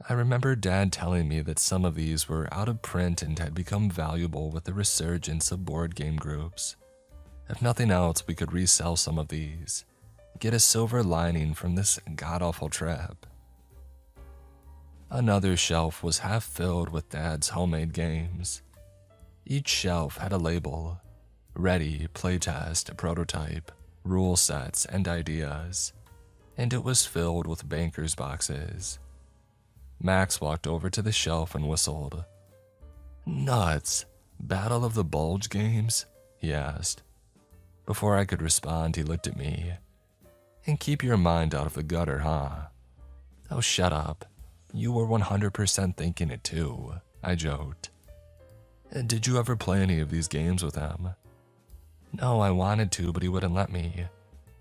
I remember Dad telling me that some of these were out of print and had become valuable with the resurgence of board game groups. If nothing else, we could resell some of these, get a silver lining from this god-awful trip. Another shelf was half filled with Dad's homemade games. Each shelf had a label: ready, playtest, prototype, rule sets, and ideas, and it was filled with banker's boxes. Max walked over to the shelf and whistled. "Nuts! Battle of the Bulge games?" he asked. Before I could respond, he looked at me. "And keep your mind out of the gutter, huh?" "Oh, shut up. You were 100% thinking it too," I joked. "Did you ever play any of these games with him?" "No, I wanted to, but he wouldn't let me.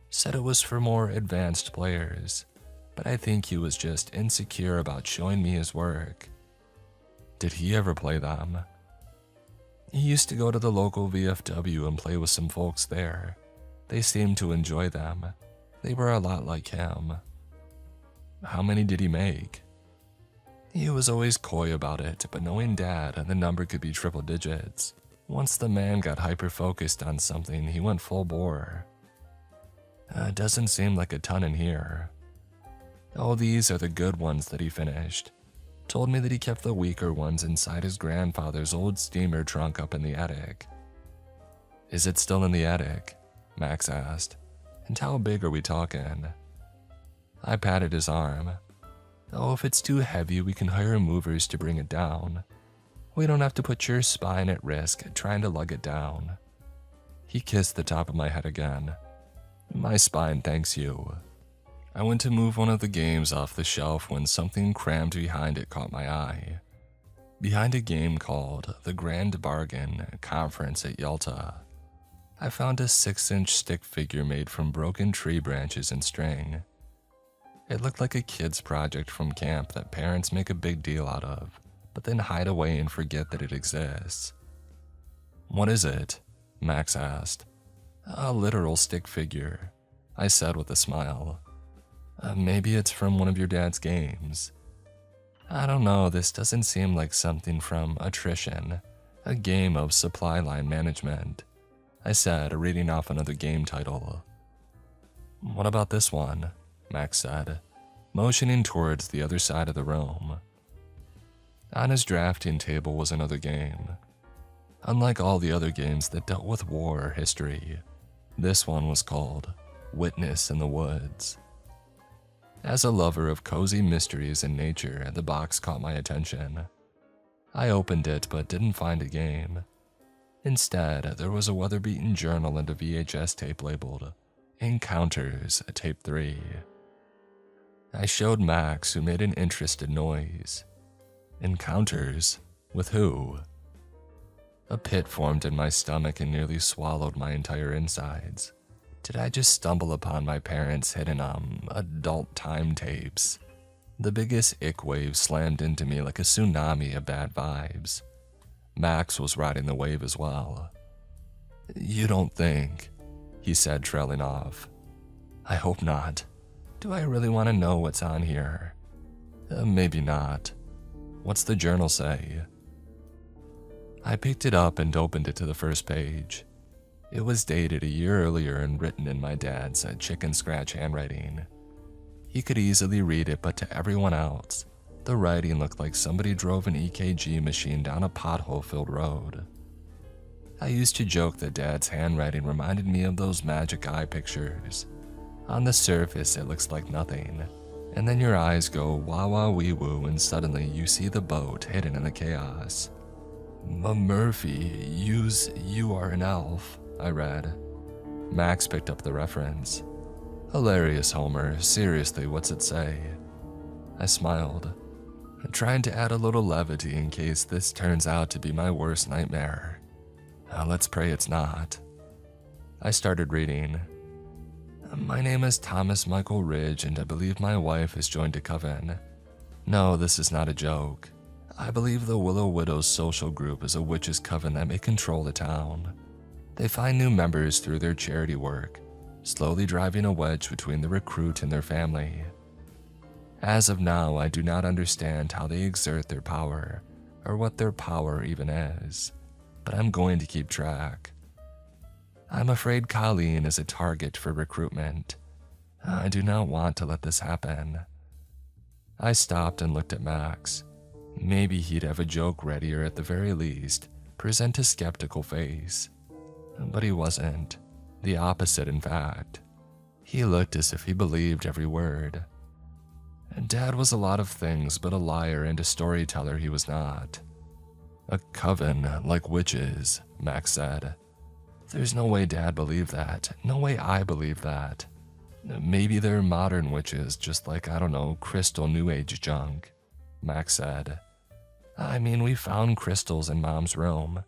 Said it was for more advanced players, but I think he was just insecure about showing me his work." "Did he ever play them?" "He used to go to the local VFW and play with some folks there. They seemed to enjoy them. They were a lot like him." "How many did he make?" "He was always coy about it, but knowing Dad, the number could be triple digits. Once the man got hyper-focused on something, he went full bore." Doesn't seem like a ton in here." "Oh, these are the good ones that he finished. Told me that he kept the weaker ones inside his grandfather's old steamer trunk up in the attic." "Is it still in the attic?" Max asked. "And how big are we talking?" I patted his arm. "Oh, if it's too heavy, we can hire movers to bring it down. We don't have to put your spine at risk trying to lug it down." He kissed the top of my head again. "My spine thanks you." I went to move one of the games off the shelf when something crammed behind it caught my eye. Behind a game called The Grand Bargain Conference at Yalta, I found a 6-inch stick figure made from broken tree branches and string. It looked like a kid's project from camp that parents make a big deal out of, but then hide away and forget that it exists. "What is it?" Max asked. "A literal stick figure," I said with a smile. Maybe it's from one of your dad's games." "I don't know, this doesn't seem like something from Attrition, a game of supply line management," I said, reading off another game title. "What about this one?" Max said, motioning towards the other side of the room. On his drafting table was another game. Unlike all the other games that dealt with war or history, this one was called Witness in the Woods. As a lover of cozy mysteries and nature, the box caught my attention. I opened it but didn't find a game. Instead, there was a weather-beaten journal and a VHS tape labeled Encounters, Tape 3. I showed Max, who made an interested noise. "Encounters? With who?" A pit formed in my stomach and nearly swallowed my entire insides. Did I just stumble upon my parents' hidden, adult time tapes? The biggest ick wave slammed into me like a tsunami of bad vibes. Max was riding the wave as well. "You don't think," he said, trailing off. "I hope not. Do I really want to know what's on here?" Maybe not. What's the journal say?" I picked it up and opened it to the first page. It was dated a year earlier and written in my dad's chicken scratch handwriting. He could easily read it, but to everyone else, the writing looked like somebody drove an EKG machine down a pothole-filled road. I used to joke that Dad's handwriting reminded me of those magic eye pictures. On the surface, it looks like nothing, and then your eyes go wah-wah-wee-woo and suddenly you see the boat hidden in the chaos. "Murphy, you are an elf," I read. Max picked up the reference. "Hilarious, Homer. Seriously, what's it say?" I smiled, trying to add a little levity in case this turns out to be my worst nightmare. Let's pray it's not. I started reading. "My name is Thomas Michael Ridge, and I believe my wife has joined a coven. No, this is not a joke. I believe the Willow Widows social group is a witches' coven that may control the town. They find new members through their charity work, slowly driving a wedge between the recruit and their family. As of now, I do not understand how they exert their power, or what their power even is, but I'm going to keep track. I'm afraid Colleen is a target for recruitment. I do not want to let this happen. I stopped and looked at Max. Maybe he'd have a joke ready, or at the very least, present a skeptical face. But he wasn't. The opposite, in fact. He looked as if he believed every word. Dad was a lot of things, but a liar and a storyteller he was not. A coven like witches, Max said. There's no way Dad believed that. No way I believe that. Maybe they're modern witches, just like, I don't know, crystal new age junk, Max said. I mean, we found crystals in Mom's room,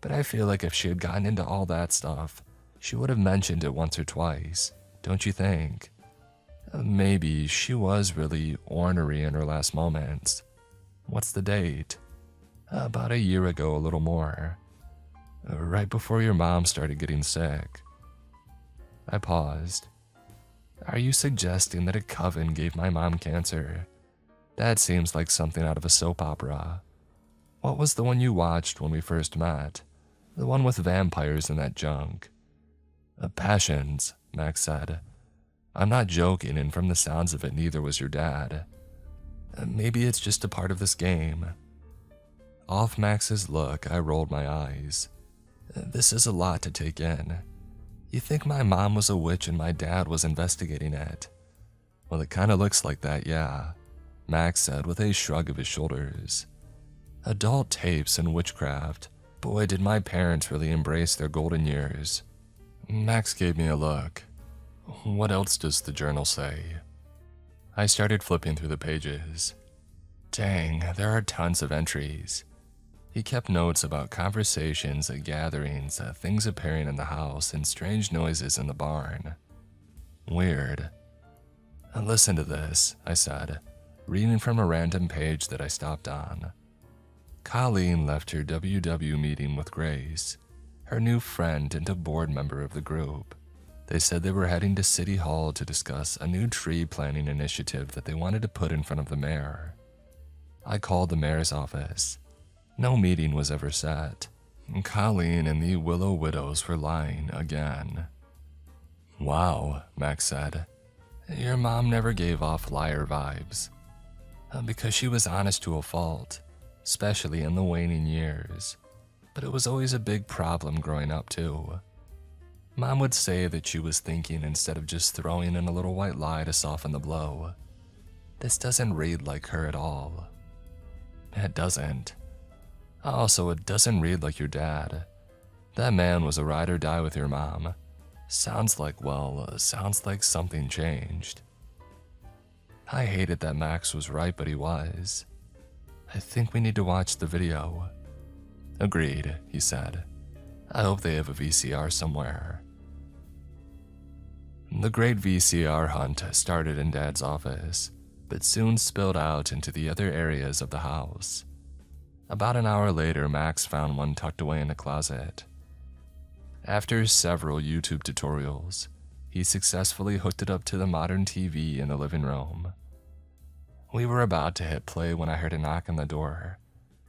but I feel like if she had gotten into all that stuff, she would have mentioned it once or twice, don't you think? Maybe she was really ornery in her last moments. What's the date? About a year ago, a little more. Right before your mom started getting sick. I paused. Are you suggesting that a coven gave my mom cancer? That seems like something out of a soap opera. What was the one you watched when we first met? The one with vampires and that junk. Passions, Max said. I'm not joking, and from the sounds of it, neither was your dad. Maybe it's just a part of this game. Off Max's look, I rolled my eyes. This is a lot to take in. You think my mom was a witch and my dad was investigating it? Well, it kinda looks like that, yeah, Max said with a shrug of his shoulders. Adult tapes and witchcraft. Boy, did my parents really embrace their golden years. Max gave me a look. What else does the journal say? I started flipping through the pages. Dang, there are tons of entries. He kept notes about conversations at gatherings, things appearing in the house, and strange noises in the barn. Weird. Listen to this, I said, reading from a random page that I stopped on. Colleen left her WW meeting with Grace, her new friend and a board member of the group. They said they were heading to City Hall to discuss a new tree planting initiative that they wanted to put in front of the mayor. I called the mayor's office. No meeting was ever set. Colleen and the Willow Widows were lying again. Wow, Max said. Your mom never gave off liar vibes. Because she was honest to a fault, especially in the waning years. But it was always a big problem growing up too. Mom would say that she was thinking instead of just throwing in a little white lie to soften the blow. This doesn't read like her at all. It doesn't. Also, it doesn't read like your dad. That man was a ride or die with your mom. Sounds like something changed. I hated that Max was right, but he was. I think we need to watch the video. Agreed, he said. I hope they have a VCR somewhere. The great VCR hunt started in Dad's office, but soon spilled out into the other areas of the house. About an hour later, Max found one tucked away in a closet. After several YouTube tutorials, he successfully hooked it up to the modern TV in the living room. We were about to hit play when I heard a knock on the door.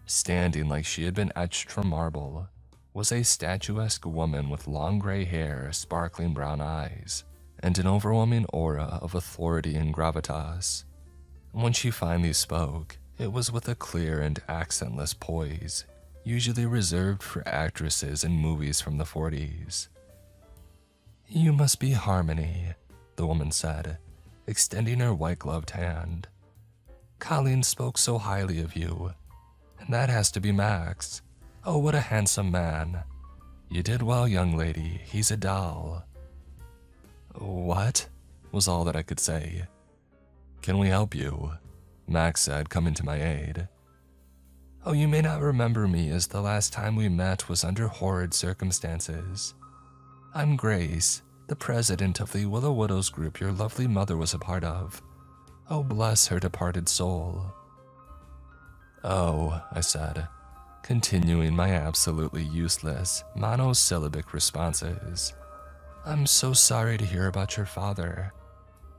Standing like she had been etched from marble was a statuesque woman with long gray hair, sparkling brown eyes, and an overwhelming aura of authority and gravitas. When she finally spoke, it was with a clear and accentless poise, usually reserved for actresses in movies from the 40s. You must be Harmony, the woman said, extending her white-gloved hand. Colleen spoke so highly of you, and that has to be Max. Oh, what a handsome man. You did well, young lady. He's a doll. What? Was all that I could say. Can we help you? Max said, coming to my aid. Oh, you may not remember me, as the last time we met was under horrid circumstances. I'm Grace, the president of the Willow Widows group your lovely mother was a part of. Oh, bless her departed soul. Oh, I said. continuing my absolutely useless monosyllabic responses. I'm so sorry to hear about your father.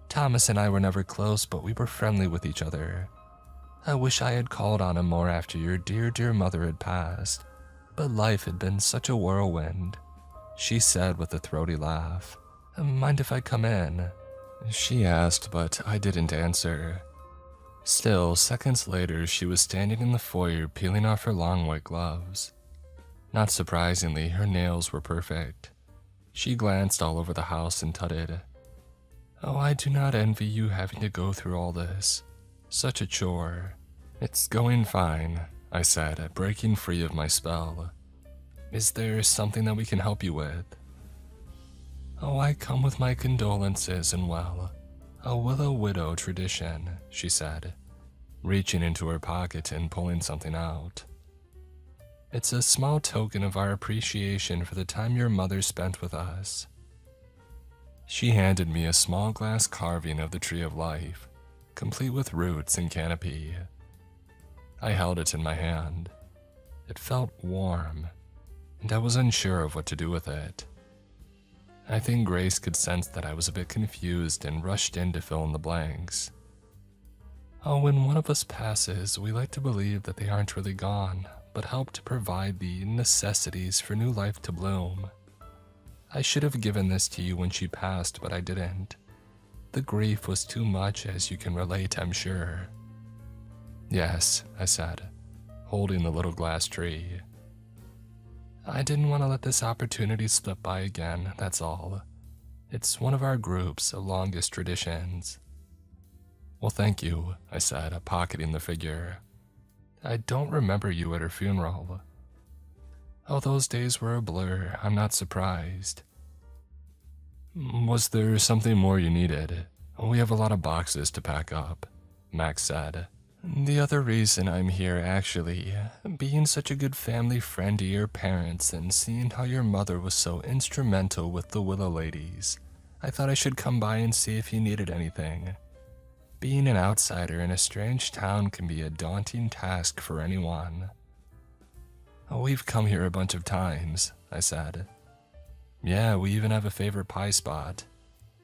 Thomas and I were never close, but we were friendly with each other. I wish I had called on him more after your dear mother had passed, but life had been such a whirlwind, she said with a throaty laugh. Mind if I come in? She asked, but I didn't answer. Still, seconds later, she was standing in the foyer peeling off her long white gloves. Not surprisingly, her nails were perfect. She glanced all over the house and tutted, "Oh, I do not envy you having to go through all this. Such a chore." "It's going fine," I said, breaking free of my spell. "Is there something that we can help you with?" "Oh, I come with my condolences and well, a willow widow tradition," she said, reaching into her pocket and pulling something out. "It's a small token of our appreciation for the time your mother spent with us." She handed me a small glass carving of the Tree of Life, complete with roots and canopy. I held it in my hand. It felt warm, and I was unsure of what to do with it. I think Grace could sense that I was a bit confused and rushed in to fill in the blanks. "Oh, when one of us passes, we like to believe that they aren't really gone, but help to provide the necessities for new life to bloom. I should have given this to you when she passed, but I didn't. The grief was too much, as you can relate, I'm sure." "Yes," I said, holding the little glass tree. "I didn't want to let this opportunity slip by again, that's all. It's one of our group's longest traditions." "Well, thank you," I said, pocketing the figure. "I don't remember you at her funeral." "Oh, those days were a blur, I'm not surprised." "Was there something more you needed? We have a lot of boxes to pack up," Max said. "The other reason I'm here, actually, being such a good family friend to your parents and seeing how your mother was so instrumental with the Willow ladies, I thought I should come by and see if you needed anything. Being an outsider in a strange town can be a daunting task for anyone." "We've come here a bunch of times," I said. "Yeah, we even have a favorite pie spot.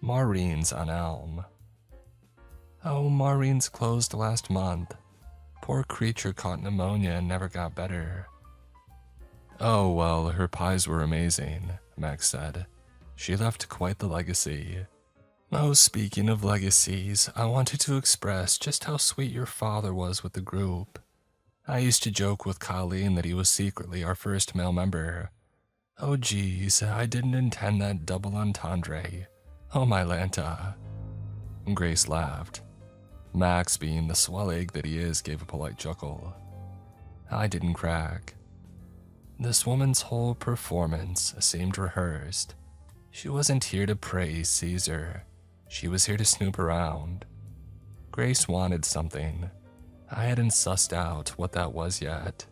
Maureen's on Elm." "Oh, Maureen's closed last month. Poor creature caught pneumonia and never got better." "Oh, well, her pies were amazing," Max said. "She left quite the legacy." "Oh, speaking of legacies, I wanted to express just how sweet your father was with the group. I used to joke with Colleen that he was secretly our first male member. Oh geez, I didn't intend that double entendre. Oh my Lanta." Grace laughed. Max, being the swell egg that he is, gave a polite chuckle. I didn't crack. This woman's whole performance seemed rehearsed. She wasn't here to praise Caesar. She was here to snoop around. Grace wanted something. I hadn't sussed out what that was yet.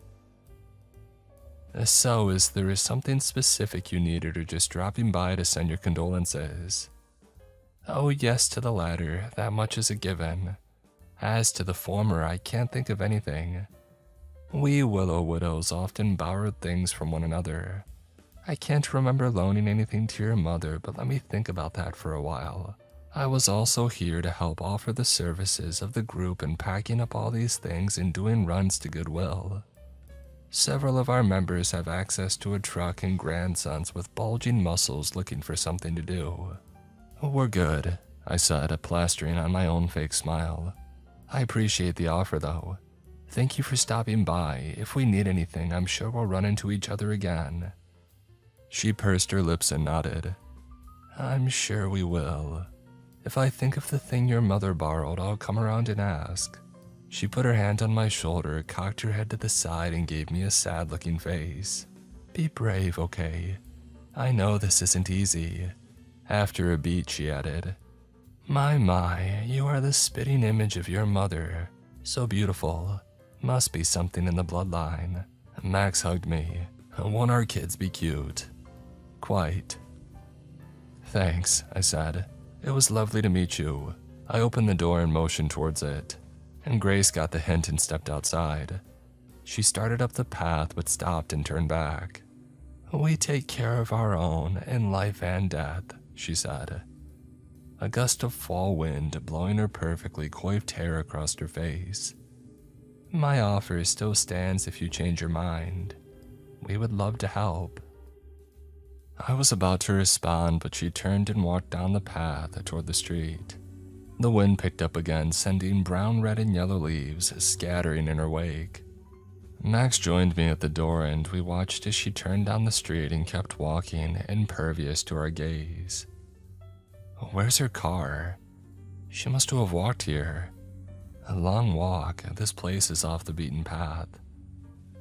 "So, is there something specific you needed, or just dropping by to send your condolences?" "Oh, yes to the latter, that much is a given. As to the former, I can't think of anything. We Willow Widows often borrowed things from one another. I can't remember loaning anything to your mother, but let me think about that for a while. I was also here to help offer the services of the group in packing up all these things and doing runs to Goodwill. Several of our members have access to a truck and grandsons with bulging muscles looking for something to do." "We're good," I said, plastering on my own fake smile. "I appreciate the offer, though. Thank you for stopping by. If we need anything, I'm sure we'll run into each other again." She pursed her lips and nodded. "I'm sure we will. If I think of the thing your mother borrowed, I'll come around and ask." She put her hand on my shoulder, cocked her head to the side, and gave me a sad-looking face. "Be brave, okay? I know this isn't easy." After a beat, she added, My, you are the spitting image of your mother. So beautiful. Must be something in the bloodline." Max hugged me. "Won't our kids be cute?" "Quite." "Thanks," I said. "It was lovely to meet you." I opened the door and motioned towards it, and Grace got the hint and stepped outside. She started up the path but stopped and turned back. "We take care of our own in life and death," she said. A gust of fall wind blowing her perfectly coiffed hair across her face. "My offer still stands if you change your mind. We would love to help." I was about to respond, but she turned and walked down the path toward the street. The wind picked up again, sending brown, red, and yellow leaves scattering in her wake. Max joined me at the door, and we watched as she turned down the street and kept walking, impervious to our gaze. Where's her car? She must have walked here. A long walk. This place is off the beaten path.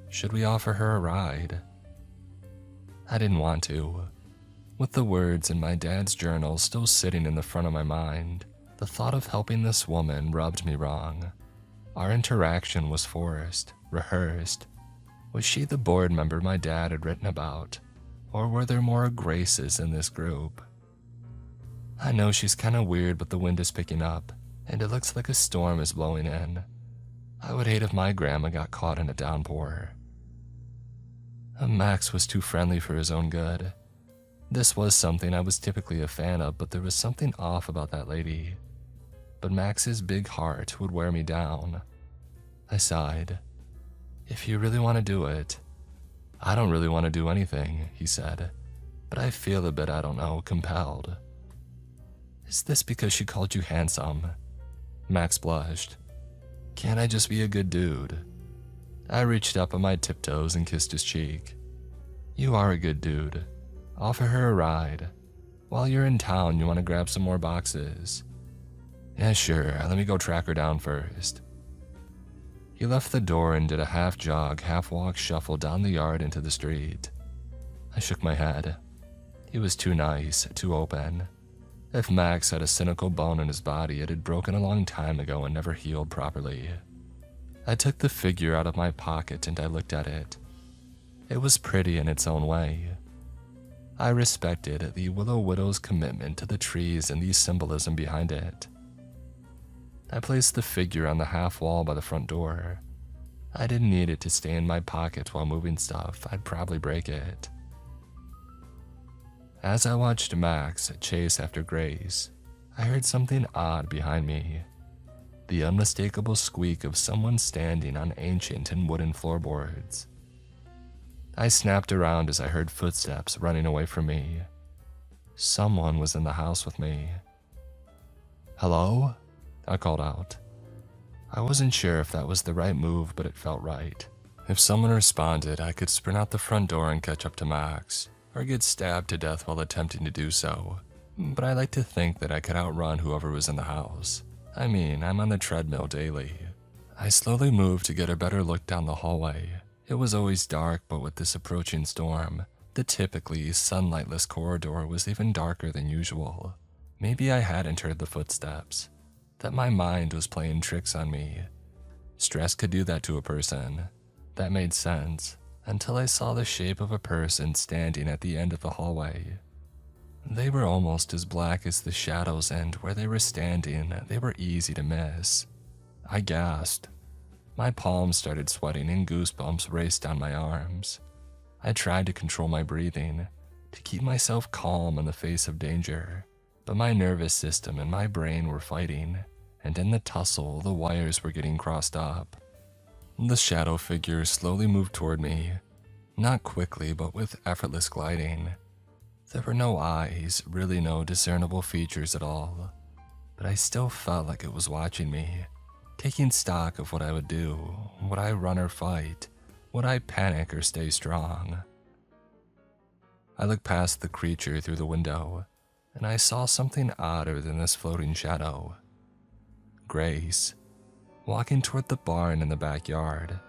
Should we offer her a ride? I didn't want to. With the words in my dad's journal still sitting in the front of my mind, the thought of helping this woman rubbed me wrong. Our interaction was forced, rehearsed. Was she the board member my dad had written about? Or were there more Graces in this group? I know she's kinda weird, but the wind is picking up, and it looks like a storm is blowing in. I would hate if my grandma got caught in a downpour. Max was too friendly for his own good. This was something I was typically a fan of, but there was something off about that lady. But Max's big heart would wear me down. I sighed. "If you really want to do it." "I don't really want to do anything," he said, "but I feel a bit, I don't know, compelled." "Is this because she called you handsome?" Max blushed. "Can't I just be a good dude?" I reached up on my tiptoes and kissed his cheek. "You are a good dude. Offer her a ride. While you're in town, you want to grab some more boxes?" "Yeah, sure. Let me go track her down first." He left the door and did a half-jog, half-walk shuffle down the yard into the street. I shook my head. He was too nice, too open. If Max had a cynical bone in his body, it had broken a long time ago and never healed properly. I took the figure out of my pocket and I looked at it. It was pretty in its own way. I respected the Willow Widow's commitment to the trees and the symbolism behind it. I placed the figure on the half wall by the front door. I didn't need it to stay in my pocket while moving stuff. I'd probably break it. As I watched Max chase after Grace, I heard something odd behind me. The unmistakable squeak of someone standing on ancient and wooden floorboards. I snapped around as I heard footsteps running away from me. Someone was in the house with me. "Hello?" I called out. I wasn't sure if that was the right move, but it felt right. If someone responded, I could sprint out the front door and catch up to Max, or get stabbed to death while attempting to do so. But I like to think that I could outrun whoever was in the house. I mean, I'm on the treadmill daily. I slowly moved to get a better look down the hallway. It was always dark, but with this approaching storm, the typically sunlightless corridor was even darker than usual. Maybe I hadn't heard the footsteps. That my mind was playing tricks on me. Stress could do that to a person. That made sense, until I saw the shape of a person standing at the end of the hallway. They were almost as black as the shadows, and where they were standing, they were easy to miss. I gasped. My palms started sweating and goosebumps raced down my arms. I tried to control my breathing, to keep myself calm in the face of danger. But my nervous system and my brain were fighting, and in the tussle, the wires were getting crossed up. The shadow figure slowly moved toward me, not quickly, but with effortless gliding. There were no eyes, really no discernible features at all, but I still felt like it was watching me, taking stock of what I would do. Would I run or fight? Would I panic or stay strong? I looked past the creature through the window, and I saw something odder than this floating shadow. Grace, walking toward the barn in the backyard.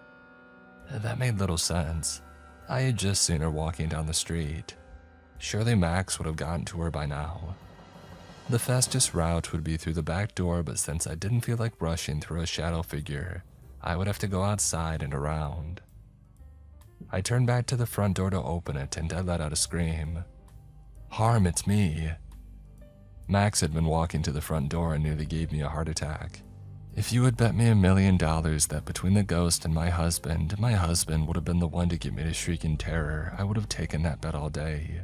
That made little sense. I had just seen her walking down the street. Surely Max would have gotten to her by now. The fastest route would be through the back door, but since I didn't feel like rushing through a shadow figure, I would have to go outside and around. I turned back to the front door to open it, and I let out a scream. "Harm, it's me." Max had been walking to the front door and nearly gave me a heart attack. If you had bet me $1,000,000 that between the ghost and my husband would have been the one to get me to shriek in terror, I would have taken that bet all day.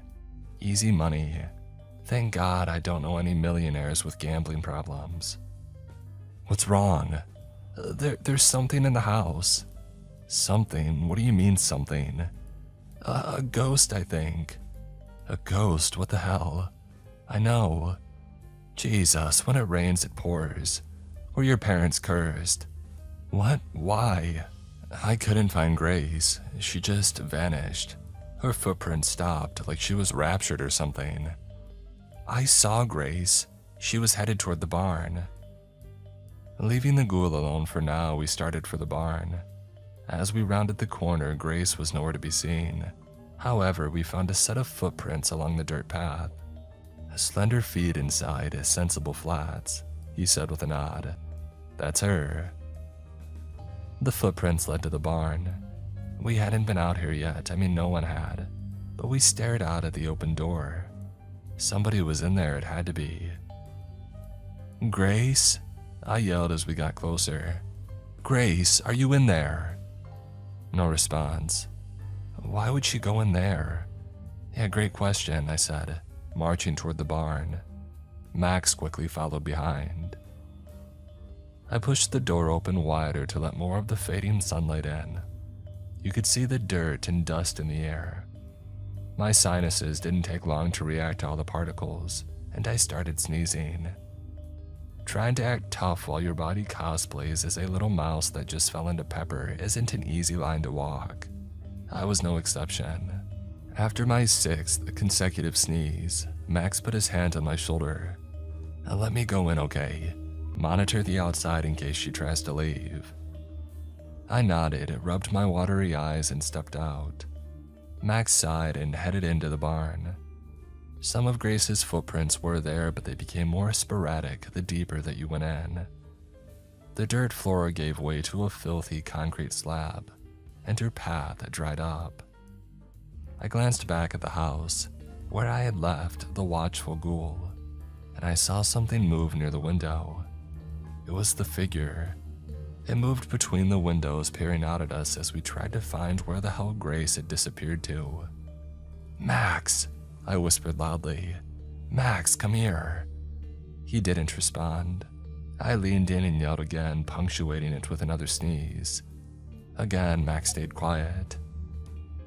Easy money. Thank God I don't know any millionaires with gambling problems. What's wrong? There's something in the house. Something? What do you mean something? A ghost, I think. A ghost? What the hell? I know. Jesus, when it rains, it pours. Were your parents cursed? What? Why? I couldn't find Grace. She just vanished. Her footprint stopped, like she was raptured or something. I saw Grace. She was headed toward the barn. Leaving the ghoul alone for now, we started for the barn. As we rounded the corner, Grace was nowhere to be seen. However, we found a set of footprints along the dirt path. Slender feet inside sensible flats, he said with a nod. That's her. The footprints led to the barn. We hadn't been out here yet, no one had, but we stared out at the open door. Somebody was in there, it had to be. Grace? I yelled as we got closer. Grace, are you in there? No response. Why would she go in there? Yeah, great question, I said, marching toward the barn. Max quickly followed behind. I pushed the door open wider to let more of the fading sunlight in. You could see the dirt and dust in the air. My sinuses didn't take long to react to all the particles, and I started sneezing. Trying to act tough while your body cosplays as a little mouse that just fell into pepper isn't an easy line to walk. I was no exception. After my 6th consecutive sneeze, Max put his hand on my shoulder. Let me go in, okay? Monitor the outside in case she tries to leave. I nodded, rubbed my watery eyes, and stepped out. Max sighed and headed into the barn. Some of Grace's footprints were there, but they became more sporadic the deeper that you went in. The dirt floor gave way to a filthy concrete slab, and her path dried up. I glanced back at the house, where I had left the watchful ghoul, and I saw something move near the window. It was the figure. It moved between the windows, peering out at us as we tried to find where the hell Grace had disappeared to. Max, I whispered loudly. Max, come here. He didn't respond. I leaned in and yelled again, punctuating it with another sneeze. Again, Max stayed quiet.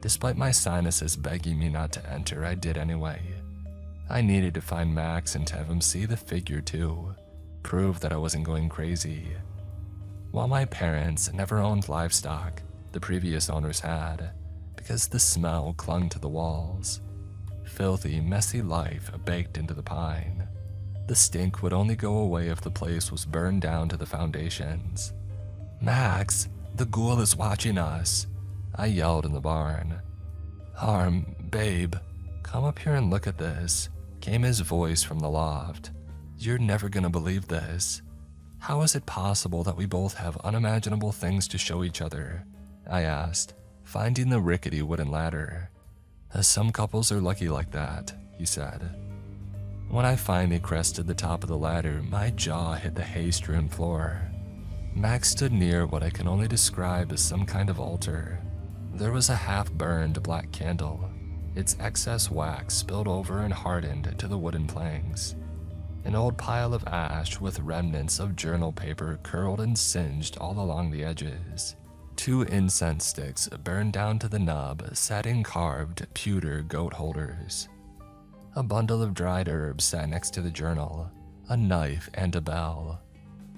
Despite my sinuses begging me not to enter, I did anyway. I needed to find Max and to have him see the figure too, prove that I wasn't going crazy. While my parents never owned livestock, the previous owners had, because the smell clung to the walls. Filthy, messy life baked into the pine. The stink would only go away if the place was burned down to the foundations. Max, the ghoul is watching us, I yelled in the barn. Babe, come up here and look at this, came his voice from the loft. You're never gonna believe this. How is it possible that we both have unimaginable things to show each other? I asked, finding the rickety wooden ladder. Some couples are lucky like that, he said. When I finally crested the top of the ladder, my jaw hit the hay-strewn floor. Max stood near what I can only describe as some kind of altar. There was a half-burned black candle, its excess wax spilled over and hardened to the wooden planks. An old pile of ash with remnants of journal paper curled and singed all along the edges. 2 incense sticks burned down to the nub sat in carved pewter goat holders. A bundle of dried herbs sat next to the journal, a knife and a bell.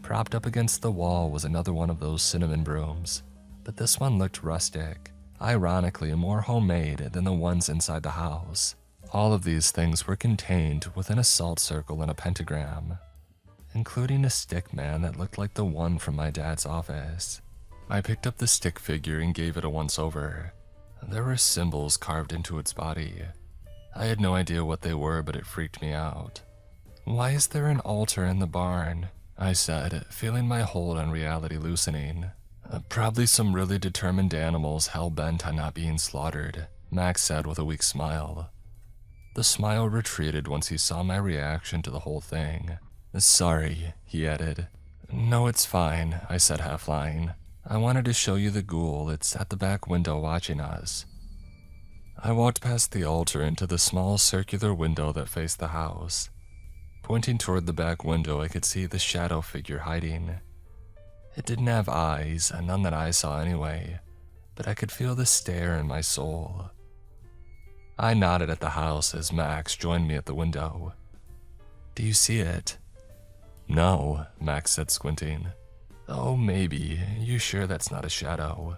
Propped up against the wall was another one of those cinnamon brooms, but this one looked rustic, ironically more homemade than the ones inside the house. All of these things were contained within a salt circle and a pentagram, including a stick man that looked like the one from my dad's office. I picked up the stick figure and gave it a once-over. There were symbols carved into its body. I had no idea what they were, but it freaked me out. Why is there an altar in the barn? I said, feeling my hold on reality loosening. Probably some really determined animals hell-bent on not being slaughtered, Max said with a weak smile. The smile retreated once he saw my reaction to the whole thing. Sorry, he added. No, it's fine, I said, half lying. I wanted to show you the ghoul. It's at the back window watching us. I walked past the altar into the small circular window that faced the house. Pointing toward the back window, I could see the shadow figure hiding. It didn't have eyes, none that I saw anyway, but I could feel the stare in my soul. I nodded at the house as Max joined me at the window. Do you see it? No, Max said, squinting. Oh, maybe. You sure that's not a shadow?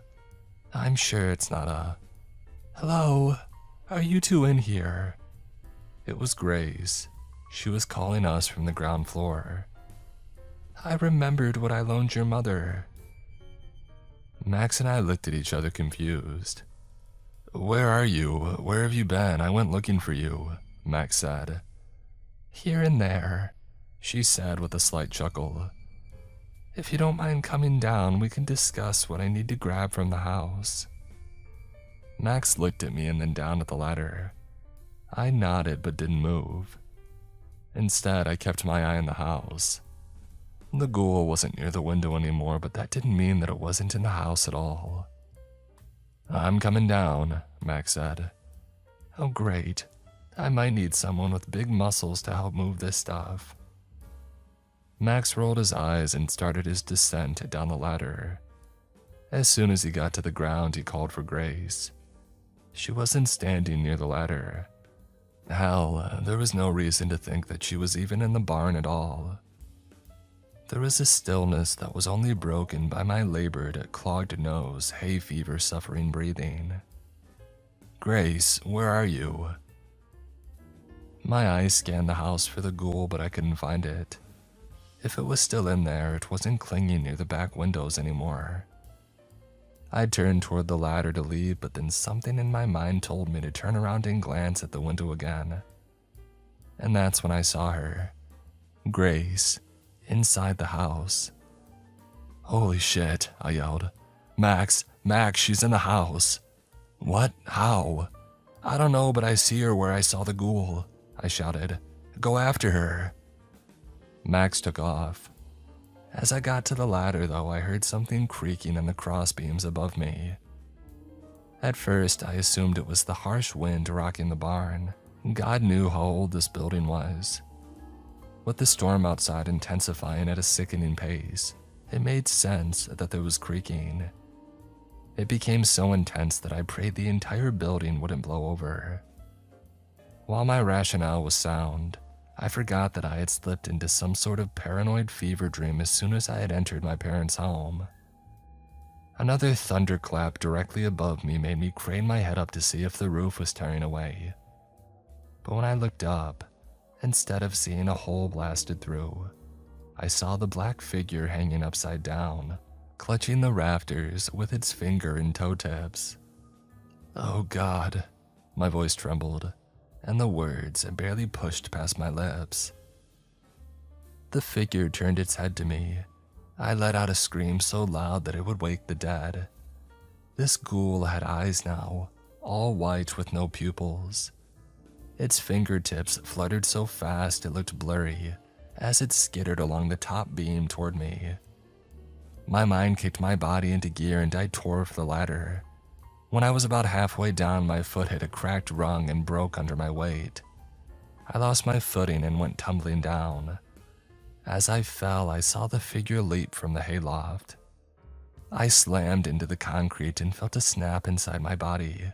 I'm sure it's not a... Hello? Are you two in here? It was Grace. She was calling us from the ground floor. I remembered what I loaned your mother. Max and I looked at each other confused. Where are you? Where have you been? I went looking for you, Max said. Here and there, she said with a slight chuckle. If you don't mind coming down, we can discuss what I need to grab from the house. Max looked at me and then down at the ladder. I nodded but didn't move. Instead, I kept my eye on the house. The ghoul wasn't near the window anymore, but that didn't mean that it wasn't in the house at all. I'm coming down, Max said. Oh, great. I might need someone with big muscles to help move this stuff. Max rolled his eyes and started his descent down the ladder. As soon as he got to the ground, he called for Grace. She wasn't standing near the ladder. Hell, there was no reason to think that she was even in the barn at all. There was a stillness that was only broken by my labored, clogged nose, hay fever suffering breathing. Grace, where are you? My eyes scanned the house for the ghoul, but I couldn't find it. If it was still in there, it wasn't clinging near the back windows anymore. I turned toward the ladder to leave, but then something in my mind told me to turn around and glance at the window again. And that's when I saw her. Grace. Inside the house. Holy shit, I yelled. Max, she's in the house. What? How? I don't know, but I see her where I saw the ghoul, I shouted. Go after her. Max took off. As I got to the ladder, though, I heard something creaking in the crossbeams above me. At first, I assumed it was the harsh wind rocking the barn. God knew how old this building was. With the storm outside intensifying at a sickening pace, it made sense that there was creaking. It became so intense that I prayed the entire building wouldn't blow over. While my rationale was sound, I forgot that I had slipped into some sort of paranoid fever dream as soon as I had entered my parents' home. Another thunderclap directly above me made me crane my head up to see if the roof was tearing away. But when I looked up, instead of seeing a hole blasted through, I saw the black figure hanging upside down, clutching the rafters with its finger and toe tips. Oh God, my voice trembled, and the words barely pushed past my lips. The figure turned its head to me. I let out a scream so loud that it would wake the dead. This ghoul had eyes now, all white with no pupils. Its fingertips fluttered so fast it looked blurry as it skittered along the top beam toward me. My mind kicked my body into gear and I tore for the ladder. When I was about halfway down, my foot hit a cracked rung and broke under my weight. I lost my footing and went tumbling down. As I fell, I saw the figure leap from the hayloft. I slammed into the concrete and felt a snap inside my body.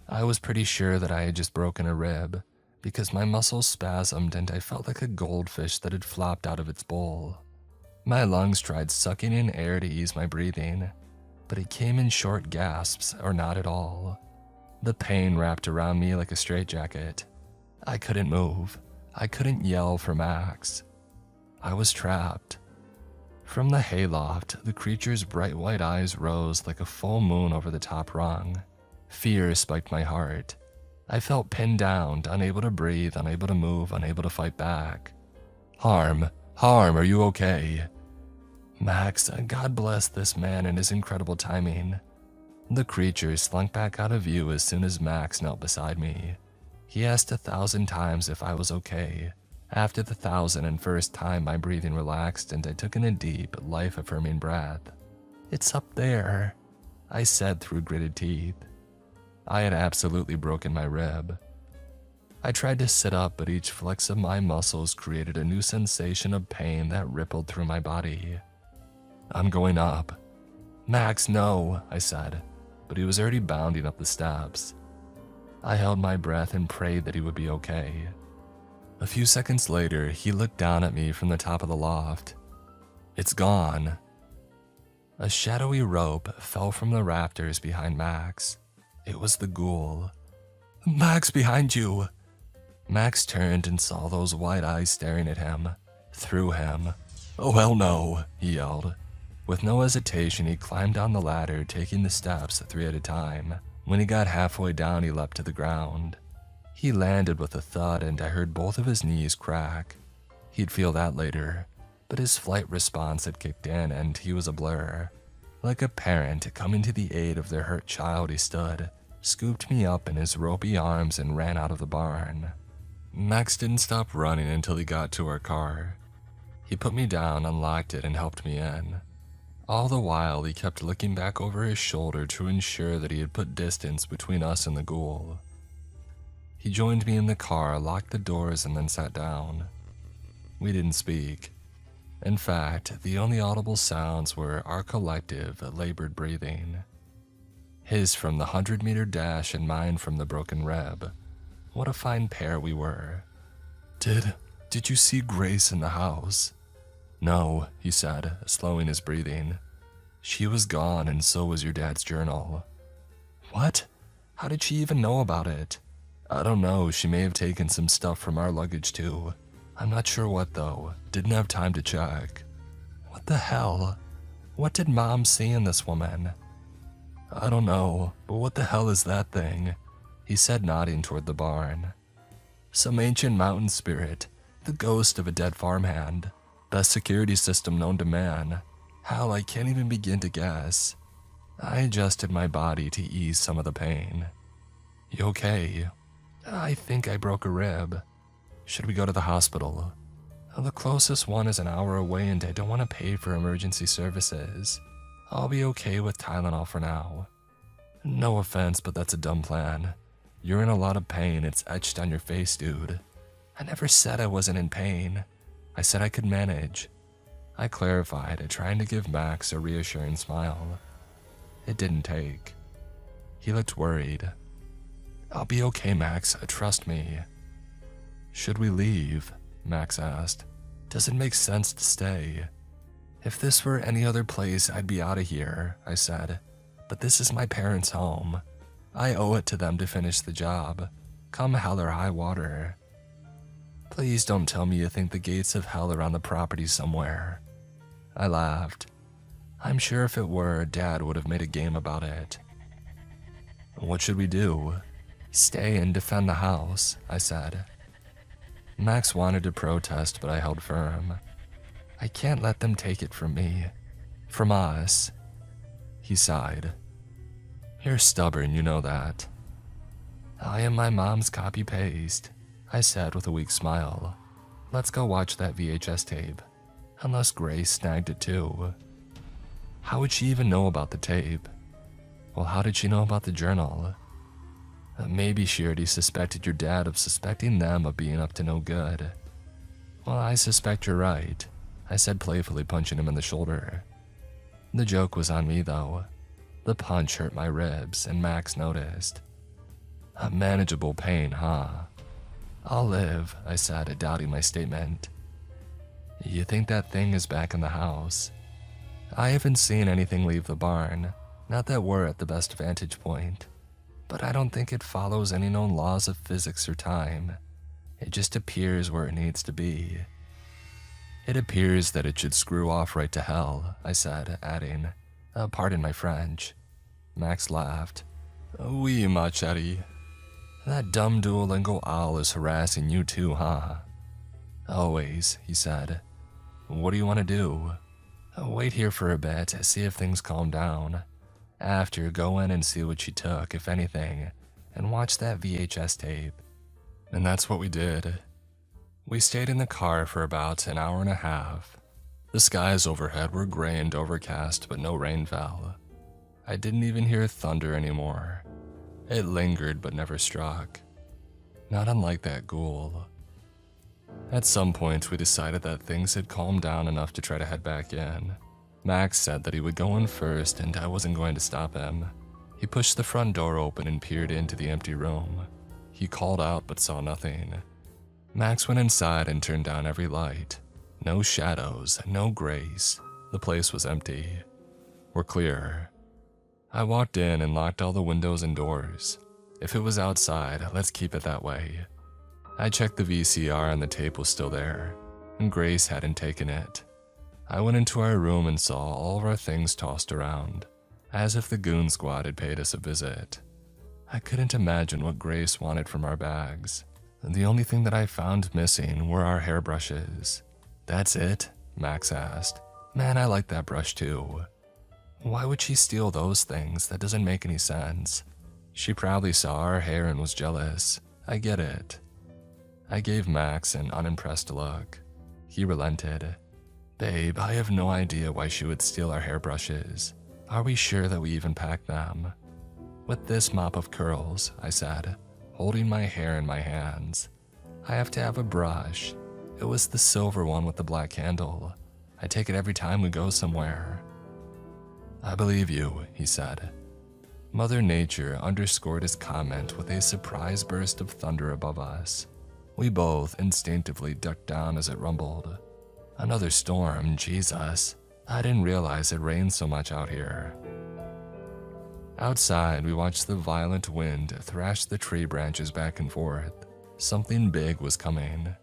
I was pretty sure that I had just broken a rib, because my muscles spasmed and I felt like a goldfish that had flopped out of its bowl. My lungs tried sucking in air to ease my breathing, but it came in short gasps or not at all. The pain wrapped around me like a straitjacket. I couldn't move. I couldn't yell for Max. I was trapped. From the hayloft, the creature's bright white eyes rose like a full moon over the top rung. Fear spiked my heart. I felt pinned down, unable to breathe, unable to move, unable to fight back. Harm, are you okay? Max, God bless this man and his incredible timing. The creature slunk back out of view as soon as Max knelt beside me. He asked 1,000 times if I was okay, After the 1,001st time, my breathing relaxed and I took in a deep, life-affirming breath. "It's up there," I said through gritted teeth. I had absolutely broken my rib. I tried to sit up, but each flex of my muscles created a new sensation of pain that rippled through my body. "I'm going up." "Max, no," I said, but he was already bounding up the steps. I held my breath and prayed that he would be okay. A few seconds later, he looked down at me from the top of the loft. "It's gone." A shadowy rope fell from the rafters behind Max. It was the ghoul. "Max, behind you!" Max turned and saw those wide eyes staring at him, through him. "Oh hell no," he yelled. With no hesitation, he climbed down the ladder, taking the steps 3 at a time. When he got halfway down, he leapt to the ground. He landed with a thud and I heard both of his knees crack. He'd feel that later, but his flight response had kicked in and he was a blur. Like a parent coming to the aid of their hurt child, he stood, scooped me up in his ropey arms and ran out of the barn. Max didn't stop running until he got to our car. He put me down, unlocked it, and helped me in. All the while, he kept looking back over his shoulder to ensure that he had put distance between us and the ghoul. He joined me in the car, locked the doors, and then sat down. We didn't speak. In fact, the only audible sounds were our collective, labored breathing. His from the 100-meter dash and mine from the broken rib. What a fine pair we were. Did you see Grace in the house?" "No," he said, slowing his breathing. "She was gone and so was your dad's journal." "What? How did she even know about it?" "I don't know, she may have taken some stuff from our luggage too. I'm not sure what though, didn't have time to check." "What the hell? What did Mom see in this woman?" "I don't know, but what the hell is that thing?" he said, nodding toward the barn. "Some ancient mountain spirit, the ghost of a dead farmhand. Best security system known to man. Hell, I can't even begin to guess." I adjusted my body to ease some of the pain. "You okay?" "I think I broke a rib." "Should we go to the hospital?" "The closest one is an hour away and I don't want to pay for emergency services. I'll be okay with Tylenol for now." "No offense, but that's a dumb plan. You're in a lot of pain, it's etched on your face, dude." "I never said I wasn't in pain. I said I could manage." I clarified, trying to give Max a reassuring smile. It didn't take. He looked worried. "I'll be okay, Max, trust me." "Should we leave?" Max asked. "Does it make sense to stay?" "If this were any other place, I'd be out of here," I said. "But this is my parents' home. I owe it to them to finish the job, come hell or high water." "Please don't tell me you think the gates of hell are on the property somewhere." I laughed. I'm sure if it were, Dad would have made a game about it. "What should we do?" "Stay and defend the house," I said. Max wanted to protest, but I held firm. "I can't let them take it from me. From us." He sighed. "You're stubborn, you know that." "I am my mom's copy-paste," I said with a weak smile. "Let's go watch that VHS tape. Unless Grace snagged it too." "How would she even know about the tape?" "Well, how did she know about the journal?" "Maybe she already suspected your dad of suspecting them of being up to no good." "Well, I suspect you're right," I said, playfully punching him in the shoulder. The joke was on me though. The punch hurt my ribs, and Max noticed. "A manageable pain, huh?" "I'll live," I said, doubting my statement. "You think that thing is back in the house?" "I haven't seen anything leave the barn, not that we're at the best vantage point. But I don't think it follows any known laws of physics or time. It just appears where it needs to be." "It appears that it should screw off right to hell," I said, adding, "Pardon my French." Max laughed. "Oui, ma chérie. That dumb Duolingo owl is harassing you too, huh?" "Always," he said. "What do you want to do?" "Wait here for a bit, see if things calm down. After, go in and see what she took, if anything, and watch that VHS tape." And that's what we did. We stayed in the car for about an hour and a half. The skies overhead were gray and overcast, but no rain fell. I didn't even hear thunder anymore. It lingered but never struck. Not unlike that ghoul. At some point, we decided that things had calmed down enough to try to head back in. Max said that he would go in first and I wasn't going to stop him. He pushed the front door open and peered into the empty room. He called out but saw nothing. Max went inside and turned down every light. No shadows, no grace. The place was empty. We're clear. I walked in and locked all the windows and doors. If it was outside, let's keep it that way. I checked the VCR and the tape was still there, and Grace hadn't taken it. I went into our room and saw all of our things tossed around, as if the goon squad had paid us a visit. I couldn't imagine what Grace wanted from our bags. The only thing that I found missing were our hairbrushes. "That's it?" Max asked. "Man, I like that brush too." Why would she steal those things? That doesn't make any sense. She probably saw our hair and was jealous. I get it. I gave Max an unimpressed look. He relented. "Babe, I have no idea why she would steal our hairbrushes. Are we sure that we even packed them?" "With this mop of curls," I said, holding my hair in my hands. "I have to have a brush. It was the silver one with the black handle. I take it every time we go somewhere." "I believe you," he said. Mother Nature underscored his comment with a surprise burst of thunder above us. We both instinctively ducked down as it rumbled. Another storm, Jesus. I didn't realize it rained so much out here. Outside, we watched the violent wind thrash the tree branches back and forth. Something big was coming.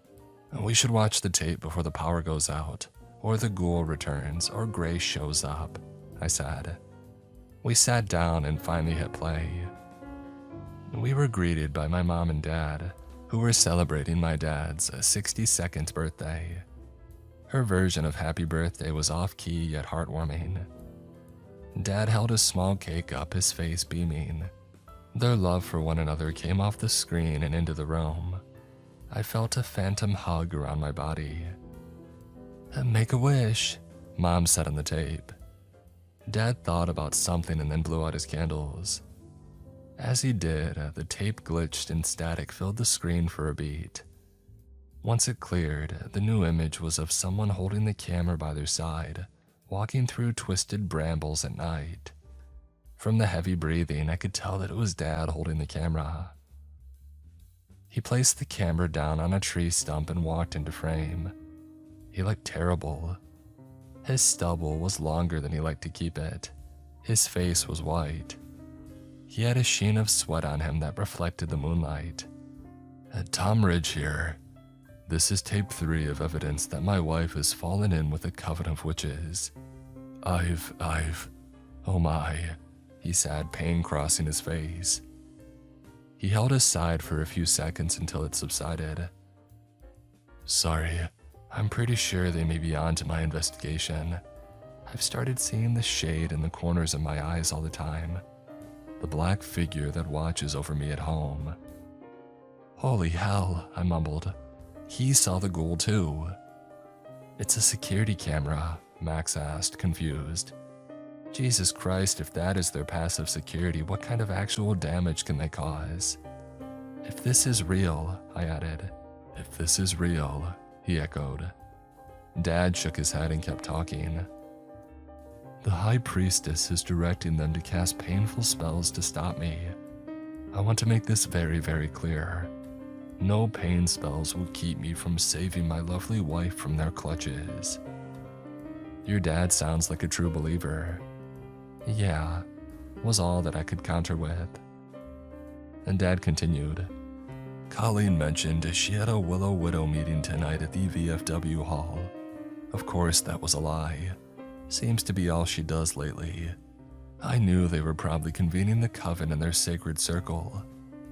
"We should watch the tape before the power goes out, or the ghoul returns, or Grace shows up," I said. We sat down and finally hit play. We were greeted by my mom and dad, who were celebrating my dad's 62nd birthday. Her version of happy birthday was off-key yet heartwarming. Dad held a small cake up, his face beaming. Their love for one another came off the screen and into the room. I felt a phantom hug around my body. "Make a wish," Mom said on the tape. Dad thought about something and then blew out his candles. As he did, the tape glitched and static filled the screen for a beat. Once it cleared, the new image was of someone holding the camera by their side, walking through twisted brambles at night. From the heavy breathing, I could tell that it was Dad holding the camera. He placed the camera down on a tree stump and walked into frame. He looked terrible. His stubble was longer than he liked to keep it. His face was white. He had a sheen of sweat on him that reflected the moonlight. "Tom Ridge here. This is tape 3 of evidence that my wife has fallen in with a coven of witches. Oh my," he said, pain crossing his face. He held his side for a few seconds until it subsided. "Sorry, I'm pretty sure they may be on to my investigation. I've started seeing the shade in the corners of my eyes all the time. The black figure that watches over me at home." "Holy hell," I mumbled. "He saw the ghoul too." "It's a security camera," Max asked, confused. Jesus Christ, if that is their passive security, what kind of actual damage can they cause? "If this is real," I added. "If this is real," he echoed. Dad shook his head and kept talking. "The High Priestess is directing them to cast painful spells to stop me. I want to make this very, very clear. No pain spells will keep me from saving my lovely wife from their clutches." "Your dad sounds like a true believer." "Yeah," was all that I could counter with. And Dad continued. "Colleen mentioned she had a Willow Widow meeting tonight at the VFW hall. Of course, that was a lie. Seems to be all she does lately. I knew they were probably convening the coven in their sacred circle.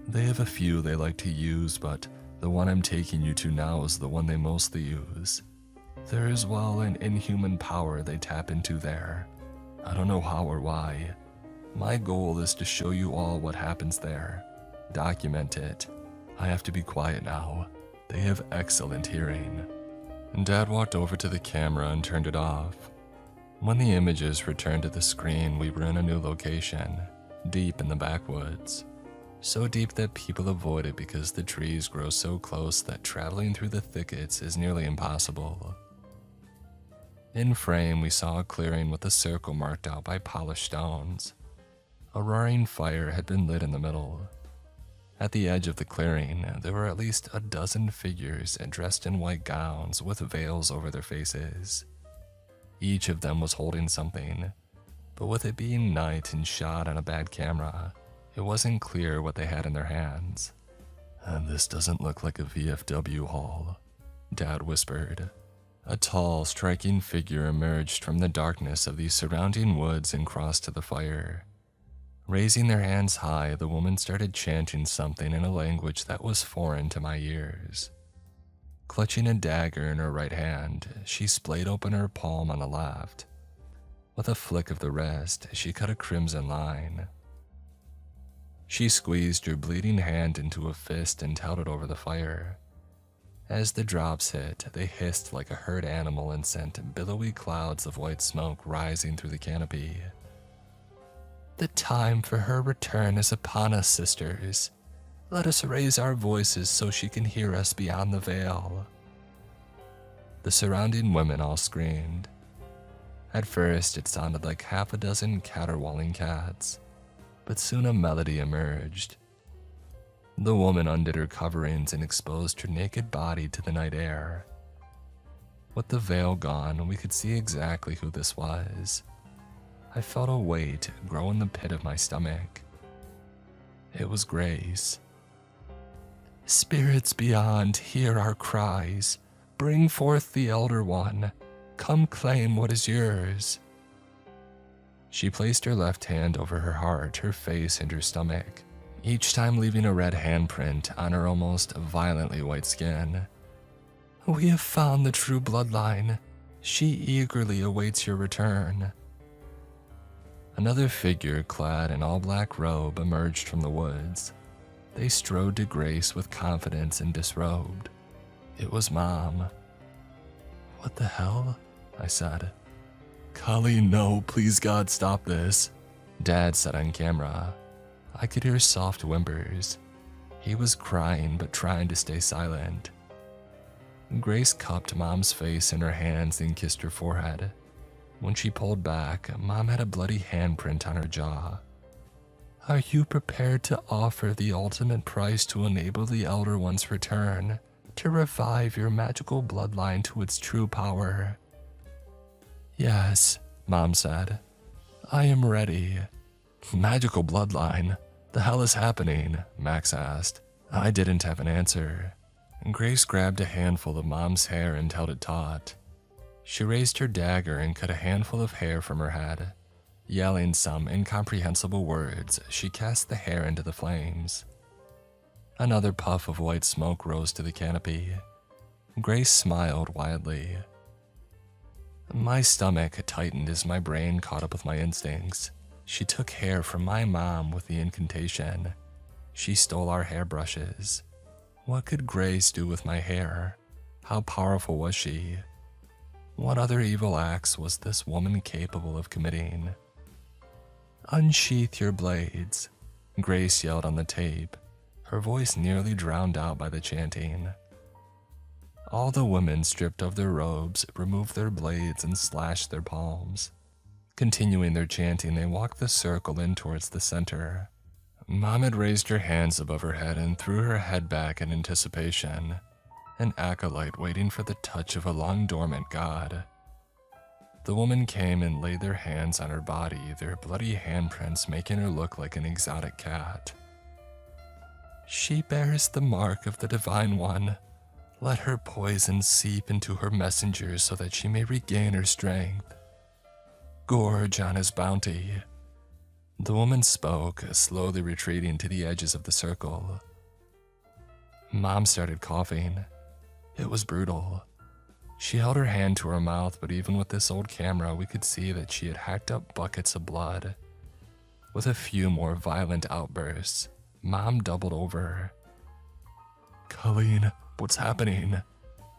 They have a few they like to use, but the one I'm taking you to now is the one they mostly use. There is, well, an inhuman power they tap into there. I don't know how or why. My goal is to show you all what happens there. Document it. I have to be quiet now. They have excellent hearing. Dad walked over to the camera and turned it off. When the images returned to the screen, we were in a new location, deep in the backwoods. So deep that people avoid it because the trees grow so close that traveling through the thickets is nearly impossible. In frame, we saw a clearing with a circle marked out by polished stones. A roaring fire had been lit in the middle. At the edge of the clearing, there were at least a dozen figures dressed in white gowns with veils over their faces. Each of them was holding something, but with it being night and shot on a bad camera, it wasn't clear what they had in their hands. This doesn't look like a VFW haul, Dad whispered. A tall, striking figure emerged from the darkness of the surrounding woods and crossed to the fire. Raising their hands high, the woman started chanting something in a language that was foreign to my ears. Clutching a dagger in her right hand, she splayed open her palm on the left. With a flick of the wrist, she cut a crimson line. She squeezed her bleeding hand into a fist and held it over the fire. As the drops hit, they hissed like a herd animal and sent billowy clouds of white smoke rising through the canopy. The time for her return is upon us, sisters. Let us raise our voices so she can hear us beyond the veil. The surrounding women all screamed. At first, it sounded like half a dozen caterwauling cats, but soon a melody emerged. The woman undid her coverings and exposed her naked body to the night air. With the veil gone, we could see exactly who this was. I felt a weight grow in the pit of my stomach. It was Grace. Spirits beyond, hear our cries. Bring forth the Elder One. Come claim what is yours. She placed her left hand over her heart, her face, and her stomach, each time leaving a red handprint on her almost violently white skin. We have found the true bloodline. She eagerly awaits your return. Another figure clad in all-black robe emerged from the woods. They strode to Grace with confidence and disrobed. It was Mom. What the hell? I said. Colleen, no, please God, stop this, Dad said on camera. I could hear soft whimpers. He was crying but trying to stay silent. Grace cupped Mom's face in her hands and kissed her forehead. When she pulled back, Mom had a bloody handprint on her jaw. Are you prepared to offer the ultimate price to enable the Elder One's return, to revive your magical bloodline to its true power? Yes, Mom said. I am ready. Magical bloodline? The hell is happening? Max asked. I didn't have an answer. Grace grabbed a handful of Mom's hair and held it taut. She raised her dagger and cut a handful of hair from her head. Yelling some incomprehensible words, she cast the hair into the flames. Another puff of white smoke rose to the canopy. Grace smiled wildly. My stomach tightened as my brain caught up with my instincts. She took hair from my mom with the incantation. She stole our hairbrushes. What could Grace do with my hair? How powerful was she? What other evil acts was this woman capable of committing? Unsheath your blades, Grace yelled on the tape, her voice nearly drowned out by the chanting. All the women stripped of their robes, removed their blades, and slashed their palms. Continuing their chanting, they walked the circle in towards the center. Mom had raised her hands above her head and threw her head back in anticipation, an acolyte waiting for the touch of a long-dormant god. The woman came and laid their hands on her body, their bloody handprints making her look like an exotic cat. She bears the mark of the Divine One. Let her poison seep into her messengers so that she may regain her strength. Gorge on his bounty. The woman spoke, slowly retreating to the edges of the circle. Mom started coughing. It was brutal. She held her hand to her mouth, but even with this old camera, we could see that she had hacked up buckets of blood. With a few more violent outbursts, Mom doubled over. Colleen, What's happening?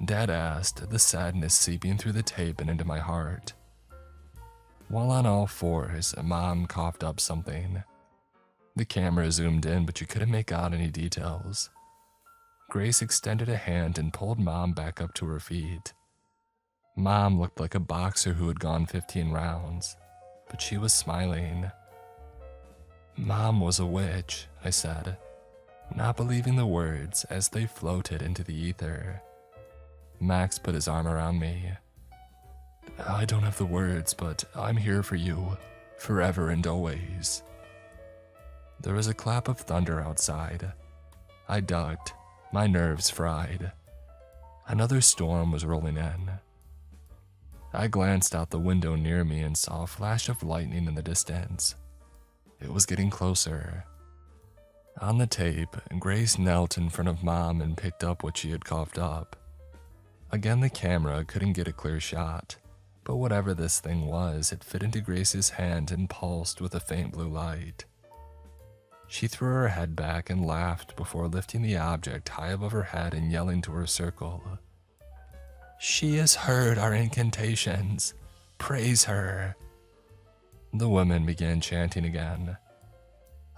Dad asked, the sadness seeping through the tape and into my heart. While on all fours, Mom coughed up something. The camera zoomed in, but you couldn't make out any details. Grace extended a hand and pulled Mom back up to her feet. Mom looked like a boxer who had gone 15 rounds, but she was smiling. Mom was a witch, I said, not believing the words as they floated into the ether. Max put his arm around me. I don't have the words, but I'm here for you, forever and always. There was a clap of thunder outside. I ducked, my nerves fried. Another storm was rolling in. I glanced out the window near me and saw a flash of lightning in the distance. It was getting closer. On the tape, Grace knelt in front of Mom and picked up what she had coughed up. Again, the camera couldn't get a clear shot, but whatever this thing was, it fit into Grace's hand and pulsed with a faint blue light. She threw her head back and laughed before lifting the object high above her head and yelling to her circle. She has heard our incantations. Praise her. The women began chanting again.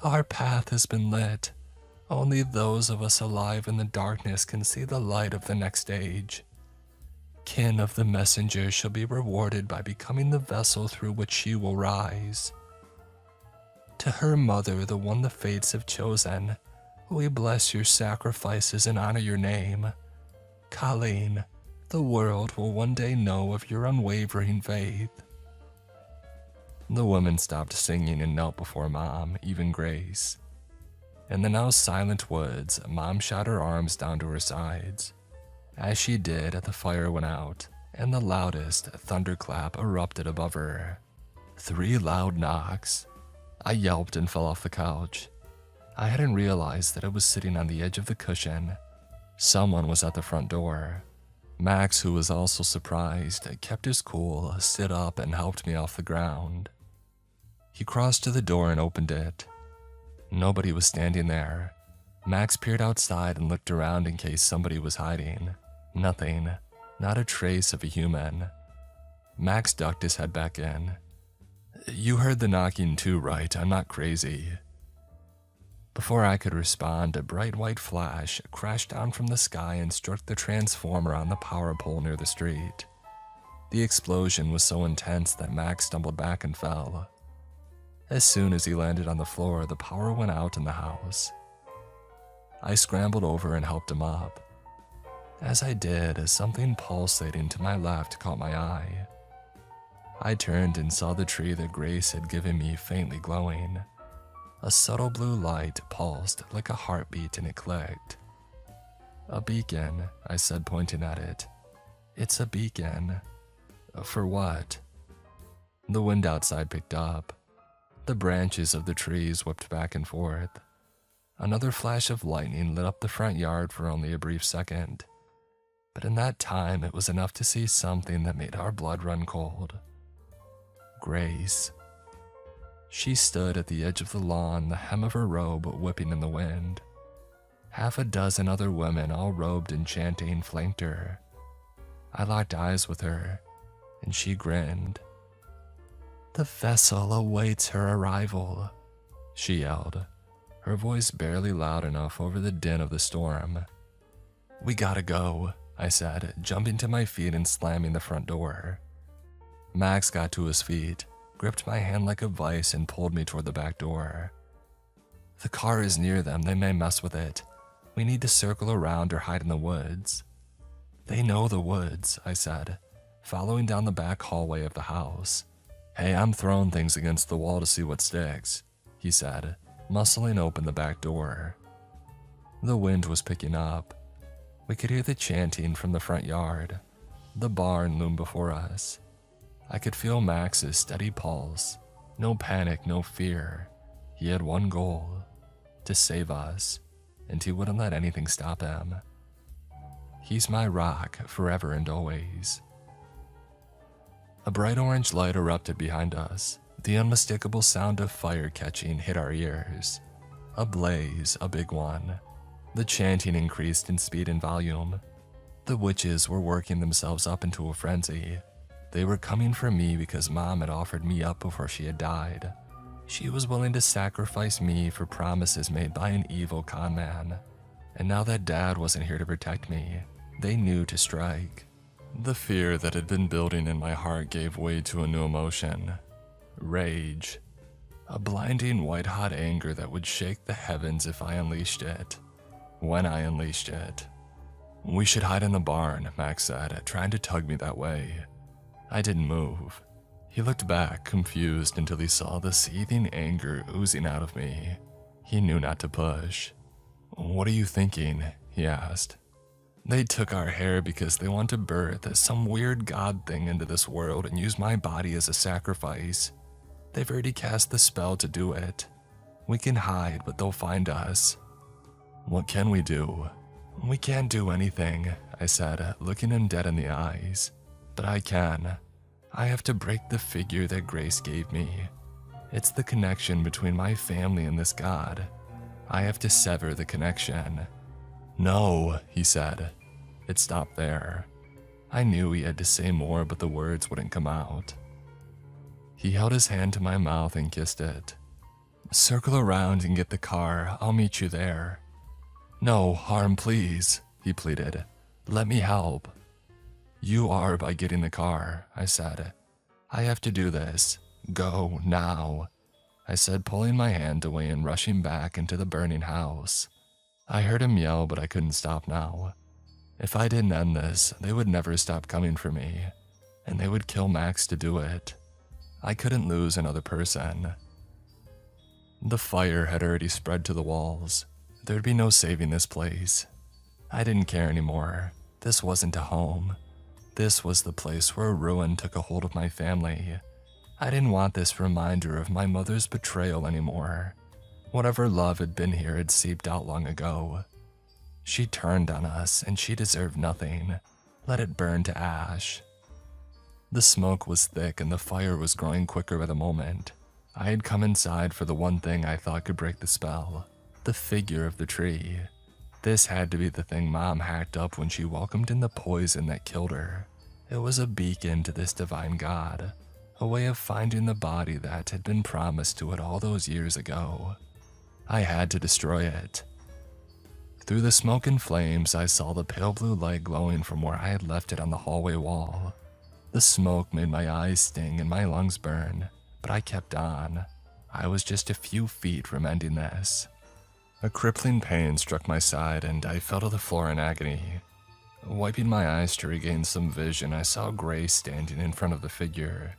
Our path has been lit. Only those of us alive in the darkness can see the light of the next age. Kin of the messenger shall be rewarded by becoming the vessel through which she will rise. To her mother, the one the fates have chosen, we bless your sacrifices and honor your name. Colleen, the world will one day know of your unwavering faith. The woman stopped singing and knelt before Mom, even Grace. In the now silent woods, Mom shot her arms down to her sides. As she did, the fire went out, and the loudest thunderclap erupted above her. 3 loud knocks. I yelped and fell off the couch. I hadn't realized that I was sitting on the edge of the cushion. Someone was at the front door. Max, who was also surprised, kept his cool, stood up, and helped me off the ground. He crossed to the door and opened it. Nobody was standing there. Max peered outside and looked around in case somebody was hiding. Nothing. Not a trace of a human. Max ducked his head back in. You heard the knocking too, right? I'm not crazy. Before I could respond, a bright white flash crashed down from the sky and struck the transformer on the power pole near the street. The explosion was so intense that Max stumbled back and fell. As soon as he landed on the floor, the power went out in the house. I scrambled over and helped him up. As I did, something pulsating to my left caught my eye. I turned and saw the tree that Grace had given me faintly glowing. A subtle blue light pulsed like a heartbeat and it clicked. A beacon, I said, pointing at it. It's a beacon. For what? The wind outside picked up. The branches of the trees whipped back and forth. Another flash of lightning lit up the front yard for only a brief second. But in that time, it was enough to see something that made our blood run cold. Grace. She stood at the edge of the lawn, the hem of her robe whipping in the wind. 6 other women, all robed and chanting, flanked her. I locked eyes with her, and she grinned. The vessel awaits her arrival, she yelled, her voice barely loud enough over the din of the storm. We gotta go, I said, jumping to my feet and slamming the front door. Max got to his feet, gripped my hand like a vice, and pulled me toward the back door. The car is near them, they may mess with it. We need to circle around or hide in the woods. They know the woods, I said, following down the back hallway of the house. Hey, I'm throwing things against the wall to see what sticks, he said, muscling open the back door. The wind was picking up. We could hear the chanting from the front yard. The barn loomed before us. I could feel Max's steady pulse. No panic, no fear. He had one goal, to save us, and he wouldn't let anything stop him. He's my rock, forever and always. A bright orange light erupted behind us. The unmistakable sound of fire catching hit our ears. A blaze, a big one. The chanting increased in speed and volume. The witches were working themselves up into a frenzy. They were coming for me because Mom had offered me up before she had died. She was willing to sacrifice me for promises made by an evil con man. And now that Dad wasn't here to protect me, they knew to strike. The fear that had been building in my heart gave way to a new emotion. Rage. A blinding white-hot anger that would shake the heavens if I unleashed it. When I unleashed it. "We should hide in the barn," Max said, trying to tug me that way. I didn't move. He looked back, confused, until he saw the seething anger oozing out of me. He knew not to push. "What are you thinking?" he asked. "They took our hair because they want to birth some weird god thing into this world and use my body as a sacrifice. They've already cast the spell to do it. We can hide, but they'll find us." "What can we do?" "We can't do anything," I said, looking him dead in the eyes. "But I can. I have to break the figure that Grace gave me. It's the connection between my family and this god. I have to sever the connection." "No," he said. It stopped there. I knew he had to say more, but the words wouldn't come out. He held his hand to my mouth and kissed it. "Circle around and get the car. I'll meet you there." "No harm, please," he pleaded. "Let me help." "You are by getting the car," I said. "I have to do this. Go, now," I said, pulling my hand away and rushing back into the burning house. I heard him yell, but I couldn't stop now. If I didn't end this, they would never stop coming for me, and they would kill Max to do it. I couldn't lose another person. The fire had already spread to the walls. There'd be no saving this place. I didn't care anymore. This wasn't a home. This was the place where ruin took a hold of my family. I didn't want this reminder of my mother's betrayal anymore. Whatever love had been here had seeped out long ago. She turned on us, and she deserved nothing. Let it burn to ash. The smoke was thick and the fire was growing quicker by the moment. I had come inside for the one thing I thought could break the spell. The figure of the tree. This had to be the thing Mom hacked up when she welcomed in the poison that killed her. It was a beacon to this divine god, a way of finding the body that had been promised to it all those years ago. I had to destroy it. Through the smoke and flames, I saw the pale blue light glowing from where I had left it on the hallway wall. The smoke made my eyes sting and my lungs burn, but I kept on. I was just a few feet from ending this. A crippling pain struck my side and I fell to the floor in agony. Wiping my eyes to regain some vision, I saw Grace standing in front of the figure.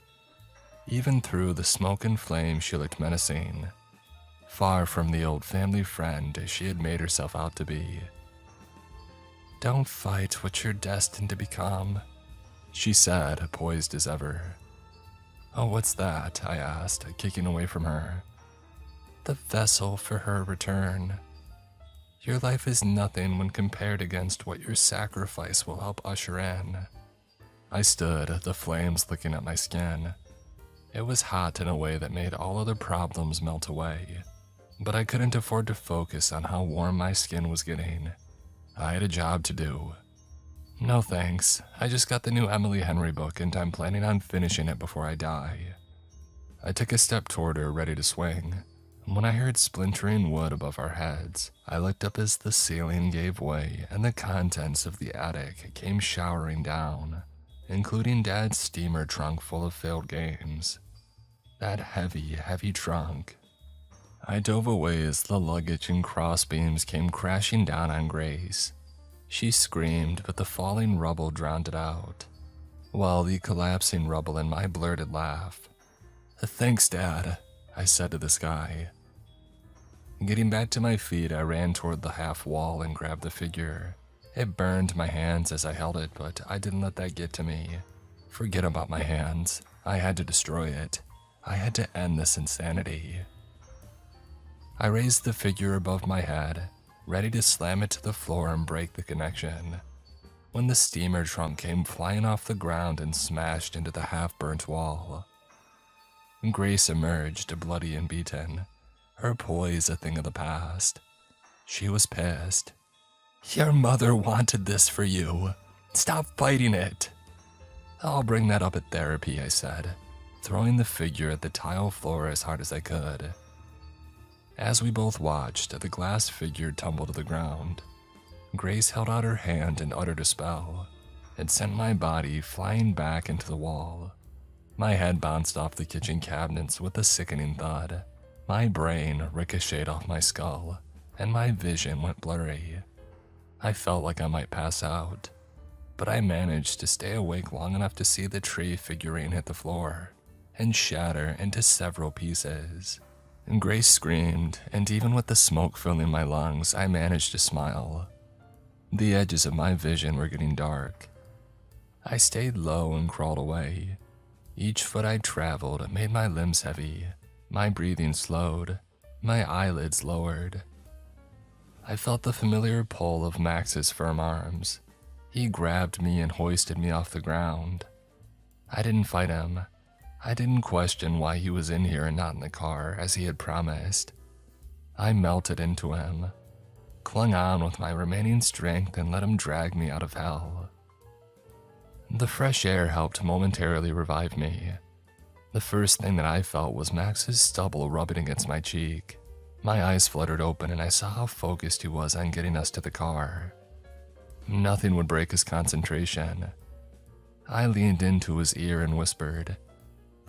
Even through the smoke and flame, she looked menacing. Far from the old family friend she had made herself out to be. "Don't fight what you're destined to become," she said, poised as ever. "Oh, what's that?" I asked, kicking away from her. "The vessel for her return. Your life is nothing when compared against what your sacrifice will help usher in." I stood, the flames licking at my skin. It was hot in a way that made all other problems melt away, but I couldn't afford to focus on how warm my skin was getting. I had a job to do. "No thanks, I just got the new Emily Henry book and I'm planning on finishing it before I die." I took a step toward her, ready to swing. When I heard splintering wood above our heads, I looked up as the ceiling gave way and the contents of the attic came showering down, including Dad's steamer trunk full of failed games. That heavy, heavy trunk. I dove away as the luggage and crossbeams came crashing down on Grace. She screamed, but the falling rubble drowned it out, while the collapsing rubble in my blurted laugh. "Thanks, Dad," I said to the sky. Getting back to my feet, I ran toward the half wall and grabbed the figure. It burned my hands as I held it, but I didn't let that get to me. Forget about my hands. I had to destroy it. I had to end this insanity. I raised the figure above my head, ready to slam it to the floor and break the connection, when the steamer trunk came flying off the ground and smashed into the half-burnt wall. Grace emerged, bloody and beaten, her poise a thing of the past. She was pissed. Your mother wanted this for you. Stop fighting it. I'll bring that up at therapy, I said, throwing the figure at the tile floor as hard as I could. As we both watched, the glass figure tumble to the ground. Grace held out her hand and uttered a spell. It sent my body flying back into the wall. My head bounced off the kitchen cabinets with a sickening thud. My brain ricocheted off my skull, and my vision went blurry. I felt like I might pass out, but I managed to stay awake long enough to see the tree figurine hit the floor and shatter into several pieces. And Grace screamed, and even with the smoke filling my lungs, I managed to smile. The edges of my vision were getting dark. I stayed low and crawled away. Each foot I traveled made my limbs heavy. My breathing slowed. My eyelids lowered. I felt the familiar pull of Max's firm arms. He grabbed me and hoisted me off the ground. I didn't fight him. I didn't question why he was in here and not in the car, as he had promised. I melted into him, clung on with my remaining strength, and let him drag me out of hell. The fresh air helped momentarily revive me. The first thing that I felt was Max's stubble rubbing against my cheek. My eyes fluttered open and I saw how focused he was on getting us to the car. Nothing would break his concentration. I leaned into his ear and whispered,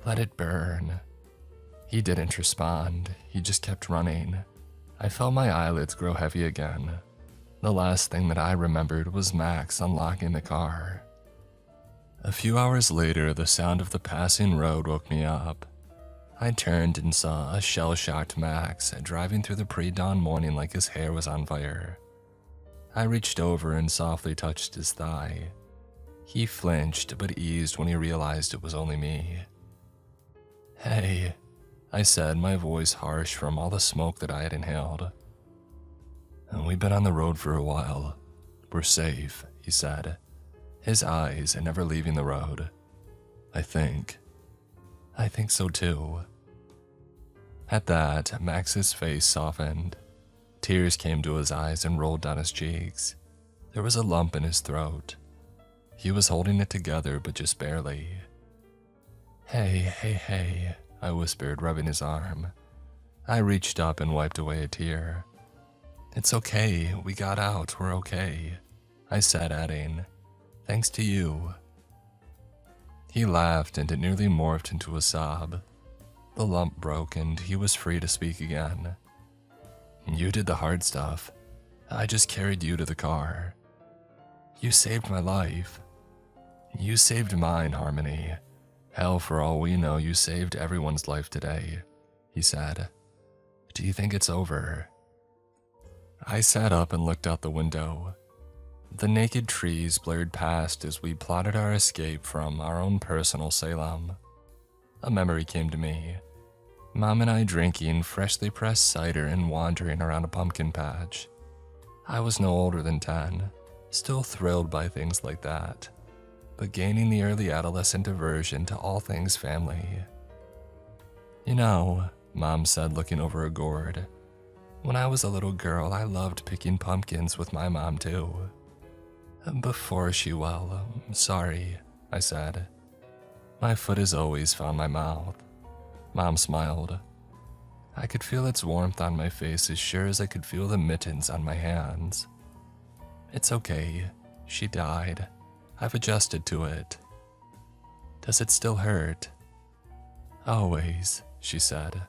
"Let it burn." He didn't respond. He just kept running. I felt my eyelids grow heavy again. The last thing that I remembered was Max unlocking the car. A few hours later, the sound of the passing road woke me up. I turned and saw a shell-shocked Max driving through the pre-dawn morning like his hair was on fire. I reached over and softly touched his thigh. He flinched but eased when he realized it was only me. "Hey," I said, my voice harsh from all the smoke that I had inhaled. "We've been on the road for a while. We're safe," he said, his eyes never leaving the road. I think so too." At that, Max's face softened. Tears came to his eyes and rolled down his cheeks. There was a lump in his throat. He was holding it together, but just barely. Hey, I whispered, rubbing his arm. I reached up and wiped away a tear. "It's okay, we got out, we're okay," I said, adding, "Thanks to you." He laughed and it nearly morphed into a sob. The lump broke and he was free to speak again. "You did the hard stuff. I just carried you to the car. You saved my life. You saved mine, Harmony. Hell, for all we know, you saved everyone's life today," he said. "Do you think it's over?" I sat up and looked out the window. The naked trees blared past as we plotted our escape from our own personal Salem. A memory came to me. Mom and I drinking freshly pressed cider and wandering around a pumpkin patch. I was no older than 10, still thrilled by things like that, but gaining the early adolescent aversion to all things family. "You know," Mom said, looking over a gourd, "when I was a little girl, I loved picking pumpkins with my mom too." "Before she, sorry," I said. "My foot has always found my mouth." Mom smiled. I could feel its warmth on my face as sure as I could feel the mittens on my hands. "It's okay. She died. I've adjusted to it." "Does it still hurt?" "Always," she said.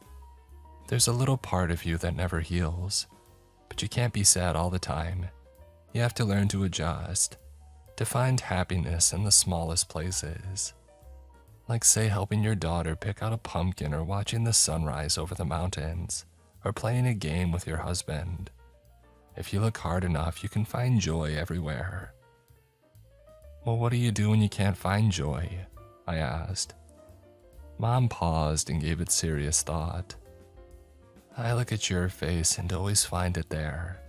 "There's a little part of you that never heals, but you can't be sad all the time. You have to learn to adjust, to find happiness in the smallest places. Like, say, helping your daughter pick out a pumpkin, or watching the sunrise over the mountains, or playing a game with your husband. If you look hard enough, you can find joy everywhere." "Well, what do you do when you can't find joy?" I asked. Mom paused and gave it serious thought. "I look at your face and always find it there."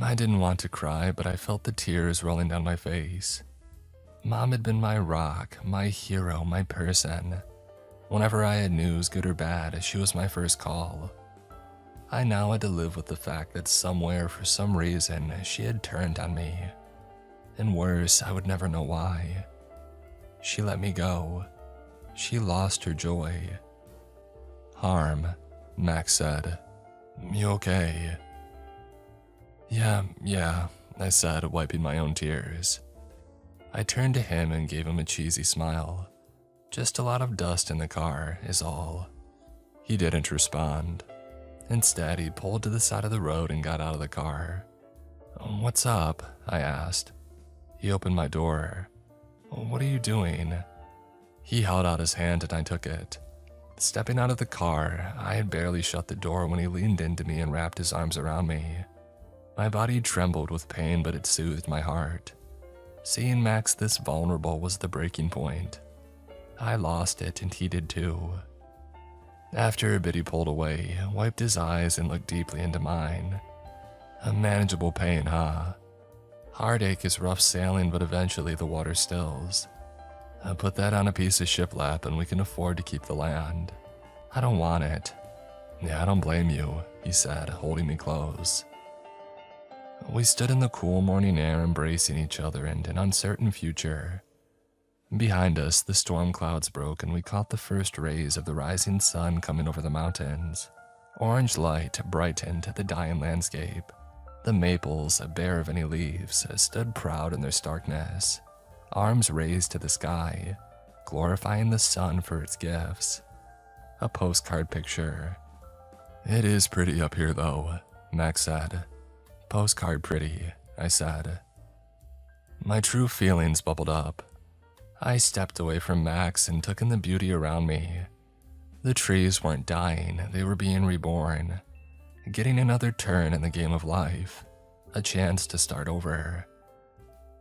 I didn't want to cry, but I felt the tears rolling down my face. Mom had been my rock, my hero, my person. Whenever I had news, good or bad, she was my first call. I now had to live with the fact that somewhere, for some reason, she had turned on me. And worse, I would never know why. She let me go. She lost her joy. Harm, Max said. You okay? Yeah, I said, wiping my own tears. I turned to him and gave him a cheesy smile. Just a lot of dust in the car, is all. He didn't respond. Instead, he pulled to the side of the road and got out of the car. What's up? I asked. He opened my door. What are you doing? He held out his hand and I took it. Stepping out of the car, I had barely shut the door when he leaned into me and wrapped his arms around me. My body trembled with pain, but it soothed my heart. Seeing Max this vulnerable was the breaking point. I lost it and he did too. After a bit he pulled away, wiped his eyes and looked deeply into mine. A manageable pain, huh? Heartache is rough sailing, but eventually the water stills. I put that on a piece of shiplap and we can afford to keep the land. I don't want it. Yeah, I don't blame you, he said, holding me close. We stood in the cool morning air embracing each other and an uncertain future. Behind us, the storm clouds broke and we caught the first rays of the rising sun coming over the mountains. Orange light brightened the dying landscape. The maples, bare of any leaves, stood proud in their starkness, arms raised to the sky, glorifying the sun for its gifts. A postcard picture. It is pretty up here though, Max said. Postcard pretty, I said. My true feelings bubbled up. I stepped away from Max and took in the beauty around me. The trees weren't dying, they were being reborn, getting another turn in the game of life, a chance to start over.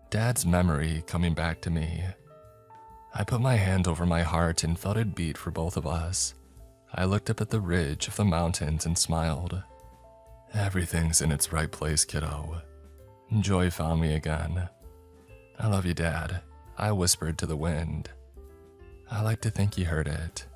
Dad's memory coming back to me. I put my hand over my heart and felt it beat for both of us. I looked up at the ridge of the mountains and smiled. Everything's in its right place, kiddo. Joy found me again. I love you, Dad, I whispered to the wind. I like to think he heard it.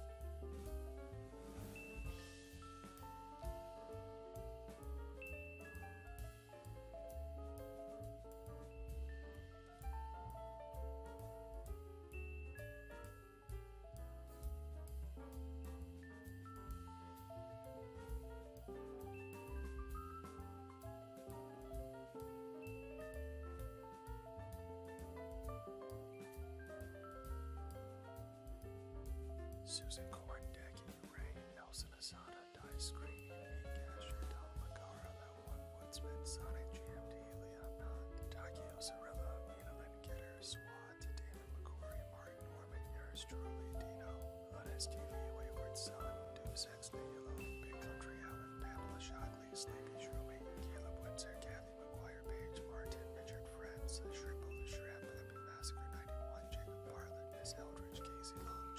Susan Korndecki, Ray, Nelson Asada, Die Screen, Gasher, Don Magara, That One Woodsman, Sonic GMD, Leon Nunn, Takio Zarilla, Mina Lynn Kidder, SWAT, Damon McCory, Mark Norman, yours truly, Dino, Honest TV, Wayward Son, Deuce X Yellow, Big Country Allen, Pamela Shockley, Sleepy Shroomy, Caleb Windsor, Kathy McGuire, Page Martin, Richard Friends, Shrimple the Shrimp, Happy Massacre 91, Jacob Bartlett, Miss Eldridge, Casey Long,